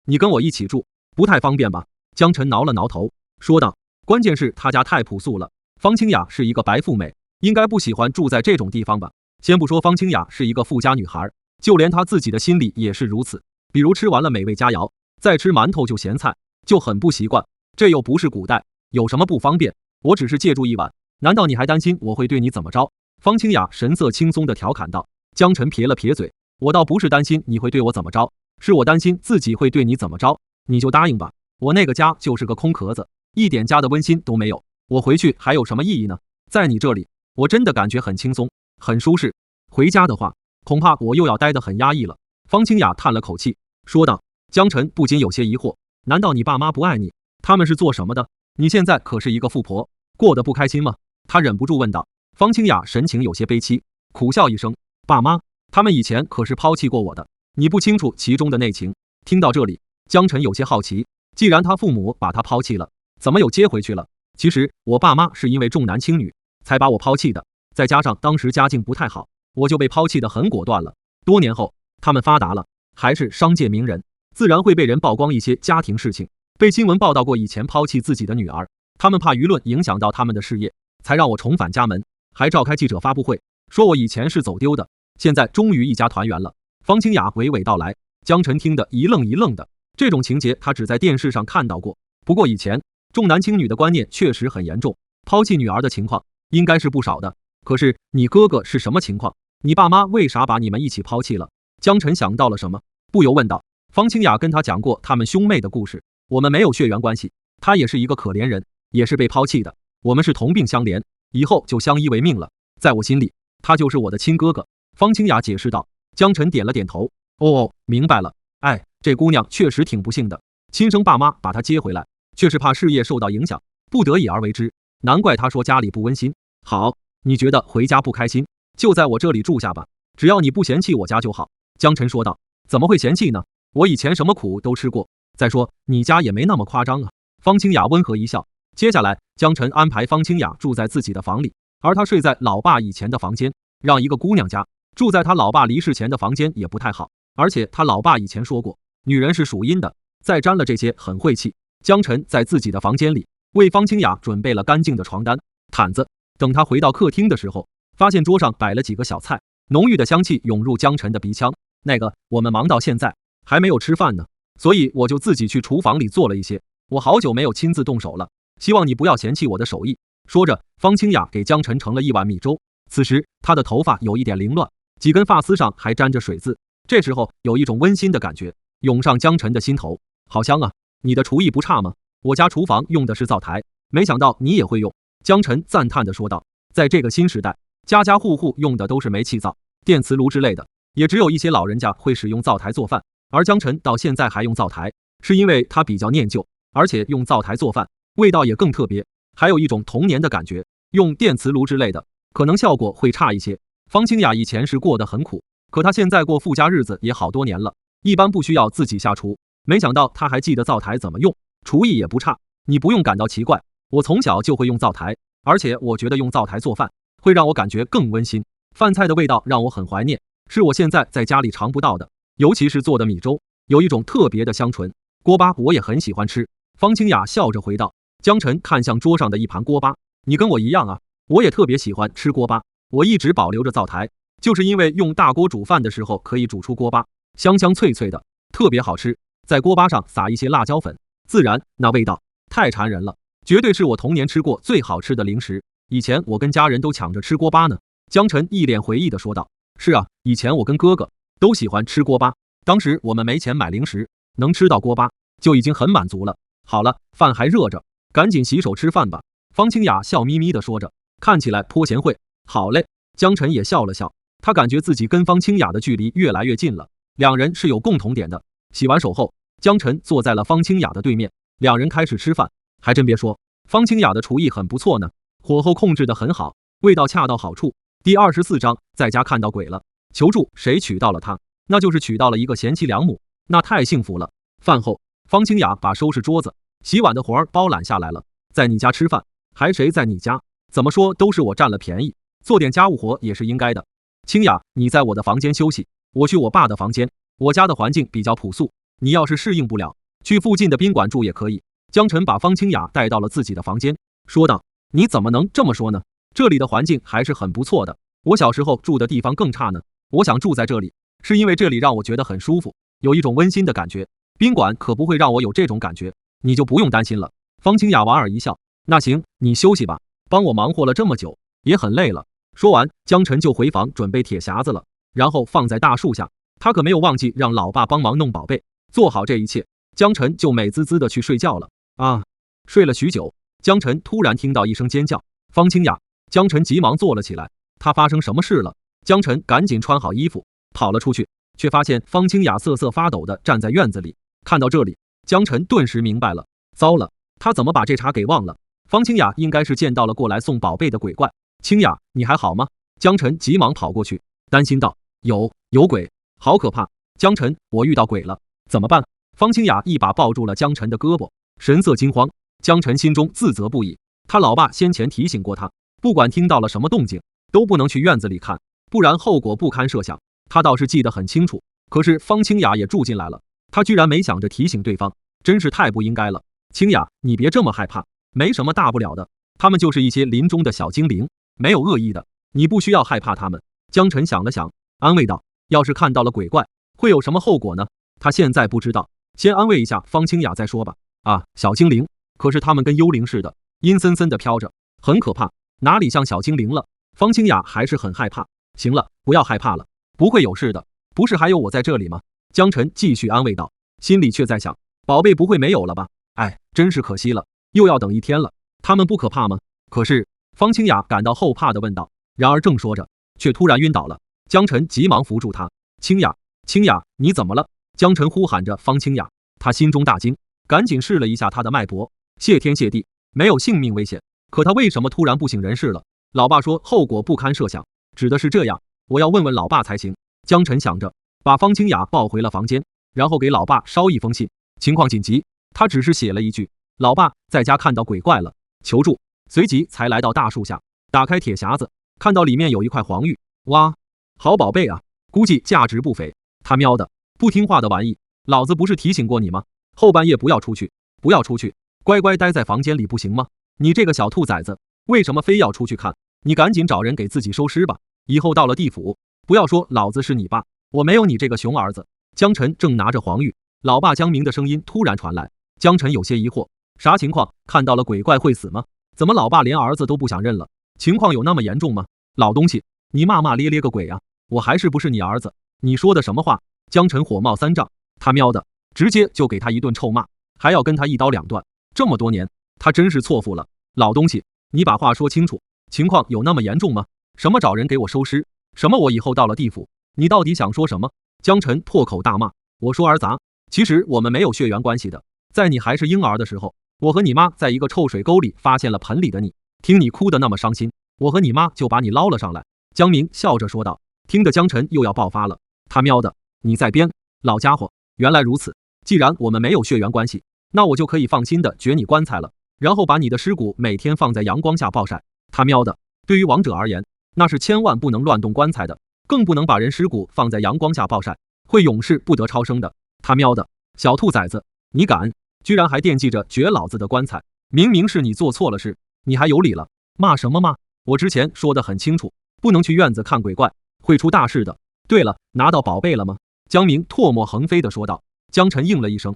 你跟我一起住，不太方便吧？江晨挠了挠头，说道，关键是他家太朴素了，方清雅是一个白富美，应该不喜欢住在这种地方吧？先不说方清雅是一个富家女孩，就连她自己的心里也是如此，比如吃完了美味佳肴，再吃馒头就咸菜，就很不习惯。这又不是古代，有什么不方便？我只是借住一晚，难道你还担心我会对你怎么着？方清雅神色轻松地调侃道。江晨撇了撇嘴，我倒不是担心你会对我怎么着，是我担心自己会对你怎么着。你就答应吧。我那个家就是个空壳子，一点家的温馨都没有。我回去还有什么意义呢？在你这里，我真的感觉很轻松，很舒适。回家的话，恐怕我又要待得很压抑了。方清雅叹了口气，说道。江晨不禁有些疑惑，难道你爸妈不爱你？他们是做什么的？你现在可是一个富婆，过得不开心吗？他忍不住问道。方清雅神情有些悲戚，苦笑一声，爸妈，他们以前可是抛弃过我的，你不清楚其中的内情。听到这里，江晨有些好奇，既然他父母把他抛弃了，怎么又接回去了？其实我爸妈是因为重男轻女才把我抛弃的，再加上当时家境不太好，我就被抛弃得很果断了。多年后，他们发达了，还是商界名人，自然会被人曝光一些家庭事情，被新闻报道过以前抛弃自己的女儿，他们怕舆论影响到他们的事业，才让我重返家门，还召开记者发布会，说我以前是走丢的，现在终于一家团圆了。方清雅娓娓道来，江晨听得一愣一愣的，这种情节他只在电视上看到过，不过以前重男轻女的观念确实很严重，抛弃女儿的情况应该是不少的。可是你哥哥是什么情况？你爸妈为啥把你们一起抛弃了？江晨想到了什么，不由问道。方清雅跟他讲过他们兄妹的故事，我们没有血缘关系，他也是一个可怜人，也是被抛弃的，我们是同病相怜，以后就相依为命了，在我心里，他就是我的亲哥哥。方清雅解释道。江晨点了点头，哦，明白了。哎，这姑娘确实挺不幸的，亲生爸妈把她接回来，却是怕事业受到影响，不得已而为之，难怪她说家里不温馨。好，你觉得回家不开心，就在我这里住下吧，只要你不嫌弃我家就好。江晨说道。怎么会嫌弃呢？我以前什么苦都吃过，再说你家也没那么夸张啊。方清雅温和一笑，接下来江晨安排方清雅住在自己的房里，而他睡在老爸以前的房间，让一个姑娘家住在他老爸离世前的房间也不太好，而且他老爸以前说过，女人是属阴的，再沾了这些很晦气。江晨在自己的房间里为方清雅准备了干净的床单、毯子，等他回到客厅的时候，发现桌上摆了几个小菜，浓郁的香气涌入江晨的鼻腔。那个，我们忙到现在还没有吃饭呢，所以我就自己去厨房里做了一些，我好久没有亲自动手了，希望你不要嫌弃我的手艺。说着，方清雅给江晨盛了一碗米粥，此时她的头发有一点凌乱，几根发丝上还沾着水渍，这时候有一种温馨的感觉涌上江晨的心头。好香啊，你的厨艺不差吗？我家厨房用的是灶台，没想到你也会用。江晨赞叹地说道。在这个新时代，家家户户用的都是煤气灶、电磁炉之类的，也只有一些老人家会使用灶台做饭，而江晨到现在还用灶台，是因为他比较念旧，而且用灶台做饭味道也更特别，还有一种童年的感觉。用电磁炉之类的可能效果会差一些。方清雅以前是过得很苦，可她现在过富家日子也好多年了，一般不需要自己下厨，没想到她还记得灶台怎么用，厨艺也不差。你不用感到奇怪，我从小就会用灶台，而且我觉得用灶台做饭会让我感觉更温馨，饭菜的味道让我很怀念，是我现在在家里尝不到的，尤其是做的米粥，有一种特别的香醇。锅巴我也很喜欢吃。方清雅笑着回道。江晨看向桌上的一盘锅巴，你跟我一样啊，我也特别喜欢吃锅巴，我一直保留着灶台，就是因为用大锅煮饭的时候可以煮出锅巴，香香脆脆的，特别好吃。在锅巴上撒一些辣椒粉，自然那味道太馋人了，绝对是我童年吃过最好吃的零食。以前我跟家人都抢着吃锅巴呢。江晨一脸回忆的说道。是啊，以前我跟哥哥都喜欢吃锅巴，当时我们没钱买零食，能吃到锅巴就已经很满足了。好了，饭还热着，赶紧洗手吃饭吧。方清雅笑眯眯地说着，看起来颇贤惠。好嘞。江晨也笑了笑，他感觉自己跟方清雅的距离越来越近了，两人是有共同点的。洗完手后，江晨坐在了方清雅的对面，两人开始吃饭。还真别说，方清雅的厨艺很不错呢，火候控制得很好，味道恰到好处。第24章，在家看到鬼了。求助，谁娶到了她？那就是娶到了一个贤妻良母，那太幸福了。饭后，方清雅把收拾桌子、洗碗的活儿包揽下来了。在你家吃饭，还谁在你家？怎么说都是我占了便宜，做点家务活也是应该的。清雅，你在我的房间休息，我去我爸的房间。我家的环境比较朴素，你要是适应不了，去附近的宾馆住也可以。江晨把方清雅带到了自己的房间，说道。你怎么能这么说呢？这里的环境还是很不错的，我小时候住的地方更差呢。我想住在这里，是因为这里让我觉得很舒服，有一种温馨的感觉。宾馆可不会让我有这种感觉，你就不用担心了。方清雅莞尔一笑，那行，你休息吧，帮我忙活了这么久，也很累了。说完，江晨就回房准备铁匣子了，然后放在大树下。他可没有忘记让老爸帮忙弄宝贝。做好这一切，江晨就美滋滋的去睡觉了。啊！睡了许久，江晨突然听到一声尖叫，方清雅！江晨急忙坐了起来，他发生什么事了？江晨赶紧穿好衣服跑了出去，却发现方清雅瑟瑟发抖的站在院子里。看到这里，江晨顿时明白了，糟了，他怎么把这茬给忘了？方清雅应该是见到了过来送宝贝的鬼怪。清雅，你还好吗？江晨急忙跑过去，担心道：有鬼，好可怕！江晨，我遇到鬼了，怎么办？方清雅一把抱住了江晨的胳膊，神色惊慌。江晨心中自责不已，他老爸先前提醒过他，不管听到了什么动静，都不能去院子里看，不然后果不堪设想。他倒是记得很清楚，可是方清雅也住进来了，他居然没想着提醒对方，真是太不应该了。清雅，你别这么害怕，没什么大不了的，他们就是一些林中的小精灵，没有恶意的，你不需要害怕他们。江晨想了想，安慰道：要是看到了鬼怪，会有什么后果呢？他现在不知道，先安慰一下方清雅再说吧。啊，小精灵，可是他们跟幽灵似的，阴森森的飘着，很可怕，哪里像小精灵了？方清雅还是很害怕。行了，不要害怕了，不会有事的，不是还有我在这里吗？江晨继续安慰道，心里却在想，宝贝不会没有了吧？哎，真是可惜了，又要等一天了。他们不可怕吗？可是方清雅感到后怕的问道。然而正说着，却突然晕倒了。江晨急忙扶住她。清雅，清雅，你怎么了？江晨呼喊着方清雅，他心中大惊，赶紧试了一下她的脉搏，谢天谢地，没有性命危险。可他为什么突然不省人事了？老爸说后果不堪设想，指的是这样，我要问问老爸才行。江晨想着，把方清雅抱回了房间，然后给老爸捎一封信，情况紧急。他只是写了一句：老爸，在家看到鬼怪了，求助。随即才来到大树下，打开铁匣子，看到里面有一块黄玉。哇，好宝贝啊，估计价值不菲。他喵的，不听话的玩意，老子不是提醒过你吗？后半夜不要出去，不要出去，乖乖待在房间里不行吗？你这个小兔崽子，为什么非要出去看？你赶紧找人给自己收尸吧，以后到了地府，不要说老子是你爸，我没有你这个熊儿子。江晨正拿着黄玉，老爸江明的声音突然传来。江晨有些疑惑，啥情况？看到了鬼怪会死吗？怎么老爸连儿子都不想认了？情况有那么严重吗？老东西，你骂骂咧咧个鬼啊！我还是不是你儿子？你说的什么话？江晨火冒三丈，他喵的，直接就给他一顿臭骂，还要跟他一刀两断。这么多年，他真是错付了。老东西，你把话说清楚，情况有那么严重吗？什么找人给我收尸？什么我以后到了地府？你到底想说什么？江晨破口大骂。我说儿子，其实我们没有血缘关系的，在你还是婴儿的时候，我和你妈在一个臭水沟里发现了盆里的你，听你哭得那么伤心，我和你妈就把你捞了上来。江明笑着说道。听得江晨又要爆发了，他喵的，你在编！老家伙，原来如此，既然我们没有血缘关系，那我就可以放心的掘你棺材了，然后把你的尸骨每天放在阳光下暴晒。他喵的，对于王者而言，那是千万不能乱动棺材的，更不能把人尸骨放在阳光下暴晒，会永世不得超生的。他喵的，小兔崽子，你敢，居然还惦记着掘老子的棺材，明明是你做错了事，你还有理了？骂什么骂？我之前说得很清楚，不能去院子看鬼怪，会出大事的。对了，拿到宝贝了吗？江明唾沫横飞地说道。江晨应了一声，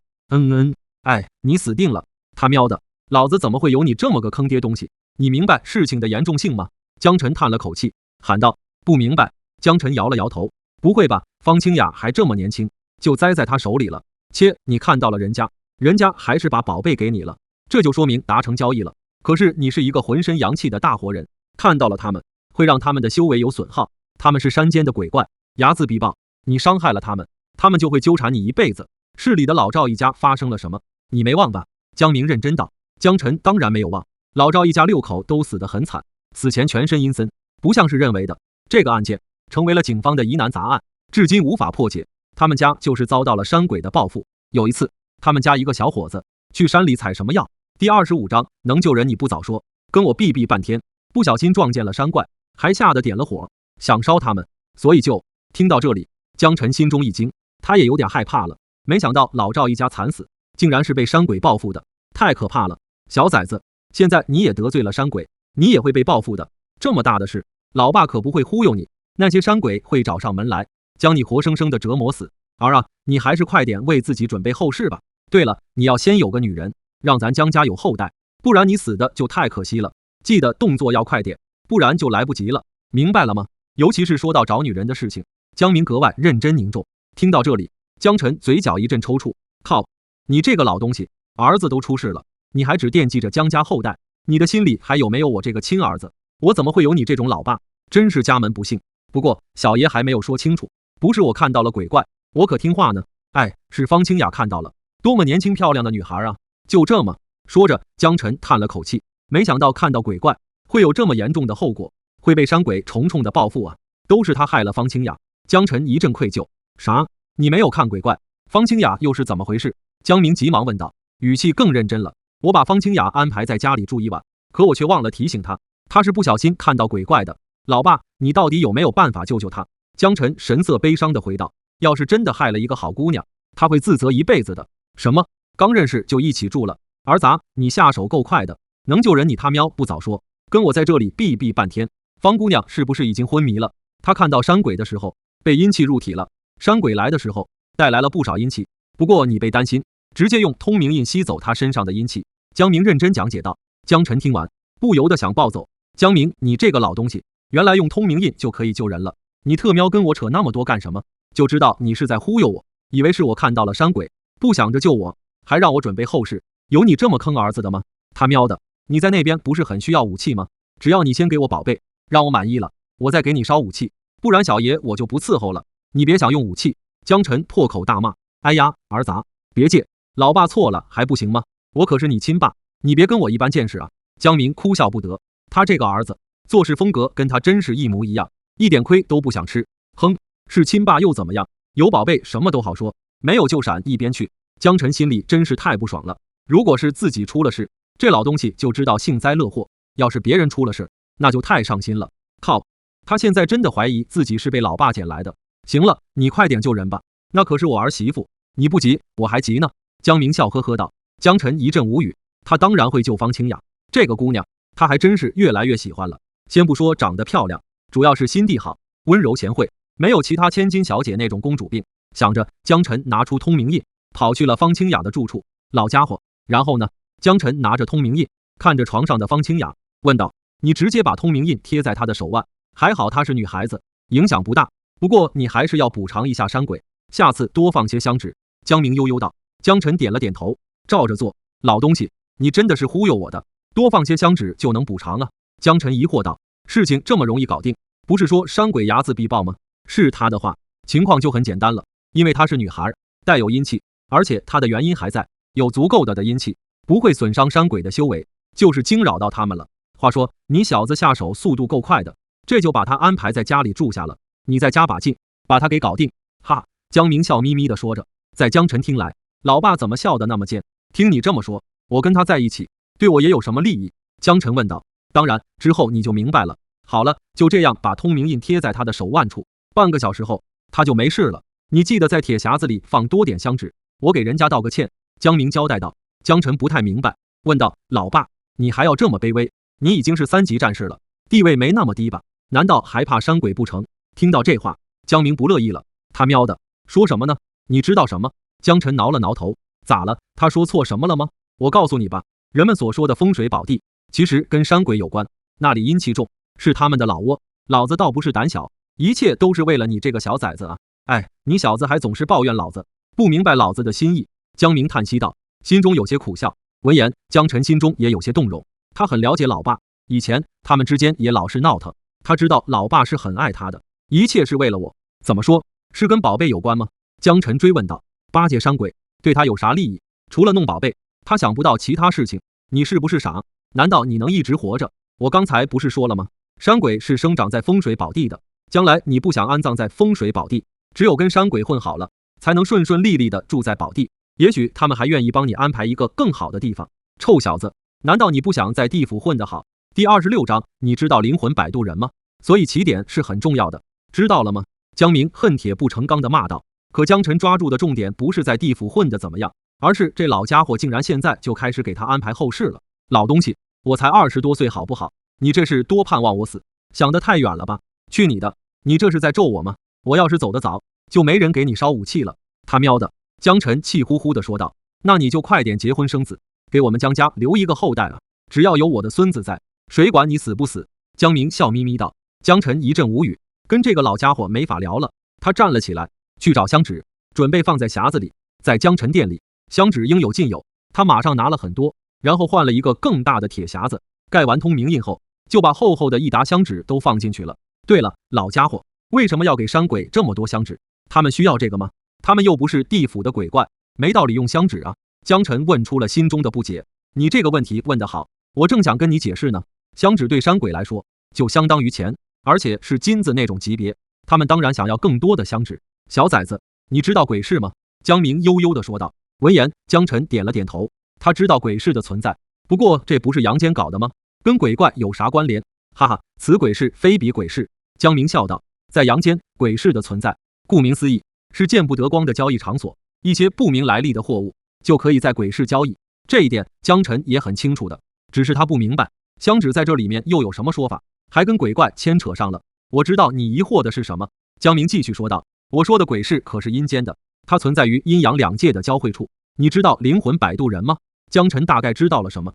哎，你死定了！他喵的，老子怎么会有你这么个坑爹东西？你明白事情的严重性吗？江晨叹了口气，喊道。不明白。江晨摇了摇头，不会吧，方清雅还这么年轻，就栽在他手里了。切，你看到了人家还是把宝贝给你了，这就说明达成交易了。可是你是一个浑身阳气的大活人，看到了他们，会让他们的修为有损耗。他们是山间的鬼怪，睚眦必报，你伤害了他们，他们就会纠缠你一辈子。市里的老赵一家发生了什么？你没忘吧？江明认真道。江晨当然没有忘，老赵一家6口都死得很惨，死前全身阴森，不像是认为的。这个案件成为了警方的疑难杂案，至今无法破解。他们家就是遭到了山鬼的报复。有一次，他们家一个小伙子去山里采什么药，第25章能救人你不早说，跟我避半天，不小心撞见了山怪，还吓得点了火，想烧他们，所以就……听到这里，江晨心中一惊，他也有点害怕了。没想到老赵一家惨死，竟然是被山鬼报复的，太可怕了！小崽子，现在你也得罪了山鬼，你也会被报复的。这么大的事，老爸可不会忽悠你，那些山鬼会找上门来，将你活生生的折磨死。儿啊，你还是快点为自己准备后事吧。对了，你要先有个女人，让咱江家有后代，不然你死的就太可惜了。记得动作要快点，不然就来不及了，明白了吗？尤其是说到找女人的事情，江明格外认真凝重。听到这里，江晨嘴角一阵抽搐，靠，你这个老东西，儿子都出事了，你还只惦记着江家后代，你的心里还有没有我这个亲儿子？我怎么会有你这种老爸？真是家门不幸。不过小爷还没有说清楚，不是我看到了鬼怪，我可听话呢。哎，是方清雅看到了，多么年轻漂亮的女孩啊！就这么说着，江晨叹了口气，没想到看到鬼怪会有这么严重的后果，会被山鬼重重的报复啊！都是他害了方清雅。江晨一阵愧疚。啥？你没有看鬼怪？方清雅又是怎么回事？江明急忙问道，语气更认真了。我把方清雅安排在家里住一晚，可我却忘了提醒她，她是不小心看到鬼怪的。老爸，你到底有没有办法救救她？江晨神色悲伤地回道，要是真的害了一个好姑娘，她会自责一辈子的。什么？刚认识就一起住了？儿子，你下手够快的，能救人你他喵不早说，跟我在这里避避半天。方姑娘是不是已经昏迷了？她看到山鬼的时候被阴气入体了，山鬼来的时候带来了不少阴气，不过你别担心，直接用通明印吸走她身上的阴气。江明认真讲解道。江晨听完不由得想暴走，江明，你这个老东西，原来用通明印就可以救人了，你特喵跟我扯那么多干什么？就知道你是在忽悠我，以为是我看到了山鬼，不想着救我，还让我准备后事，有你这么坑儿子的吗？他喵的，你在那边不是很需要武器吗？只要你先给我宝贝，让我满意了，我再给你烧武器，不然小爷我就不伺候了。你别想用武器！江晨破口大骂。哎呀，儿子，别介，老爸错了还不行吗？我可是你亲爸，你别跟我一般见识啊！江明哭笑不得，他这个儿子做事风格跟他真是一模一样，一点亏都不想吃。哼，是亲爸又怎么样？有宝贝什么都好说，没有就闪一边去。江晨心里真是太不爽了，如果是自己出了事，这老东西就知道幸灾乐祸，要是别人出了事，那就太伤心了。靠，他现在真的怀疑自己是被老爸捡来的。行了，你快点救人吧，那可是我儿媳妇，你不急我还急呢。江明笑呵呵道。江晨一阵无语，他当然会救方清雅，这个姑娘他还真是越来越喜欢了。先不说长得漂亮，主要是心地好，温柔贤惠，没有其他千金小姐那种公主病。想着，江晨拿出通明印，跑去了方清雅的住处。老家伙，然后呢？江晨拿着通明印，看着床上的方清雅，问道：你直接把通明印贴在她的手腕，还好她是女孩子，影响不大，不过你还是要补偿一下山鬼，下次多放些香纸。江明悠悠道。江晨点了点头，照着做。老东西，你真的是忽悠我的，多放些香纸就能补偿啊？江晨疑惑道。事情这么容易搞定，不是说山鬼睚眦必报吗？是他的话，情况就很简单了，因为她是女孩，带有阴气，而且她的元阴还在，有足够的阴气，不会损伤山鬼的修为，就是惊扰到他们了。话说你小子下手速度够快的，这就把他安排在家里住下了，你再加把劲，把他给搞定。哈，江明笑眯眯地说着。在江晨听来，老爸怎么笑得那么贱？听你这么说，我跟他在一起，对我也有什么利益？江晨问道。当然，之后你就明白了。好了，就这样把通明印贴在他的手腕处，半个小时后他就没事了。你记得在铁匣子里放多点香纸，我给人家道个歉。江明交代道。江晨不太明白，问道：老爸，你还要这么卑微？你已经是3级战士了，地位没那么低吧？难道还怕山鬼不成？听到这话，江明不乐意了。他喵的，说什么呢？你知道什么？江晨挠了挠头。咋了？他说错什么了吗？我告诉你吧，人们所说的风水宝地，其实跟山鬼有关，那里阴气重，是他们的老窝。老子倒不是胆小，一切都是为了你这个小崽子啊！哎，你小子还总是抱怨老子，不明白老子的心意。江明叹息道，心中有些苦笑。闻言，江晨心中也有些动容，他很了解老爸，以前他们之间也老是闹腾，他知道老爸是很爱他的，一切是为了我。怎么说？是跟宝贝有关吗？江晨追问道。八戒山鬼对他有啥利益？除了弄宝贝，他想不到其他事情。你是不是傻？难道你能一直活着？我刚才不是说了吗？山鬼是生长在风水宝地的，将来你不想安葬在风水宝地，只有跟山鬼混好了，才能顺顺利利的住在宝地。也许他们还愿意帮你安排一个更好的地方。臭小子，难道你不想在地府混得好？第26章，你知道灵魂摆渡人吗？所以起点是很重要的，知道了吗？江明恨铁不成钢的骂道。可江晨抓住的重点不是在地府混得怎么样，而是这老家伙竟然现在就开始给他安排后事了。老东西，我才20多岁好不好？你这是多盼望我死，想得太远了吧？去你的，你这是在咒我吗？我要是走得早，就没人给你烧武器了。他喵的！江晨气呼呼地说道。那你就快点结婚生子，给我们江家留一个后代啊！只要有我的孙子在，谁管你死不死？江明笑眯眯道。江晨一阵无语，跟这个老家伙没法聊了。他站了起来，去找香纸，准备放在匣子里。在江晨店里，香纸应有尽有，他马上拿了很多，然后换了一个更大的铁匣子，盖完通明印后，就把厚厚的一沓香纸都放进去了。对了，老家伙，为什么要给山鬼这么多香纸？他们需要这个吗？他们又不是地府的鬼怪，没道理用香纸啊。江晨问出了心中的不解。你这个问题问得好，我正想跟你解释呢。香纸对山鬼来说就相当于钱，而且是金子那种级别，他们当然想要更多的香纸。小崽子，你知道鬼市吗？江明悠悠地说道。闻言，江晨点了点头，他知道鬼市的存在，不过这不是阳间搞的吗？跟鬼怪有啥关联？哈哈，此鬼市非彼鬼市。江明笑道，在阳间，鬼市的存在，顾名思义，是见不得光的交易场所，一些不明来历的货物就可以在鬼市交易。这一点江晨也很清楚的，只是他不明白香纸在这里面又有什么说法，还跟鬼怪牵扯上了。我知道你疑惑的是什么，江明继续说道，我说的鬼市可是阴间的，它存在于阴阳两界的交汇处。你知道灵魂摆渡人吗？江晨大概知道了什么。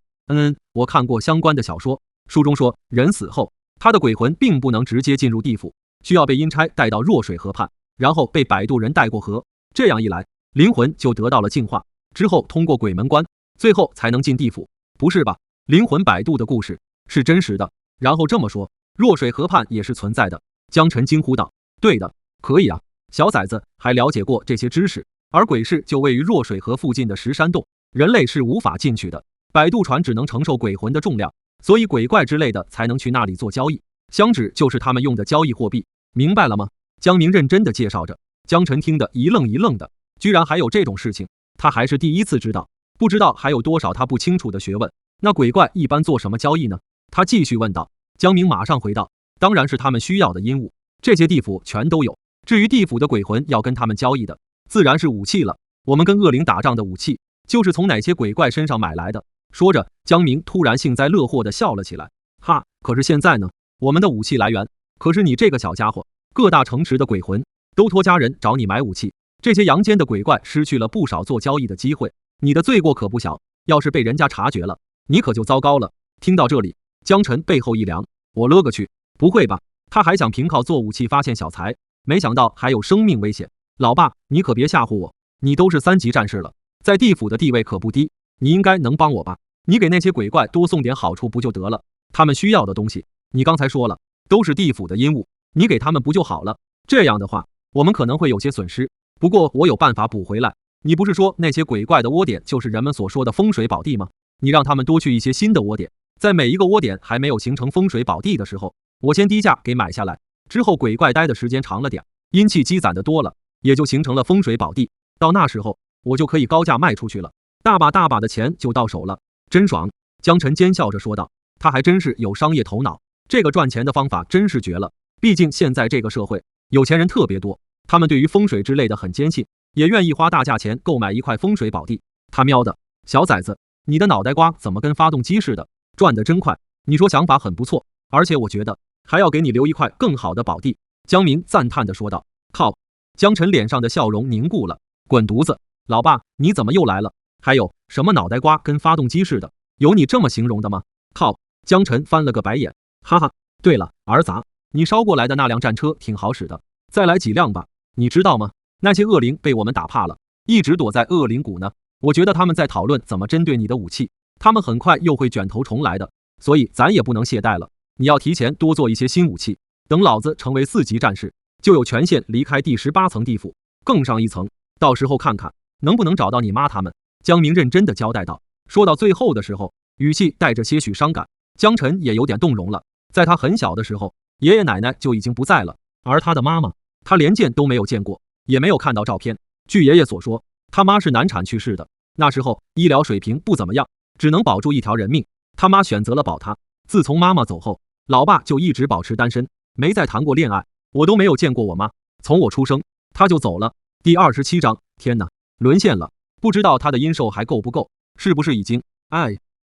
我看过相关的小说，书中说人死后，他的鬼魂并不能直接进入地府，需要被阴差带到弱水河畔，然后被摆渡人带过河，这样一来，灵魂就得到了净化，之后通过鬼门关，最后才能进地府。不是吧？灵魂摆渡的故事是真实的，然后这么说，弱水河畔也是存在的。江晨惊呼道，对的，可以啊，小崽子还了解过这些知识。而鬼市就位于弱水河附近的石山洞，人类是无法进去的，摆渡船只能承受鬼魂的重量，所以鬼怪之类的才能去那里做交易，香纸就是他们用的交易货币，明白了吗？江明认真的介绍着。江晨听得一愣一愣的，居然还有这种事情，他还是第一次知道，不知道还有多少他不清楚的学问。那鬼怪一般做什么交易呢？他继续问道。江明马上回道，当然是他们需要的阴物，这些地府全都有，至于地府的鬼魂要跟他们交易的，自然是武器了。我们跟恶灵打仗的武器，就是从哪些鬼怪身上买来的。说着，江明突然幸灾乐祸地笑了起来。哈，可是现在呢？我们的武器来源可是你这个小家伙。各大城池的鬼魂都托家人找你买武器，这些阳间的鬼怪失去了不少做交易的机会，你的罪过可不小，要是被人家察觉了，你可就糟糕了。听到这里，江晨背后一凉，我勒个去，不会吧？他还想凭靠做武器发现小财，没想到还有生命危险。老爸，你可别吓唬我，你都是3级战士了，在地府的地位可不低，你应该能帮我吧？你给那些鬼怪多送点好处不就得了？他们需要的东西，你刚才说了，都是地府的阴物，你给他们不就好了？这样的话，我们可能会有些损失，不过我有办法补回来。你不是说那些鬼怪的窝点就是人们所说的风水宝地吗？你让他们多去一些新的窝点，在每一个窝点还没有形成风水宝地的时候，我先低价给买下来，之后鬼怪待的时间长了点，阴气积攒的多了，也就形成了风水宝地，到那时候我就可以高价卖出去了，大把大把的钱就到手了，真爽。江晨奸笑着说道，他还真是有商业头脑，这个赚钱的方法真是绝了。毕竟现在这个社会有钱人特别多，他们对于风水之类的很坚信，也愿意花大价钱购买一块风水宝地。他喵的，小崽子，你的脑袋瓜怎么跟发动机似的，转得真快。你说想法很不错，而且我觉得还要给你留一块更好的宝地。江明赞叹地说道。靠！江晨脸上的笑容凝固了。滚犊子！老爸，你怎么又来了？还有什么脑袋瓜跟发动机似的？有你这么形容的吗？靠！江晨翻了个白眼。哈哈，对了，儿子，你捎过来的那辆战车挺好使的，再来几辆吧。你知道吗？那些恶灵被我们打怕了，一直躲在恶灵谷呢。我觉得他们在讨论怎么针对你的武器，他们很快又会卷头重来的，所以咱也不能懈怠了。你要提前多做一些新武器，等老子成为4级战士，就有权限离开第18层地府，更上一层，到时候看看能不能找到你妈他们。江明认真地交代道。说到最后的时候，语气带着些许伤感，江晨也有点动容了。在他很小的时候，爷爷奶奶就已经不在了，而他的妈妈，他连见都没有见过，也没有看到照片。据爷爷所说，他妈是难产去世的，那时候医疗水平不怎么样，只能保住一条人命，他妈选择了保他。自从妈妈走后，老爸就一直保持单身，没再谈过恋爱，我都没有见过我妈，从我出生他就走了。第27章，天哪，沦陷了，不知道他的阴寿还够不够，是不是已经……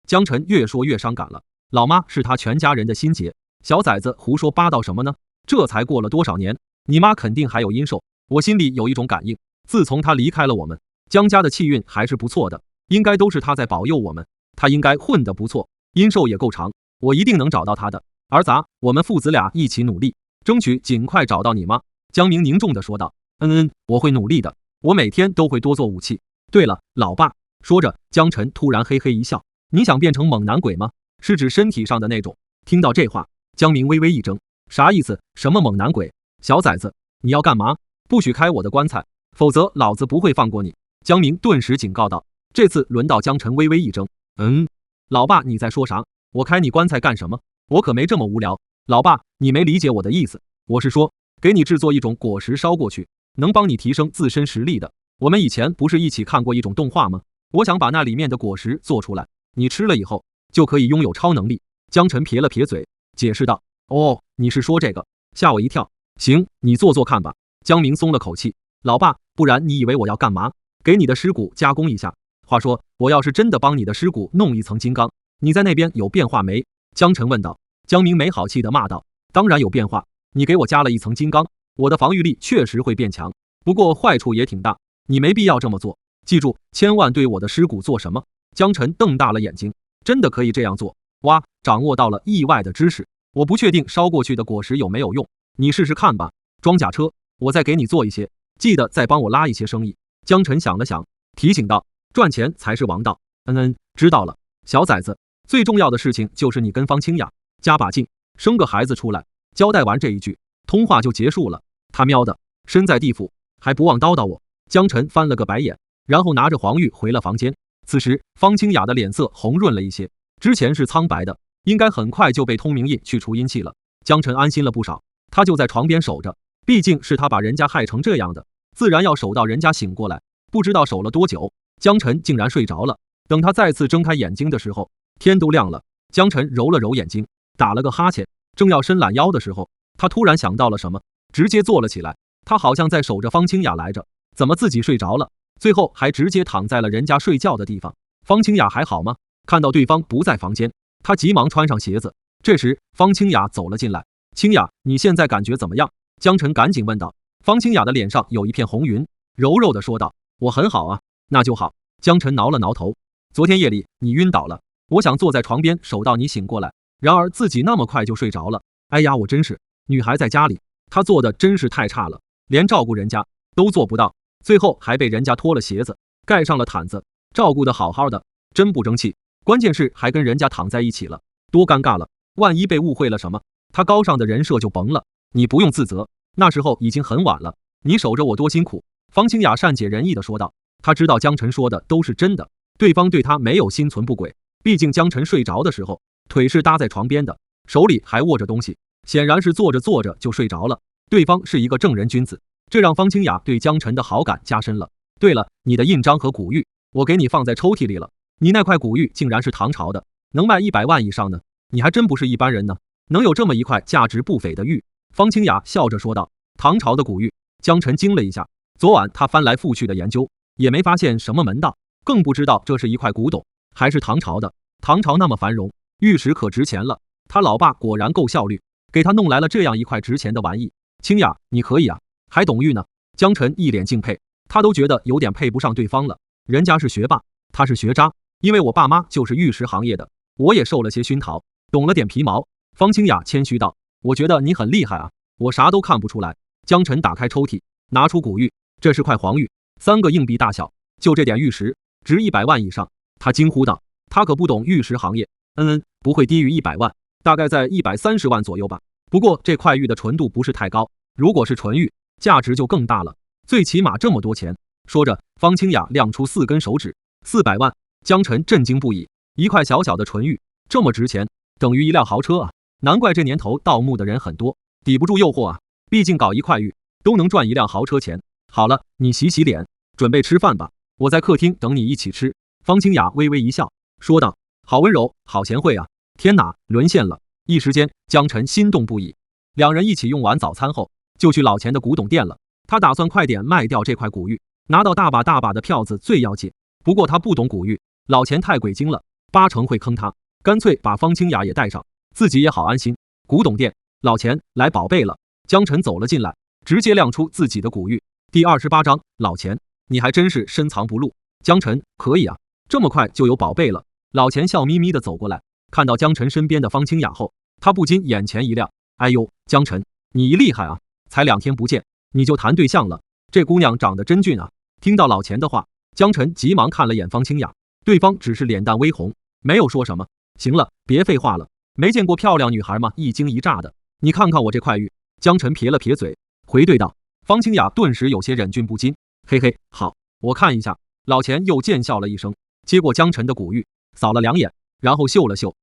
江晨越说越伤感了。老妈是他全家人的心结，小崽子胡说八道什么呢？这才过了多少年，你妈肯定还有阴寿。我心里有一种感应，自从她离开了我们，江家的气运还是不错的，应该都是她在保佑我们，她应该混得不错，阴寿也够长，我一定能找到她的。儿子，我们父子俩一起努力，争取尽快找到你妈。江明凝重地说道。我会努力的，我每天都会多做武器。对了，老爸，说着，江晨突然嘿嘿一笑：“你想变成猛男鬼吗？是指身体上的那种？”听到这话，江明微微一怔，啥意思？什么猛男鬼？小崽子，你要干嘛？不许开我的棺材，否则老子不会放过你！江明顿时警告道。这次轮到江晨微微一怔，老爸你在说啥？我开你棺材干什么？我可没这么无聊。老爸，你没理解我的意思，我是说，给你制作一种果实烧过去，能帮你提升自身实力的。我们以前不是一起看过一种动画吗？我想把那里面的果实做出来，你吃了以后就可以拥有超能力。江晨撇了撇嘴，解释道：“哦，你是说这个？吓我一跳。行，你做做看吧。”江明松了口气，老爸，不然你以为我要干嘛？给你的尸骨加工一下。话说，我要是真的帮你的尸骨弄一层金刚，你在那边有变化没？江晨问道。江明没好气地骂道：“当然有变化，你给我加了一层金刚，我的防御力确实会变强，不过坏处也挺大，你没必要这么做。记住，千万对我的尸骨做什么？”江晨瞪大了眼睛，真的可以这样做？哇，掌握到了意外的知识。我不确定烧过去的果实有没有用，你试试看吧。装甲车，我再给你做一些，记得再帮我拉一些生意。江晨想了想，提醒道：“赚钱才是王道。”知道了，小崽子，最重要的事情就是你跟方清雅加把劲，生个孩子出来。交代完这一句，通话就结束了。他喵的，身在地府还不忘叨叨我。江晨翻了个白眼，然后拿着黄玉回了房间。此时方清雅的脸色红润了一些，之前是苍白的，应该很快就被通明印去除阴气了。江晨安心了不少，他就在床边守着，毕竟是他把人家害成这样的，自然要守到人家醒过来。不知道守了多久，江晨竟然睡着了。等他再次睁开眼睛的时候，天都亮了。江晨揉了揉眼睛，打了个哈欠，正要伸懒腰的时候，他突然想到了什么，直接坐了起来。他好像在守着方清雅来着，怎么自己睡着了？最后还直接躺在了人家睡觉的地方。方清雅还好吗？看到对方不在房间，他急忙穿上鞋子。这时方清雅走了进来。清雅，你现在感觉怎么样？江晨赶紧问道。方清雅的脸上有一片红云，柔柔地说道：“我很好啊。”那就好。江晨挠了挠头，昨天夜里你晕倒了，我想坐在床边守到你醒过来，然而自己那么快就睡着了。哎呀，我真是，女孩在家里，她做的真是太差了，连照顾人家都做不到，最后还被人家脱了鞋子，盖上了毯子，照顾得好好的，真不争气。关键是还跟人家躺在一起了，多尴尬了，万一被误会了什么，她高尚的人设就崩了。你不用自责，那时候已经很晚了，你守着我多辛苦。方清雅善解人意地说道。他知道江晨说的都是真的，对方对他没有心存不轨，毕竟江晨睡着的时候腿是搭在床边的，手里还握着东西，显然是坐着坐着就睡着了。对方是一个正人君子，这让方清雅对江晨的好感加深了。对了，你的印章和古玉我给你放在抽屉里了，你那块古玉竟然是唐朝的，能卖100万以上呢，你还真不是一般人呢，能有这么一块价值不菲的玉。方清雅笑着说道。唐朝的古玉，江晨惊了一下，昨晚他翻来覆去的研究，也没发现什么门道，更不知道这是一块古董，还是唐朝的。唐朝那么繁荣，玉石可值钱了，他老爸果然够效率，给他弄来了这样一块值钱的玩意。清雅，你可以啊，还懂玉呢。江晨一脸敬佩，他都觉得有点配不上对方了，人家是学霸，他是学渣。因为我爸妈就是玉石行业的，我也受了些熏陶，懂了点皮毛。方清雅谦虚道，我觉得你很厉害啊，我啥都看不出来。江晨打开抽屉，拿出古玉，这是块黄玉，3个硬币大小，就这点玉石，值100万以上。他惊呼道，他可不懂玉石行业，不会低于100万，大概在130万左右吧。不过这块玉的纯度不是太高，如果是纯玉，价值就更大了，最起码这么多钱。说着，方清雅亮出4根手指，400万。江晨震惊不已，一块小小的纯玉这么值钱，等于一辆豪车啊！难怪这年头盗墓的人很多，抵不住诱惑啊！毕竟搞一块玉都能赚一辆豪车钱。好了，你洗洗脸，准备吃饭吧，我在客厅等你一起吃。方清雅微微一笑，说道。好温柔，好贤惠啊！天哪，沦陷了！一时间，江晨心动不已。两人一起用完早餐后，就去老钱的古董店了。他打算快点卖掉这块古玉，拿到大把大把的票子最要紧。不过他不懂古玉，老钱太鬼精了，8成会坑他，干脆把方清雅也带上，自己也好安心。古董店，老钱，来宝贝了。江晨走了进来，直接亮出自己的古玉。第28章，老钱，你还真是深藏不露。江晨，可以啊，这么快就有宝贝了。老钱笑眯眯地走过来，看到江晨身边的方清雅后，他不禁眼前一亮。哎呦，江晨，你一厉害啊，才2天不见，你就谈对象了，这姑娘长得真俊啊。听到老钱的话，江晨急忙看了眼方清雅，对方只是脸蛋微红，没有说什么。行了，别废话了，没见过漂亮女孩吗？一惊一乍的，你看看我这块玉。江晨撇了撇嘴，回对道。方清雅顿时有些忍俊不禁，嘿嘿，好，我看一下。老钱又贱笑了一声，接过江晨的古玉，扫了两眼，然后嗅了嗅，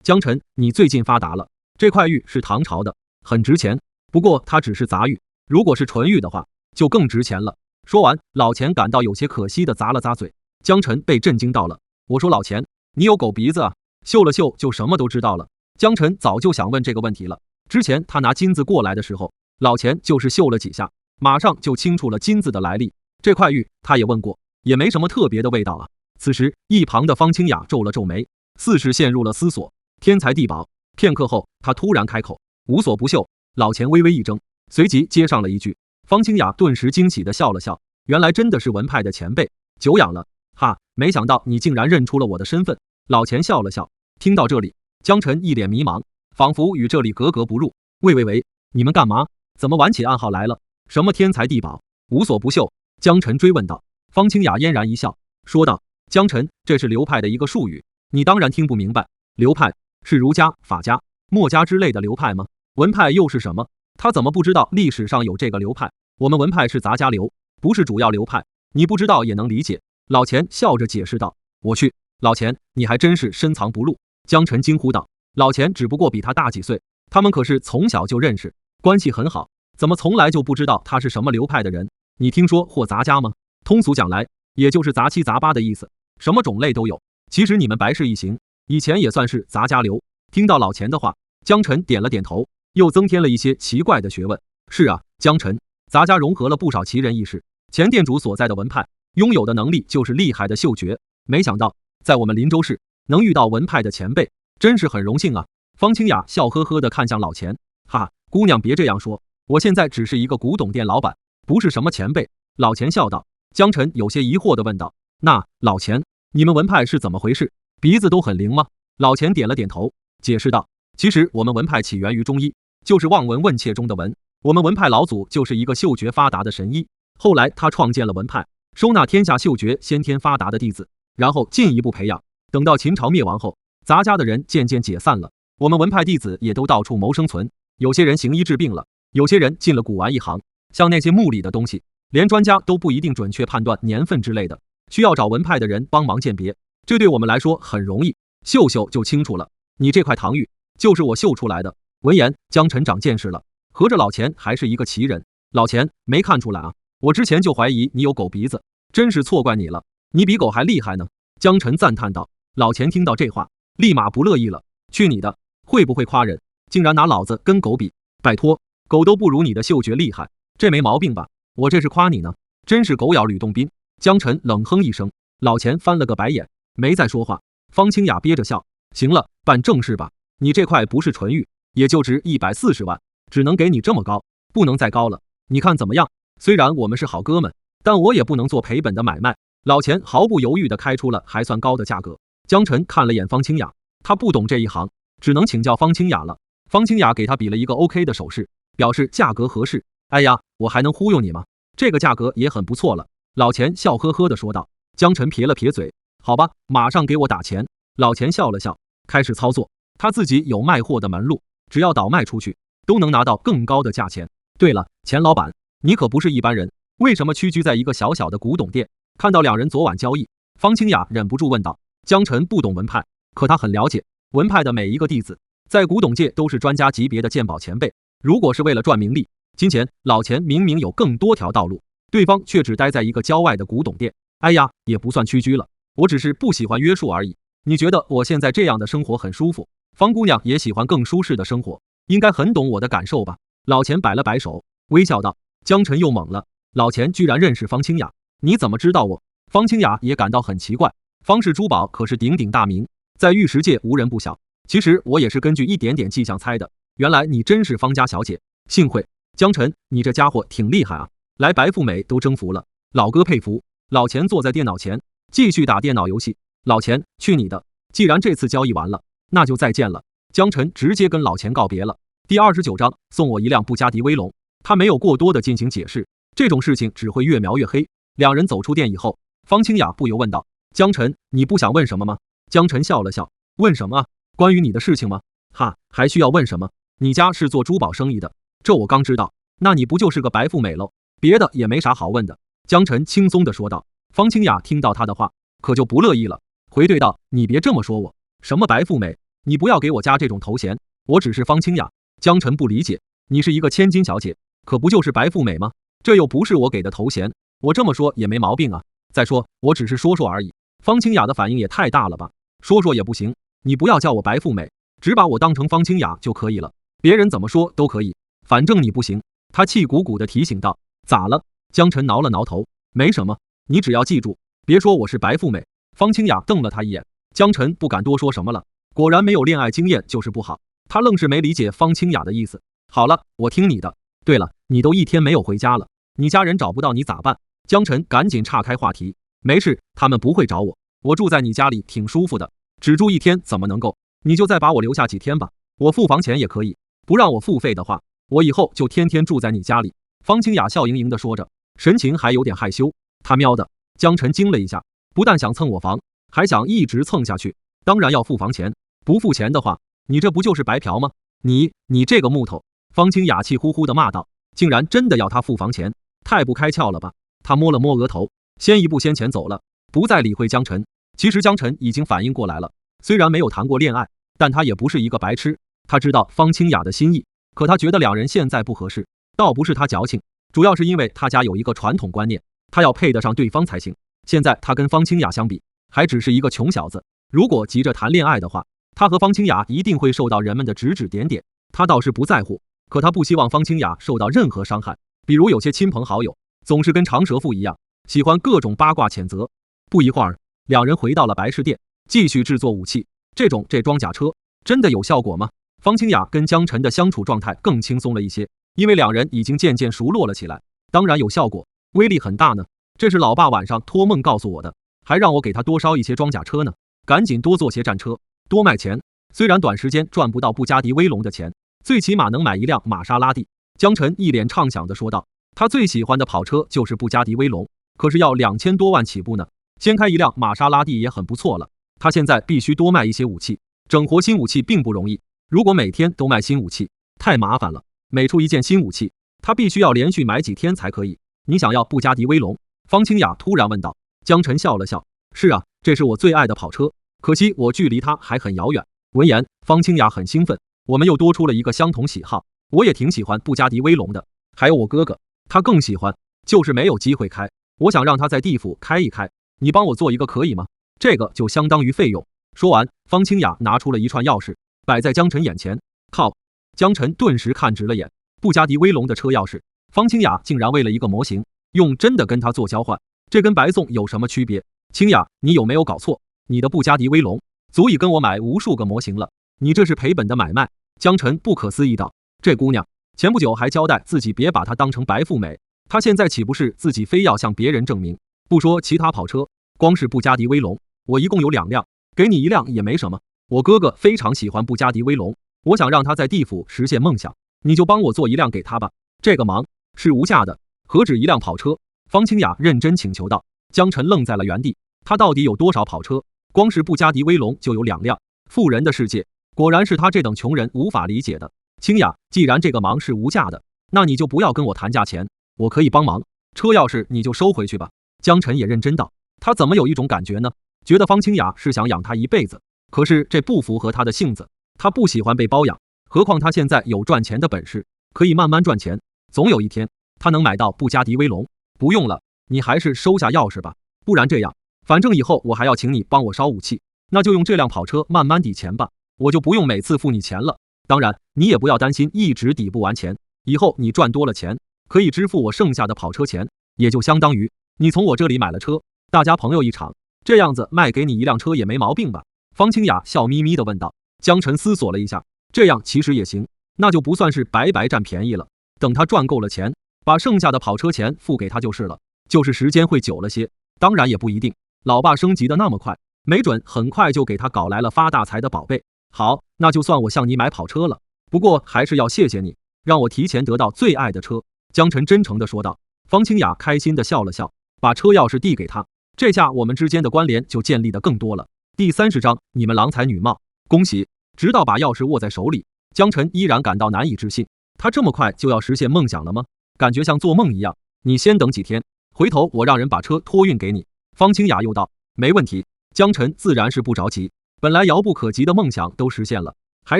江晨，你最近发达了，这块玉是唐朝的，很值钱，不过它只是杂玉，如果是纯玉的话，就更值钱了。说完，老钱感到有些可惜的咂了咂嘴。江晨被震惊到了，我说老钱，你有狗鼻子啊，嗅了嗅就什么都知道了。江晨早就想问这个问题了，之前他拿金子过来的时候，老钱就是嗅了几下，马上就清楚了金子的来历。这块玉他也问过，也没什么特别的味道啊。此时一旁的方清雅皱了皱眉，似是陷入了思索。天才地宝，片刻后他突然开口，无所不嗅。老钱微微一怔，随即接上了一句。方清雅顿时惊喜地笑了笑，原来真的是文派的前辈，久仰了，哈，没想到你竟然认出了我的身份。老钱笑了笑。听到这里，江晨一脸迷茫，仿佛与这里格格不入。喂，你们干嘛？怎么玩起暗号来了？什么天才地宝，无所不嗅？江晨追问道。方清雅嫣然一笑，说道：江晨，这是流派的一个术语，你当然听不明白。流派是儒家、法家、墨家之类的流派吗？文派又是什么？他怎么不知道历史上有这个流派？我们文派是杂家流，不是主要流派，你不知道也能理解。老钱笑着解释道。我去，老钱，你还真是深藏不露。江晨惊呼道。老钱只不过比他大几岁，他们可是从小就认识，关系很好，怎么从来就不知道他是什么流派的人？你听说过杂家吗？通俗讲来，也就是杂七杂八的意思，什么种类都有。其实你们白氏一行以前也算是杂家流。听到老钱的话，江晨点了点头，又增添了一些奇怪的学问。是啊，江晨，杂家融合了不少奇人异事，前店主所在的文派拥有的能力就是厉害的嗅觉，没想到在我们林州市能遇到文派的前辈，真是很荣幸啊。方清雅笑呵呵地看向老钱，哈，姑娘别这样说，我现在只是一个古董店老板，不是什么前辈。老钱笑道。江晨有些疑惑地问道，那老钱，你们文派是怎么回事？鼻子都很灵吗？老钱点了点头，解释道，其实我们文派起源于中医，就是望闻问切中的闻。我们文派老祖就是一个嗅觉发达的神医，后来他创建了文派，收纳天下嗅觉先天发达的弟子，然后进一步培养。等到秦朝灭亡后，杂家的人渐渐解散了，我们文派弟子也都到处谋生存，有些人行医治病了，有些人进了古玩一行，像那些墓里的东西，连专家都不一定准确判断年份之类的，需要找文派的人帮忙鉴别，这对我们来说很容易，嗅嗅就清楚了。你这块唐玉就是我嗅出来的。闻言，江晨长见识了，合着老钱还是一个奇人。老钱，没看出来啊，我之前就怀疑你有狗鼻子，真是错怪你了，你比狗还厉害呢。江晨赞叹道。老钱听到这话，立马不乐意了，去你的，会不会夸人，竟然拿老子跟狗比？拜托，狗都不如你的嗅觉厉害，这没毛病吧？我这是夸你呢，真是狗咬吕洞宾。江晨冷哼一声，老钱翻了个白眼，没再说话。方清雅憋着笑，行了，办正事吧，你这块不是纯玉，也就值140万，只能给你这么高，不能再高了，你看怎么样？虽然我们是好哥们，但我也不能做赔本的买卖。老钱毫不犹豫地开出了还算高的价格。江晨看了眼方清雅，他不懂这一行，只能请教方清雅了。方清雅给他比了一个 OK 的手势，表示价格合适。哎呀，我还能忽悠你吗？这个价格也很不错了。老钱笑呵呵地说道。江晨撇了撇嘴，好吧，马上给我打钱。老钱笑了笑，开始操作。他自己有卖货的门路，只要倒卖出去，都能拿到更高的价钱。对了，钱老板，你可不是一般人，为什么屈居在一个小小的古董店？看到两人昨晚交易，方清雅忍不住问道。江晨不懂文派，可他很了解文派的每一个弟子，在古董界都是专家级别的鉴宝前辈。如果是为了赚名利、金钱，老钱明明有更多条道路，对方却只待在一个郊外的古董店。哎呀，也不算屈居了，我只是不喜欢约束而已。你觉得我现在这样的生活很舒服，方姑娘也喜欢更舒适的生活，应该很懂我的感受吧？老钱摆了摆手，微笑道。江晨又懵了，老钱居然认识方清雅，你怎么知道我？方清雅也感到很奇怪，方氏珠宝可是鼎鼎大名，在玉石界无人不晓。其实我也是根据一点点迹象猜的，原来你真是方家小姐，幸会。江晨，你这家伙挺厉害啊，来白富美都征服了，老哥佩服。老钱坐在电脑前继续打电脑游戏。老钱，去你的，既然这次交易完了，那就再见了。江晨直接跟老钱告别了。第29章，送我一辆布加迪威龙。他没有过多的进行解释，这种事情只会越描越黑。两人走出店以后，方清雅不由问道：“江晨，你不想问什么吗？”江晨笑了笑：“问什么啊？关于你的事情吗？哈，还需要问什么？你家是做珠宝生意的，这我刚知道。那你不就是个白富美喽？别的也没啥好问的。”江晨轻松地说道。方清雅听到他的话，可就不乐意了，回怼道：“你别这么说我，什么白富美，你不要给我加这种头衔，我只是方清雅。”江晨不理解：“你是一个千金小姐，可不就是白富美吗？这又不是我给的头衔，我这么说也没毛病啊。再说，我只是说说而已。”方清雅的反应也太大了吧，说说也不行，你不要叫我白富美，只把我当成方清雅就可以了，别人怎么说都可以，反正你不行。他气鼓鼓地提醒道。咋了？江晨挠了挠头，没什么，你只要记住，别说我是白富美。方清雅瞪了他一眼，江晨不敢多说什么了，果然没有恋爱经验就是不好，他愣是没理解方清雅的意思。好了，我听你的。对了，你都一天没有回家了，你家人找不到你咋办？江晨赶紧岔开话题。没事，他们不会找我，我住在你家里挺舒服的，只住一天怎么能够？你就再把我留下几天吧，我付房钱也可以，不让我付费的话，我以后就天天住在你家里。方清雅笑盈盈地说着，神情还有点害羞。他喵的！江晨惊了一下，不但想蹭我房，还想一直蹭下去，当然要付房钱，不付钱的话，你这不就是白嫖吗？你这个木头！方清雅气呼呼地骂道，竟然真的要他付房钱，太不开窍了吧？他摸了摸额头，先一步先前走了，不再理会江晨。其实江晨已经反应过来了，虽然没有谈过恋爱，但他也不是一个白痴，他知道方清雅的心意，可他觉得两人现在不合适，倒不是他矫情，主要是因为他家有一个传统观念，他要配得上对方才行。现在他跟方清雅相比，还只是一个穷小子，如果急着谈恋爱的话，他和方清雅一定会受到人们的指指点点。他倒是不在乎，可他不希望方清雅受到任何伤害，比如有些亲朋好友总是跟长舌妇一样，喜欢各种八卦谴责。不一会儿，两人回到了白氏店，继续制作武器。这装甲车真的有效果吗？方清雅跟江晨的相处状态更轻松了一些，因为两人已经渐渐熟络了起来。当然有效果，威力很大呢。这是老爸晚上托梦告诉我的，还让我给他多烧一些装甲车呢。赶紧多做些战车，多卖钱。虽然短时间赚不到布加迪威龙的钱，最起码能买一辆玛莎拉蒂。江晨一脸畅想地说道，他最喜欢的跑车就是布加迪威龙，可是要2000多万起步呢，先开一辆玛莎拉蒂也很不错了。他现在必须多卖一些武器，整活新武器并不容易，如果每天都卖新武器，太麻烦了。每出一件新武器，他必须要连续买几天才可以。你想要布加迪威龙？方清雅突然问道。江晨笑了笑，是啊，这是我最爱的跑车，可惜我距离它还很遥远。闻言，方清雅很兴奋，我们又多出了一个相同喜好，我也挺喜欢布加迪威龙的，还有我哥哥，他更喜欢，就是没有机会开，我想让他在地府开一开，你帮我做一个可以吗？这个就相当于费用。说完，方清雅拿出了一串钥匙，摆在江晨眼前。靠！江晨顿时看直了眼，布加迪威龙的车钥匙，方清雅竟然为了一个模型，用真的跟他做交换，这跟白送有什么区别？清雅，你有没有搞错？你的布加迪威龙足以跟我买无数个模型了，你这是赔本的买卖。江晨不可思议道，这姑娘前不久还交代自己别把她当成白富美，她现在岂不是自己非要向别人证明？不说其他跑车，光是布加迪威龙，我一共有2辆，给你1辆也没什么。我哥哥非常喜欢布加迪威龙，我想让他在地府实现梦想，你就帮我做1辆给他吧，这个忙是无价的，何止1辆跑车？方清雅认真请求道。江晨愣在了原地，他到底有多少跑车？光是布加迪威龙就有2辆，富人的世界果然是他这等穷人无法理解的。清雅，既然这个忙是无价的，那你就不要跟我谈价钱，我可以帮忙，车钥匙你就收回去吧。江晨也认真道，他怎么有一种感觉呢？觉得方清雅是想养他一辈子，可是这不符合他的性子，他不喜欢被包养，何况他现在有赚钱的本事，可以慢慢赚钱，总有一天他能买到布加迪威龙。不用了，你还是收下钥匙吧，不然这样，反正以后我还要请你帮我烧武器，那就用这辆跑车慢慢抵钱吧，我就不用每次付你钱了。当然你也不要担心一直抵不完钱，以后你赚多了钱，可以支付我剩下的跑车钱，也就相当于你从我这里买了车，大家朋友一场，这样子卖给你1辆车也没毛病吧？方清雅笑眯眯地问道。江晨思索了一下，这样其实也行，那就不算是白白占便宜了，等他赚够了钱，把剩下的跑车钱付给他就是了，就是时间会久了些，当然也不一定，老爸升级的那么快，没准很快就给他搞来了发大财的宝贝。好，那就算我向你买跑车了，不过还是要谢谢你，让我提前得到最爱的车。江晨真诚地说道。方清雅开心地笑了笑，把车钥匙递给他，这下我们之间的关联就建立得更多了。第30章，你们郎才女貌，恭喜！直到把钥匙握在手里，江晨依然感到难以置信，他这么快就要实现梦想了吗？感觉像做梦一样。你先等几天，回头我让人把车托运给你。方清雅又道，没问题。江晨自然是不着急，本来遥不可及的梦想都实现了，还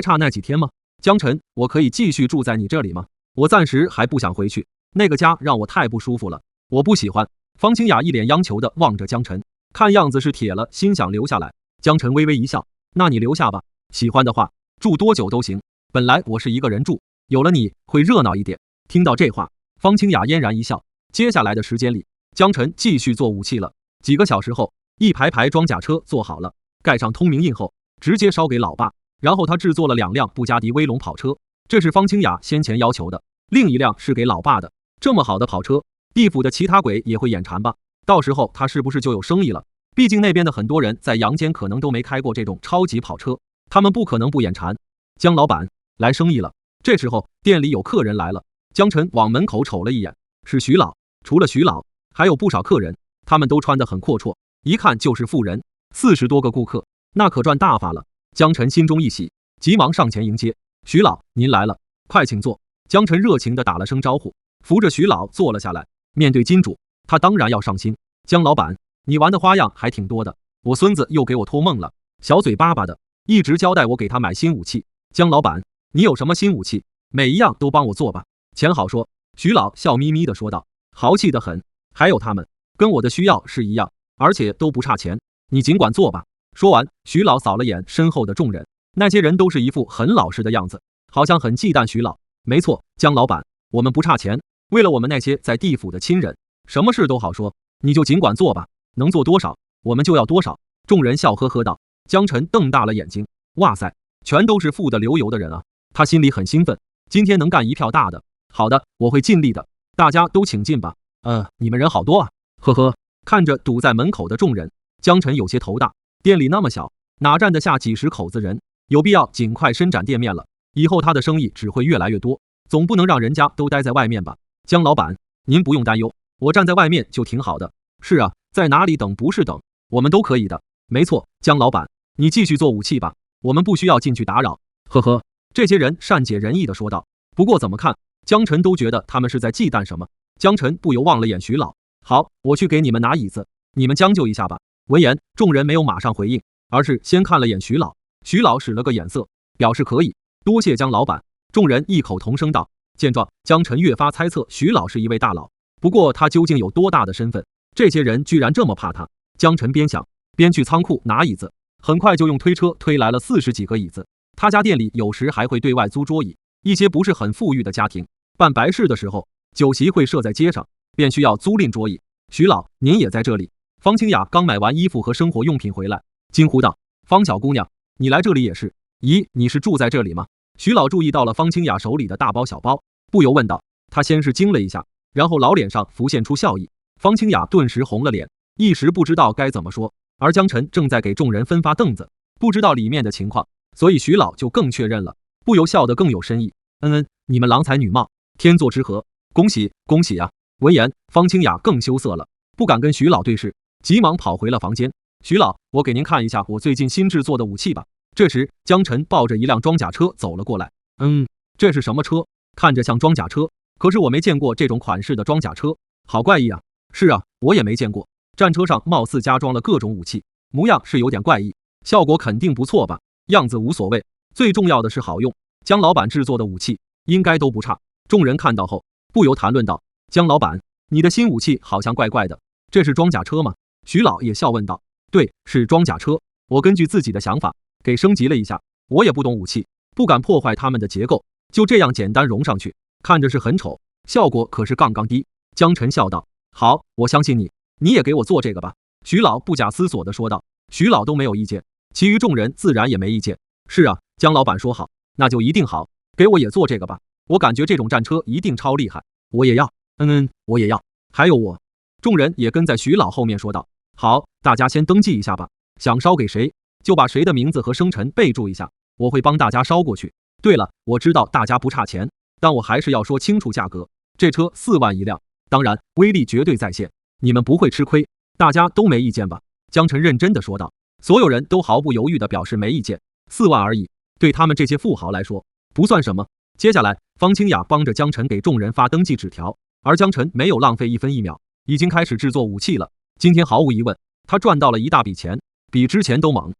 差那几天吗？江晨，我可以继续住在你这里吗？我暂时还不想回去，那个家让我太不舒服了，我不喜欢。方清雅一脸央求地望着江晨，看样子是铁了心想留下来。江晨微微一笑，那你留下吧，喜欢的话住多久都行，本来我是一个人住，有了你会热闹一点。听到这话，方清雅嫣然一笑。接下来的时间里，江晨继续做武器了。几个小时后，一排排装甲车做好了，盖上通明印后，直接烧给老爸。然后他制作了2辆布加迪威龙跑车，这是方清雅先前要求的，另一辆是给老爸的。这么好的跑车，地府的其他鬼也会眼馋吧？到时候他是不是就有生意了？毕竟那边的很多人在阳间可能都没开过这种超级跑车，他们不可能不眼馋。江老板，来生意了。这时候店里有客人来了，江晨往门口瞅了一眼，是徐老。除了徐老，还有不少客人，他们都穿得很阔绰，一看就是富人。40多个顾客，那可赚大发了。江晨心中一喜，急忙上前迎接。徐老，您来了，快请坐。江晨热情地打了声招呼，扶着徐老坐了下来。面对金主，他当然要上心。江老板，你玩的花样还挺多的，我孙子又给我托梦了，小嘴巴巴的，一直交代我给他买新武器。江老板，你有什么新武器，每一样都帮我做吧，钱好说。徐老笑眯眯地说道，豪气得很。还有他们跟我的需要是一样，而且都不差钱，你尽管做吧。说完，徐老扫了眼身后的众人，那些人都是一副很老实的样子，好像很忌惮徐老。没错，江老板，我们不差钱，为了我们那些在地府的亲人，什么事都好说，你就尽管做吧，能做多少我们就要多少。众人笑呵呵道。江晨瞪大了眼睛，哇塞，全都是富得流油的人啊，他心里很兴奋，今天能干一票大的。好的，我会尽力的，大家都请进吧。你们人好多啊，呵呵。看着堵在门口的众人，江晨有些头大，店里那么小，哪站得下几十口子人，有必要尽快伸展店面了，以后他的生意只会越来越多，总不能让人家都待在外面吧。江老板，您不用担忧，我站在外面就挺好的。是啊，在哪里等不是等，我们都可以的。没错，江老板，你继续做武器吧，我们不需要进去打扰。呵呵，这些人善解人意地说道。不过怎么看，江晨都觉得他们是在忌惮什么。江晨不由望了眼徐老，好，我去给你们拿椅子，你们将就一下吧。闻言，众人没有马上回应，而是先看了眼徐老。徐老使了个眼色，表示可以，多谢江老板。众人异口同声道。见状，江晨越发猜测徐老是一位大佬，不过他究竟有多大的身份，这些人居然这么怕他。江晨边想边去仓库拿椅子，很快就用推车推来了40几个椅子。他家店里有时还会对外租桌椅，一些不是很富裕的家庭办白事的时候，酒席会设在街上，便需要租赁桌椅。徐老，您也在这里？方清雅刚买完衣服和生活用品回来，惊呼道：方小姑娘，你来这里也是？咦，你是住在这里吗？徐老注意到了方清雅手里的大包小包，不由问道。他先是惊了一下，然后老脸上浮现出笑意。方清雅顿时红了脸，一时不知道该怎么说。而江晨正在给众人分发凳子，不知道里面的情况，所以徐老就更确认了，不由笑得更有深意。你们郎才女貌，天作之合，恭喜恭喜啊！闻言，方清雅更羞涩了，不敢跟徐老对视，急忙跑回了房间。徐老，我给您看一下我最近新制作的武器吧。这时，江晨抱着一辆装甲车走了过来。这是什么车？看着像装甲车，可是我没见过这种款式的装甲车，好怪异啊。是啊，我也没见过。战车上貌似加装了各种武器，模样是有点怪异，效果肯定不错吧？样子无所谓，最重要的是好用。江老板制作的武器应该都不差。众人看到后不由谈论道：江老板，你的新武器好像怪怪的，这是装甲车吗？徐老也笑问道：对，是装甲车，我根据自己的想法给升级了一下，我也不懂武器，不敢破坏它们的结构，就这样简单融上去，看着是很丑，效果可是杠杠低。江晨笑道：好，我相信你，你也给我做这个吧。徐老不假思索地说道。徐老都没有意见，其余众人自然也没意见。是啊，江老板说好，那就一定好，给我也做这个吧，我感觉这种战车一定超厉害，我也要。我也要，还有我。众人也跟在徐老后面说道：好，大家先登记一下吧，想烧给谁就把谁的名字和生辰备注一下，我会帮大家烧过去。对了，我知道大家不差钱，但我还是要说清楚价格，这车4万一辆，当然威力绝对在线，你们不会吃亏。大家都没意见吧？江晨认真的说道。所有人都毫不犹豫的表示没意见，4万而已，对他们这些富豪来说不算什么。接下来，方清雅帮着江晨给众人发登记纸条，而江晨没有浪费1分1秒，已经开始制作武器了。今天毫无疑问，他赚到了一大笔钱，比之前都猛。